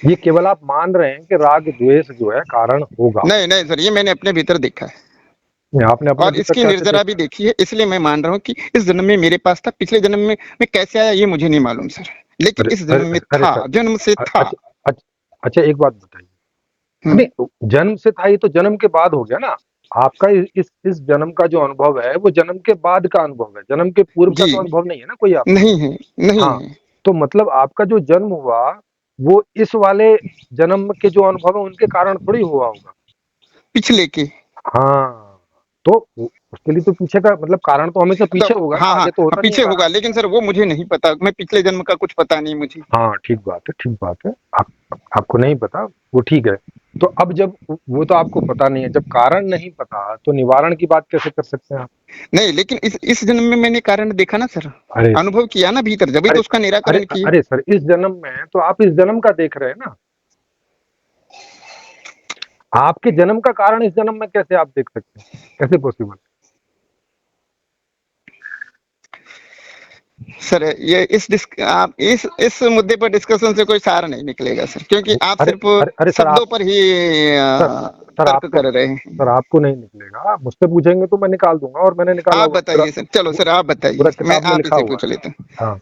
ये केवल आप मान रहे हैं कि राग द्वेष जो है कारण होगा। नहीं नहीं सर, ये मैंने अपने भीतर देखा है नहीं, आपने अपने और भीतर इसकी कैसे निर्जरा भी देखा? देखी है, इसलिए मैं मान रहा हूँ कि इस जन्म में मेरे पास था, पिछले जन्म में मैं कैसे आया ये मुझे नहीं मालूम सर, लेकिन अरे इस अरे जन्म में अरे था, सर जन्म से था। अच्छा अच्छा अच्छा, एक बात बताइए। हम्म। नहीं जन्म से था ये तो जन्म के बाद हो गया ना। आपका इस जन्म का जो अनुभव है वो जन्म के बाद का अनुभव है, जन्म के पूर्व का जी। तो अनुभव नहीं है ना कोई आपका। नहीं है, नहीं हाँ है। तो मतलब आपका जो जन्म हुआ वो इस वाले जन्म के जो अनुभव है उनके कारण थोड़ी हुआ होगा। पिछले के। हाँ तो उसके लिए तो पीछे का मतलब कारण तो हमेशा पीछे मतलब होगा ना, हाँ हाँ आगे तो हाँ, होता नहीं है पीछे कारण। होगा, लेकिन सर वो मुझे नहीं पता, मैं पिछले जन्म का कुछ पता नहीं मुझे। हाँ ठीक बात है, ठीक बात है। आपको नहीं पता वो ठीक है। तो अब जब वो तो आपको पता नहीं है, जब कारण नहीं पता तो निवारण की बात कैसे कर सकते हैं आप? नहीं, लेकिन इस जन्म में मैंने कारण देखा ना सर, अरे अनुभव किया ना भीतर, जब अरे तो उसका अरे निराकरण किए। अरे सर इस जन्म में तो आप इस जन्म का देख रहे हैं ना। आपके जन्म का कारण इस जन्म में कैसे आप देख सकते हैं, कैसे पॉसिबल? सर ये आप इस मुद्दे पर डिस्कशन से कोई सार नहीं निकलेगा सर, क्योंकि आप अरे सिर्फ अरे सर शब्दों आप पर ही सर सर तर्क आपको कर रहे हैं। सर आपको नहीं निकलेगा, आप मुझसे पूछेंगे तो मैं निकाल दूंगा, और मैंने निकाला आप हुआ पूरा बताइए सर, चलो सर आप पूरा बताइए, मैं किताब में आप लिखा इसे हुआ पूछ लेता हूँ। है। हाँ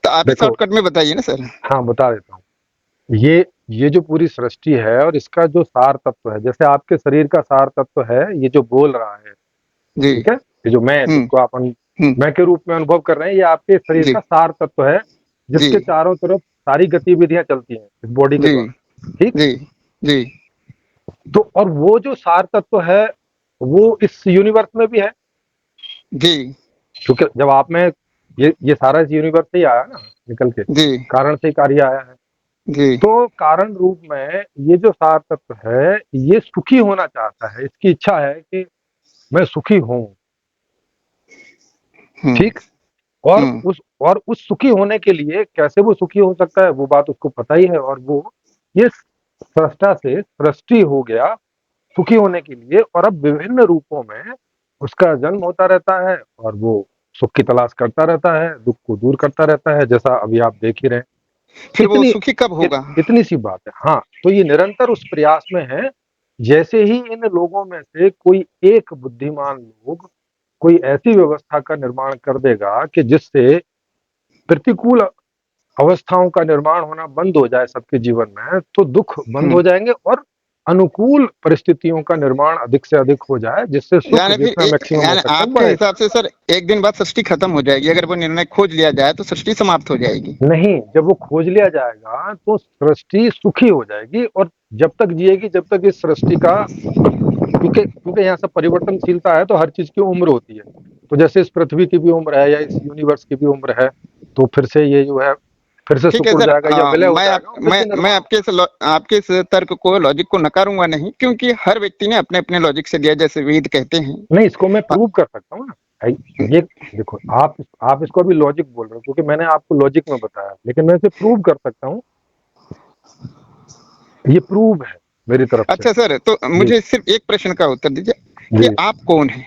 तो आप ही देखो, शॉर्टकट में बताइए ना सर। हाँ बता देता हूँ। ये जो पूरी सृष्टि है और इसका जो सार तत्व है, जैसे आपके शरीर का सार तत्व है ये जो बोल रहा है, जी। ठीक है, ये जो मैं हम्म। जिसको अपन हम्म। मैं के रूप में अनुभव कर रहे हैं, ये आपके शरीर जी। का सार तत्व है जी। जिसके चारों तरफ सारी गतिविधियां चलती हैं इस बॉडी के जी। द्वारा, ठीक। जी। जी। तो और वो जो सार तत्व है वो इस यूनिवर्स में भी है, जी। क्योंकि जब आप में ये सारा इस यूनिवर्स से ही आया ना, निकल के जी। कारण से ही कार्य आया है। जी। तो कारण रूप में ये जो सार तत्व है ये सुखी होना चाहता है, इसकी इच्छा है कि मैं सुखी हूं, हम्म। ठीक। और हम्म। उस सुखी होने के लिए कैसे वो सुखी हो सकता है वो बात उसको पता ही है, और वो ये सृष्टा से सृष्टि हो गया सुखी होने के लिए, और अब विभिन्न रूपों में उसका जन्म होता रहता है और वो सुख की तलाश करता रहता है, दुख को दूर करता रहता है, जैसा अभी आप देख ही रहे हैं। फिर वो इतनी सुखी कब होगा? इतनी सी बात है। हाँ तो ये निरंतर उस प्रयास में है। जैसे ही इन लोगों में से कोई एक बुद्धिमान लोग कोई ऐसी व्यवस्था का निर्माण कर देगा कि जिससे प्रतिकूल अवस्थाओं का निर्माण होना बंद हो जाए सबके जीवन में, तो दुख बंद हम्म। हो जाएंगे और अनुकूल परिस्थितियों का निर्माण अधिक से अधिक हो जाए, जिससे सुख यानी फिर जितना मैक्सिमम हो यानी सकता है आपके बढ़ेगा। हिसाब से सर एक दिन बाद सृष्टि खत्म हो जाएगी, अगर वो निर्णय खोज लिया जाए तो सृष्टि समाप्त हो जाएगी। नहीं, जब वो खोज लिया जाएगा तो सृष्टि सुखी हो जाएगी, और जब तक जिएगी जब तक इस सृष्टि का, क्योंकि यहाँ सब परिवर्तनशीलता है तो हर चीज की उम्र होती है। तो जैसे इस पृथ्वी की भी उम्र है या इस यूनिवर्स की भी उम्र है, तो फिर से ये जो है फिर से ठीक है सिकुड़ सर, जाएगा या विलय हो मैं जाएगा और फिर से मैं निर्माण। आपके इस तर्क को, लॉजिक को नकारूंगा नहीं, क्योंकि हर व्यक्ति ने अपने अपने लॉजिक से दिया, जैसे वेद कहते हैं। नहीं, इसको मैं अ, प्रूव कर सकता हूँ ना। ये देखो, आप इसको अभी लॉजिक बोल रहे हो क्योंकि मैंने आपको लॉजिक में बताया, लेकिन मैं इसे प्रूव कर सकता हूँ। ये प्रूव है मेरी तरफ से। अच्छा सर, तो जी मुझे सिर्फ एक प्रश्न का उत्तर दीजिए कि जी, आप कौन हैं?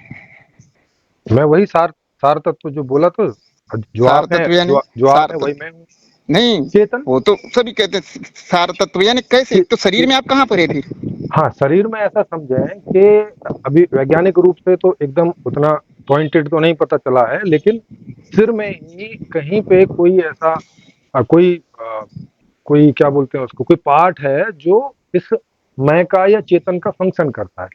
मैं वही सार सार तत्व जो बोला, तो जो सार आप हैं, तत्व यानी? जो आप सार हैं वही तत्व मैं हूँ। नहीं, चेतन। वो तो सभी कहते हैं सार तत्व, यानी कैसे? चे, तो शरीर चे, में आप कहाँ पर है फिर? हाँ, शरीर में ऐसा समझें कि अभी वैज्ञानिक रूप से तो एकदम उतना पॉइंटेड तो नहीं पता चला है, लेकिन सिर में ही कहीं पे कोई ऐसा कोई क्या बोलते हैं उसको, कोई पार्ट है जो इस मैं का या चेतन का फंक्शन करता है।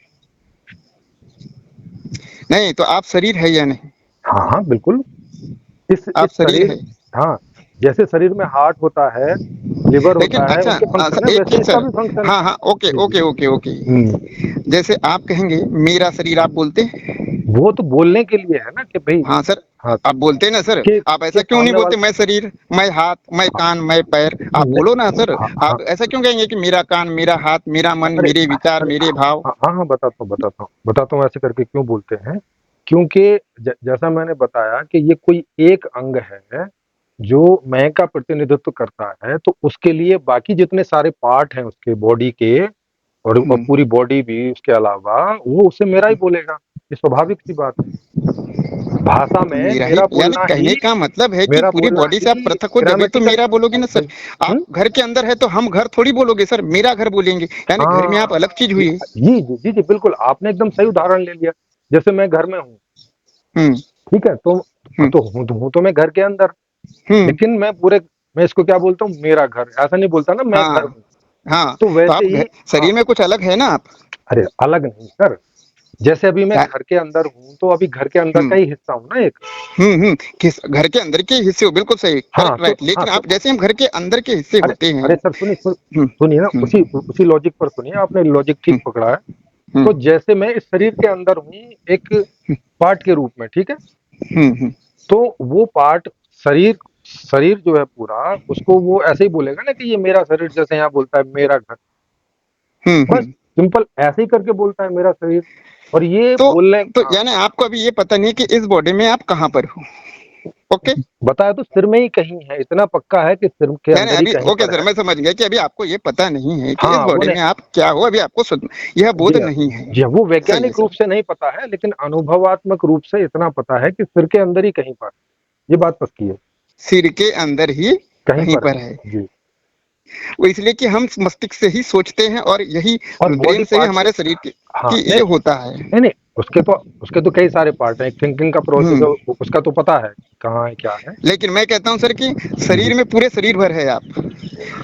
नहीं, तो आप शरीर है या नहीं? हाँ हाँ, बिल्कुल। इस आप शरीर शरीर, है। हाँ, जैसे शरीर में हार्ट होता है, लिवर लेकिन होता है, अच्छा, उनके फंक्शन है, एक वैसे चीज इसका सर, भी फंक्शन है। हाँ हाँ, ओके जी जी। Okay okay okay. हम्म। जैसे आप कहेंगे मेरा शरीर, आप बोलते हैं? वो तो बोलने के लिए है ना कि भाई। हाँ सर, हाँ, आप बोलते हैं ना सर। आप कि ऐसा क्यों नहीं सामने बोलते वाला। मैं शरीर, मैं हाथ, मैं हाँ, कान, मैं पैर? आप नहीं, बोलो ना सर। हाँ हाँ। आप ऐसा क्यों कहेंगे कि मेरा कान, मेरा हाथ, मेरा मन, अरे मेरे विचार, अरे, मेरे हाँ भाव? हाँ हाँ, बताता हूँ ऐसे करके क्यों बोलते हैं। क्योंकि जैसा मैंने बताया कि ये कोई एक अंग है जो मैं का प्रतिनिधित्व करता है, तो उसके लिए बाकी जितने सारे पार्ट हैं उसके बॉडी के, और हम्म, पूरी बॉडी भी उसके अलावा, वो उसे मेरा ही बोलेगा। ये स्वाभाविक सी बात है। भाषा तो में मेरा ही, मेरा यानी बोलना ही कहने का मतलब है कि पूरी बॉडी से आप ही पृथक हो जब तो ग्रामेटिकल। मेरा बोलोगे ना सर। आप घर के अंदर है तो हम घर थोड़ी बोलोगे सर, मेरा घर बोलेंगे, यानी घर में आप हाँ, अलग चीज जी हुई। जी जी जी जी, बिल्कुल, आपने एकदम सही उदाहरण ले लिया। जैसे मैं घर में हूँ, हम्म ठीक है, हम्म हूँ तो मैं घर के अंदर, हम्म। लेकिन मैं इसको क्या बोलता हूँ, मेरा घर, ऐसा नहीं बोलता ना मैं घर हाँ हूँ। हाँ, तो तो वैसे आप ही, हाँ, शरीर में कुछ अलग है ना आप? अरे अलग नहीं सर, जैसे अभी मैं क्या? घर के अंदर हूँ, तो अभी घर के अंदर का हम्म ही हिस्सा हूँ ना एक। किस घर के अंदर के हिस्से हो, बिल्कुल सही, हाँ करेक्ट, राइट, हाँ, लेकिन तो आप जैसे हम घर के अंदर के हिस्से अरे होते हैं। अरे सर, हम्म सुनिए ना, उसी हम्म उसी लॉजिक पर सुनिए, आपने लॉजिक ठीक हम्म पकड़ा है। तो हम्म जैसे मैं इस शरीर के अंदर हूँ एक पार्ट के रूप में, ठीक है, हम्म। तो वो पार्ट, शरीर शरीर जो है पूरा, उसको वो ऐसे ही बोलेगा ना कि ये मेरा शरीर, जैसे यहाँ बोलता है मेरा घर, बस हम्म। सिंपल ऐसे ही करके बोलता है मेरा शरीर। और ये तो बोलने, हाँ, यानी आपको अभी ये पता नहीं कि इस बॉडी में आप कहाँ पर हो? ओके, बताया तो सिर में ही कहीं है, इतना पक्का है कि सिर के यानी अंदर ही अभी कहीं ओके पर सर, है। मैं समझ गया कि अभी आपको ये पता नहीं है कि इस हाँ, वो बॉडी नहीं। में आप क्या हो, अभी आपको यह बोध जी नहीं है। जी, वो सही है वैज्ञानिक रूप सर। से नहीं पता है, लेकिन अनुभवात्मक रूप से इतना पता है कि सिर के अंदर ही कहीं पर, ये बात पक्की है, सिर के अंदर ही कहीं कहीं पर पर है। है। जी। वो इसलिए कि हम मस्तिष्क से ही सोचते हैं और यही और ब्रेन बॉडी से ही पार्ट्स, हमारे शरीर हाँ, की नहीं ये होता है। नहीं नहीं, उसके तो कई सारे पार्ट हैं, थिंकिंग का प्रोसेस है, हम्म उसका तो पता है कहाँ है क्या है। लेकिन मैं कहता हूं सर कि जी, शरीर में पूरे शरीर भर है आप, नहीं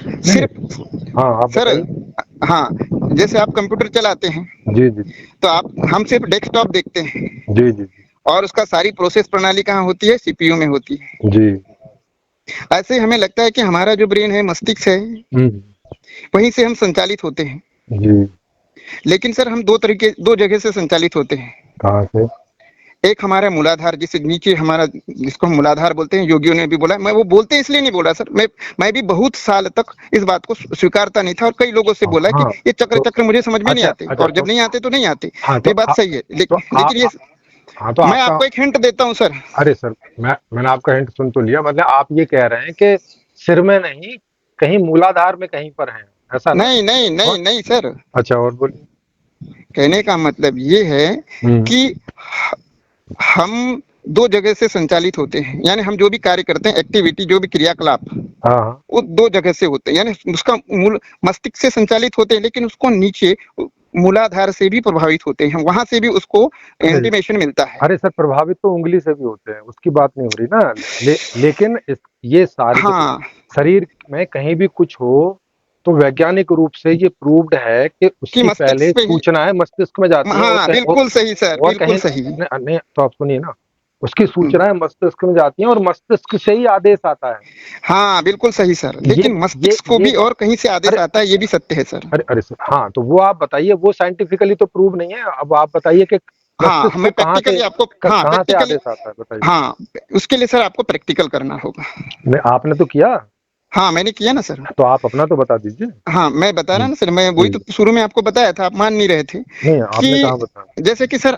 नहीं, सिर्फ हाँ, आप सर। बताइए। हाँ, जैसे आप कंप्यूटर चलाते हैं जी जी तो हम सिर्फ डेस्कटॉप देखते हैं, जी जी और उसका सारी प्रोसेस प्रणाली कहाँ होती है? सीपीयू में होती है। जी। ऐसे ही हमें लगता है कि हमारा जो ब्रेन है, मस्तिष्क है, हम्म। वहीं से हम संचालित होते हैं। जी। लेकिन सर हम दो जगह से संचालित होते हैं। कहाँ से? एक हमारा मूलाधार, जिसे नीचे हमारा, जिसको हम मूलाधार बोलते हैं, योगियों ने भी बोला, मैं वो बोलते इसलिए नहीं बोला सर, मैं भी बहुत साल तक इस बात को स्वीकारता नहीं था, और कई लोगों से हाँ बोला कि हाँ, ये चक्र तो चक्र मुझे समझ में नहीं अच्छा आते, अच्छा, और जब नहीं आते तो नहीं आते, हाँ, तो ये बात सही है, तो लेकिन ये, हाँ, तो मैं आपका, आपको एक हिंट देता हूँ सर। अरे सर, मैंने आपका हिंट सुन तो लिया, मतलब आप ये कह रहे हैं कि सिर में नहीं, कहीं मूलाधार में कहीं पर है, ऐसा ना? नहीं नहीं और नहीं नहीं सर, अच्छा, और बोलिए। कहने का मतलब ये है हम्म। कि हम दो जगह से संचालित होते हैं, यानी हम जो भी कार्य करते हैं, एक्टिविटी, जो भी क्रियाकलाप, हाँ हाँ। वो दो जगह से होते हैं, यानी उसका मूल मस्तिष्क से संचालित होते हैं, लेकिन उसको नीचे मूलाधार से भी प्रभावित होते हैं, वहां से भी उसको अरे इंटीमेशन मिलता है। अरे सर, प्रभावित तो उंगली से भी होते हैं, उसकी बात नहीं हो रही ना। लेकिन ये सारे, देखो, हाँ शरीर में कहीं भी कुछ हो, तो वैज्ञानिक रूप से ये प्रूव्ड है कि कि उसकी पहले मस्तिष्क पे ही, सूचनाएं मस्तिष्क में जाती हैं, हाँ बिल्कुल सही सर, और बिल्कुल कहीं सही। नहीं नहीं, तो आप सुनिए ना, उसकी हम्म, सूचनाएं मस्तिष्क में जाती हैं और मस्तिष्क से ही आदेश आता है। हाँ बिल्कुल सही सर, ये लेकिन मस्तिष्क को ये भी और कहीं से आदेश अरे आता है, ये भी सत्य है सर। अरे अरे सर, हाँ, तो वो आप बताइए, वो साइंटिफिकली तो प्रूव नहीं है, अब आप बताइए कि हाँ मस्तिष्क को मैं प्रैक्टिकली आपको, हाँ कहाँ से प्रैक्टिकली, आदेश आता है बताइए? हाँ उसके लिए सर आपको प्रैक्टिकल करना होगा। नहीं, आपने तो किया, हाँ मैंने किया ना सर। तो आप अपना तो बता दीजिए। हाँ मैं बता रहा जी ना सर, मैं वही जी। तो शुरू में आपको बताया था, आप मान नहीं रहे थे नहीं, आपने कि कहाँ बताया? जैसे कि सर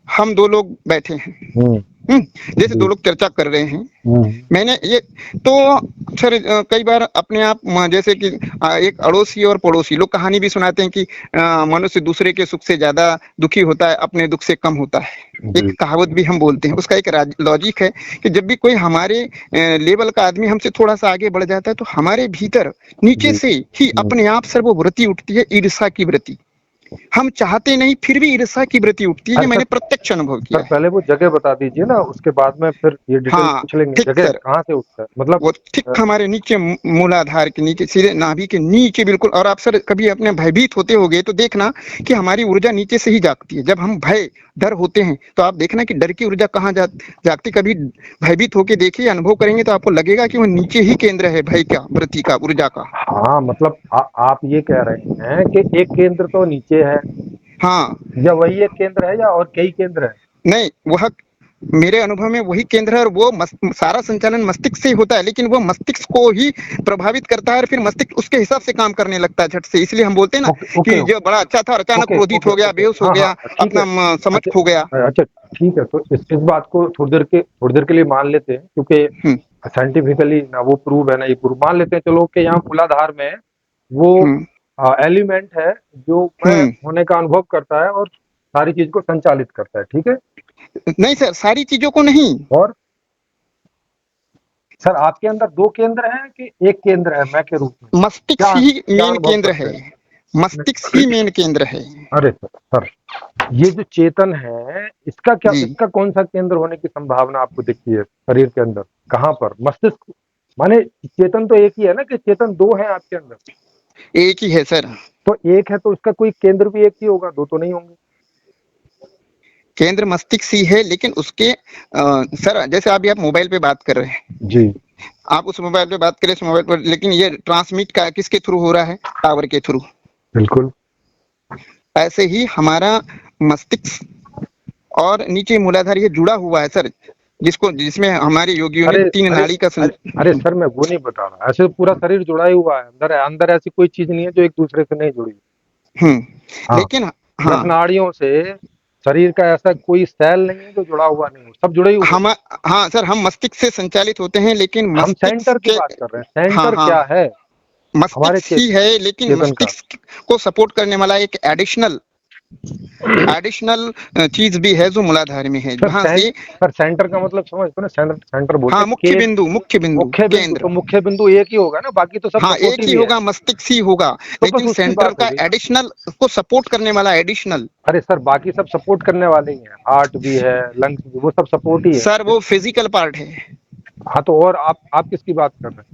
हम दो लोग बैठे हैं, हम्म। जैसे दो जी। लोग चर्चा कर रहे हैं, हम्म। मैंने ये तो सर कई बार अपने आप जैसे कि एक अड़ोसी और पड़ोसी लोग कहानी भी सुनाते हैं कि मनुष्य दूसरे के सुख से ज्यादा दुखी होता है, अपने दुख से कम होता है। एक जी कहावत भी हम बोलते हैं, उसका एक लॉजिक है कि जब भी कोई हमारे लेवल का आदमी हमसे थोड़ा सा आगे बढ़ जाता है तो हमारे भीतर नीचे जी। से ही हम्म। अपने आप सर वो वृत्ति उठती है, ईर्ष्या की वृत्ति। हम चाहते नहीं फिर भी ईर्ष्या की वृत्ति उठती है, ये अरे सर, मैंने प्रत्यक्ष अनुभव किया है। पहले वो जगह बता दीजिए ना, उसके बाद में फिर ये डिटेल हाँ पूछ लेंगे, ठीक जगह सर, कहाँ से उठता है मतलब। वो ठीक हमारे नीचे मूलाधार के नीचे, सीधे नाभि के नीचे बिल्कुल। और आप सर कभी अपने भयभीत होते होगे तो देखना कि हमारी ऊर्जा नीचे से ही जागती है। जब हम भय डर होते हैं तो आप देखना कि डर की ऊर्जा कहाँ जागती। कभी भयभीत होके देखिए, अनुभव करेंगे तो आपको लगेगा कि वो नीचे ही केंद्र है भय का, वृत्ति का, ऊर्जा का। हाँ मतलब आप ये कह रहे हैं कि एक केंद्र तो नीचे है, हाँ या वही एक केंद्र है, या और कई केंद्र है? नहीं, वह मेरे अनुभव में वही केंद्र है, और वो सारा संचालन मस्तिष्क से ही होता है, लेकिन वो मस्तिष्क को ही प्रभावित करता है और फिर मस्तिष्क उसके हिसाब से काम करने लगता है झट से। इसलिए हम बोलते हैं ना ओके ओके कि जो बड़ा अच्छा था और अचानक ओके क्रोधित ओके हो गया, ओके। बेहोश हो हाँ हाँ, गया, ठीक है। अपना समझ अच्छा खो गया। अच्छा, ठीक है, तो इस बात को थोड़ी देर के लिए मान लेते हैं, क्योंकि हम्म साइंटिफिकली ना वो प्रूव है ना ये प्रूव। मान लेते हैं चलो कि यहाँ मूलाधार में वो हम्म एलिमेंट है जो मैं हम्म होने का अनुभव करता है और सारी चीज को संचालित करता है, ठीक है। नहीं सर, सारी चीजों को नहीं। और सर, आपके अंदर दो केंद्र हैं कि एक केंद्र है मैं के रूप में? मस्तिष्क क्या ही क्या मेन अनुभव केंद्र है, करते हैं? मस्तिष्क ही मेन केंद्र है। अरे सर, ये जो चेतन है, जी इसका कौन सा केंद्र होने की संभावना आपको दिखती है शरीर के अंदर? कहाँ पर? मस्तिष्क माने चेतन तो एक ही है ना, कि चेतन दो है आपके अंदर? एक ही है सर। तो एक है तो उसका कोई केंद्र भी एक ही होगा, दो तो नहीं होंगे। केंद्र मस्तिष्क ही है, लेकिन उसके सर जैसे अभी आप मोबाइल पे बात कर रहे हैं, जी आप उस मोबाइल पे बात करें, इस मोबाइल पर, लेकिन ये ट्रांसमिट का किसके थ्रू हो रहा है? टावर के थ्रू। बिल्कुल। ऐसे ही हमारा मस्तिष्क और नीचे मूलाधार ये जुड़ा हुआ है सर, जिसमें हमारे योगियों ने अरे तीन अरे नाड़ी का अरे सर, मैं वो नहीं बता रहा, ऐसे तो पूरा शरीर जुड़ा ही हुआ है, अंदर अंदर ऐसी कोई चीज नहीं है जो एक दूसरे से नहीं जुड़ी। हाँ, लेकिन नस हाँ नाड़ियों से शरीर का ऐसा कोई सेल नहीं है जो जुड़ा हुआ नहीं हो, सब जुड़े ही हुए। हम, हाँ सर हम मस्तिष्क से संचालित होते हैं, लेकिन हम सेंटर मस्तिष्क की के, बात कर रहे हैं, हाँ सेंटर हाँ क्या है हमारे मस्तिष्क ही है, लेकिन चेतन का? मस्तिष्क को सपोर्ट करने वाला एक एडिशनल एडिशनल चीज भी है जो मूलाधार में है, सर जहां से सर, सेंटर का मतलब समझते हो ना? सेंटर सेंटर बोलते हाँ हैं के मुख्य बिंदु मुख्य बिंदु, केंद्र। तो मुख्य बिंदु एक ही होगा ना, बाकी तो सब हाँ एक सपोर्टिव ही ही है। होगा, मस्तिष्क ही होगा, तो बस लेकिन उसकी सेंटर बात हो का गई ना। एडिशनल को सपोर्ट करने वाला एडिशनल। अरे सर, बाकी सब सपोर्ट करने वाले ही हैं, हार्ट भी है, लंग्स भी, वो सब सपोर्ट ही है। सर वो फिजिकल पार्ट है, हाँ, तो और आप किसकी बात कर रहे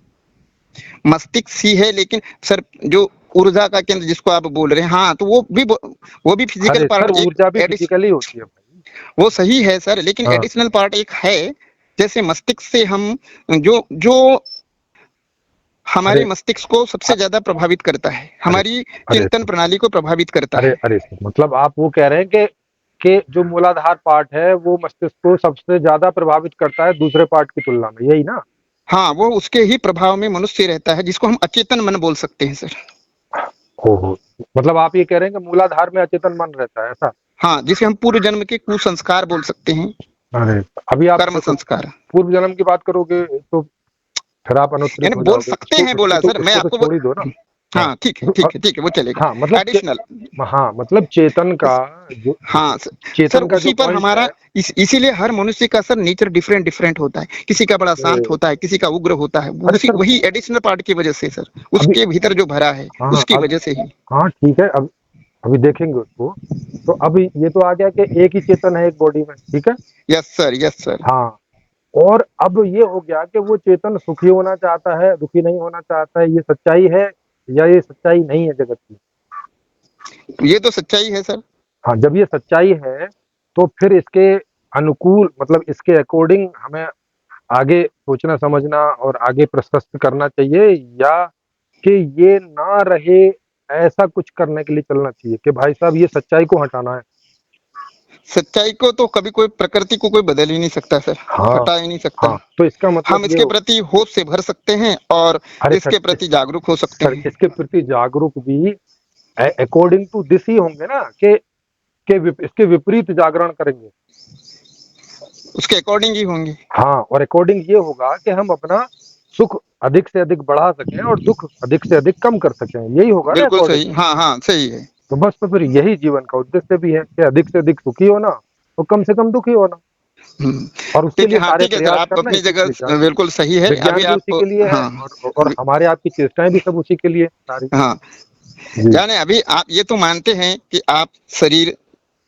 मस्तिष्क ही है, लेकिन सर जो ऊर्जा का केंद्र जिसको आप बोल रहे हैं, हाँ तो वो भी हैं? फिजिकल अरे पार्ट सर, एक ऊर्जा भी फिजिकली होती है भाई। वो सही है सर, लेकिन हाँ एडिशनल पार्ट एक है। जैसे मस्तिष्क से हम जो जो हमारे अरे मस्तिष्क को सबसे ज्यादा प्रभावित करता है, अरे हमारी अरे चिंतन प्रणाली को प्रभावित करता अरे है। अरे सर, मतलब आप वो कह रहे हैं कि जो मूलाधार पार्ट है वो मस्तिष्क को सबसे ज्यादा प्रभावित करता है दूसरे पार्ट की तुलना में, यही ना? हाँ वो उसके ही प्रभाव में मनुष्य रहता है, जिसको हम अचेतन मन बोल सकते हैं सर। हो, मतलब आप ये कह रहे हैं कि मूलाधार में अचेतन मन रहता है, ऐसा? हाँ जिसे हम पूर्व जन्म के कुसंस्कार बोल सकते हैं, अरे, अभी आप कर्म देखो, संस्कार। पूर्व जन्म की बात करोगे तो फिर आप अनुत्तरित यानी हो बोल जाओगे, सकते हैं, बोला सर मैं इसको तो आपको छोड़ ही दो ना। हाँ हाँ ठीक है तो ठीक है ठीक है, वो चलेगा। हाँ मतलब एडिशनल, हाँ मतलब चेतन का जो हाँ सर चेतन का जो उसी पर पॉइंट हमारा है। इसीलिए हर मनुष्य का सर नेचर डिफरेंट डिफरेंट होता है, किसी का बड़ा शांत अरे होता है, किसी का उग्र होता है, अरे उसी सर, वही एडिशनल पार्ट की वजह से सर, अभी उसके भीतर जो भरा है हाँ उसकी अब वजह से ही। हाँ ठीक है, अब अभी देखेंगे उसको। तो अभी ये तो आ गया कि एक ही चेतन है एक बॉडी में, ठीक है। Yes sir yes sir. हाँ, और अब ये हो गया कि वो चेतन सुखी होना चाहता है, दुखी नहीं होना चाहता है, ये सच्चाई है या ये सच्चाई नहीं है जगत की? ये तो सच्चाई है सर। हाँ, जब ये सच्चाई है तो फिर इसके अनुकूल, मतलब इसके अकॉर्डिंग हमें आगे सोचना समझना और आगे प्रशस्त करना चाहिए, या कि ये ना रहे ऐसा कुछ करने के लिए चलना चाहिए कि भाई साहब ये सच्चाई को हटाना है? सच्चाई को तो कभी कोई प्रकृति को कोई बदल ही नहीं सकता सर, हाँ हटा ही नहीं सकता। हाँ, तो इसका हम मतलब ये इसके प्रति होश से भर सकते हैं और अरे इसके सर प्रति जागरूक हो सकते सर हैं। इसके प्रति जागरूक भी अकॉर्डिंग टू दिस ही होंगे ना इसके विपरीत जागरण करेंगे। उसके अकॉर्डिंग ही होंगे। हाँ, और अकॉर्डिंग ये होगा कि हम अपना सुख अधिक से अधिक बढ़ा सकें और दुख अधिक से अधिक कम कर सकें, यही होगा ना बिल्कुल अकॉर्डिंग। सही, हाँ हाँ सही है। तो बस तो फिर यही जीवन का उद्देश्य भी है कि अधिक से अधिक सुखी होना और कम से कम दुखी होना, और उसके ठीक है, लिए हाँ सारे ठीक है सर, प्रयास आप करना अपनी इसी जगह बिल्कुल सही है। अभी विज्ञान भी उसी आप, के लिए है, हाँ और हमारे आपकी चेष्टाएं भी सब उसी के लिए सारी। हाँ, जी। यानी अभी आप ये तो मानते हैं कि आप शरीर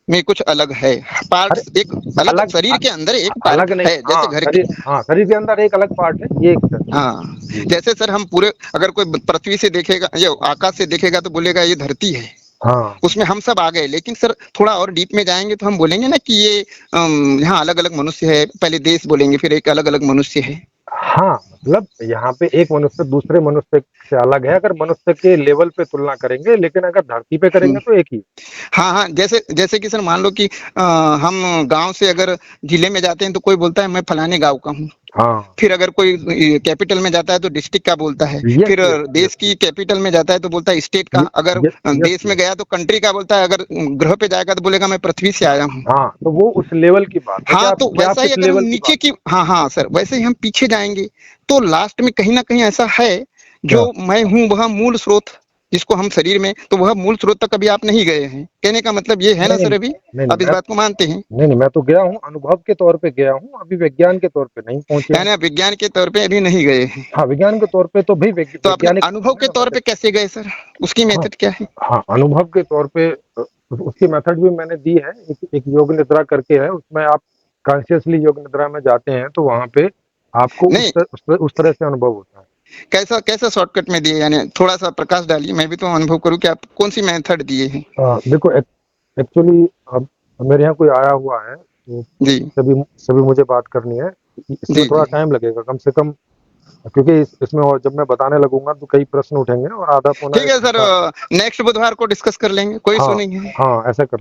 में कुछ अलग है, अरे पार्ट एक अलग, अलग शरीर के अंदर एक अलग पार्ट नहीं, है जैसे हाँ घर के। शरीर, हाँ शरीर के अंदर एक अलग पार्ट है ये एक सर। हाँ, जी। जैसे सर हम पूरे, अगर कोई पृथ्वी से देखेगा या आकाश से देखेगा तो बोलेगा ये धरती है, हाँ उसमें हम सब आ गए। लेकिन सर थोड़ा और डीप में जाएंगे तो हम बोलेंगे ना कि ये यहाँ अलग अलग मनुष्य है, पहले देश बोलेंगे फिर एक अलग अलग मनुष्य है। हाँ, मतलब यहाँ पे एक मनुष्य दूसरे मनुष्य से अलग है अगर मनुष्य के लेवल पे तुलना करेंगे, लेकिन अगर धरती पे करेंगे तो एक ही। हाँ हाँ, जैसे जैसे कि सर मान लो कि हम गांव से अगर जिले में जाते हैं तो कोई बोलता है मैं फलाने गांव का हूँ। हाँ, फिर अगर कोई कैपिटल में जाता है तो डिस्ट्रिक्ट का बोलता है। यस फिर यस यस देश की कैपिटल में जाता है तो बोलता है स्टेट का। अगर यस यस देश में यस। गया तो कंट्री का बोलता है। अगर ग्रह पे जाएगा तो बोलेगा मैं पृथ्वी से आया हूँ। हाँ, तो वो उस लेवल की बात है हाँ, तो कि आप वैसा ही किस अगर हम लेवल की नीचे बात। की, हाँ हाँ सर, वैसे ही हम पीछे जाएंगे तो लास्ट में कहीं ना कहीं ऐसा है क्या? जो मैं हूँ वह मूल स्रोत, जिसको हम शरीर में, तो वह मूल स्रोत तक कभी आप नहीं गए हैं। कहने का मतलब ये है नहीं ना नहीं सर, अभी नहीं नहीं आप इस मैं बात को मानते हैं? नहीं नहीं मैं तो गया हूँ, अनुभव के तौर पे गया हूँ, अभी विज्ञान के तौर पे नहीं पहुंचे हैं। यानी आप विज्ञान के तौर पे अभी नहीं गए हैं। हाँ, विज्ञान के तौर पे तो भी तो आपने वैज्ञानिक अनुभव के है तौर हमारे। पे कैसे गए सर, उसकी हाँ मेथड क्या है? हाँ, अनुभव के तौर पे उसकी मेथड भी मैंने दी है, एक योग निद्रा करके है, उसमें आप कॉन्शियसली योग निद्रा में जाते हैं तो वहां पे आपको नहीं, उस तरह से अनुभव होता है। कैसा कैसा शॉर्टकट में दिए, यानी थोड़ा सा प्रकाश डालिए, मैं भी तो अनुभव करूं कि आप कौन सी मेथड दिए हैं। देखो एक्चुअली अब मेरे यहाँ कोई आया हुआ है तो जी सभी सभी मुझे बात करनी है, इसमें जी थोड़ा जी, टाइम लगेगा कम से कम, क्योंकि इसमें और जब मैं बताने लगूंगा तो कई प्रश्न उठेंगे और आधा पौना ठीक एक है सर, घंटा। नेक्स्ट बुधवार को डिस्कस कर लेंगे, कोई इशू हाँ नहीं है। हाँ, ऐसा कर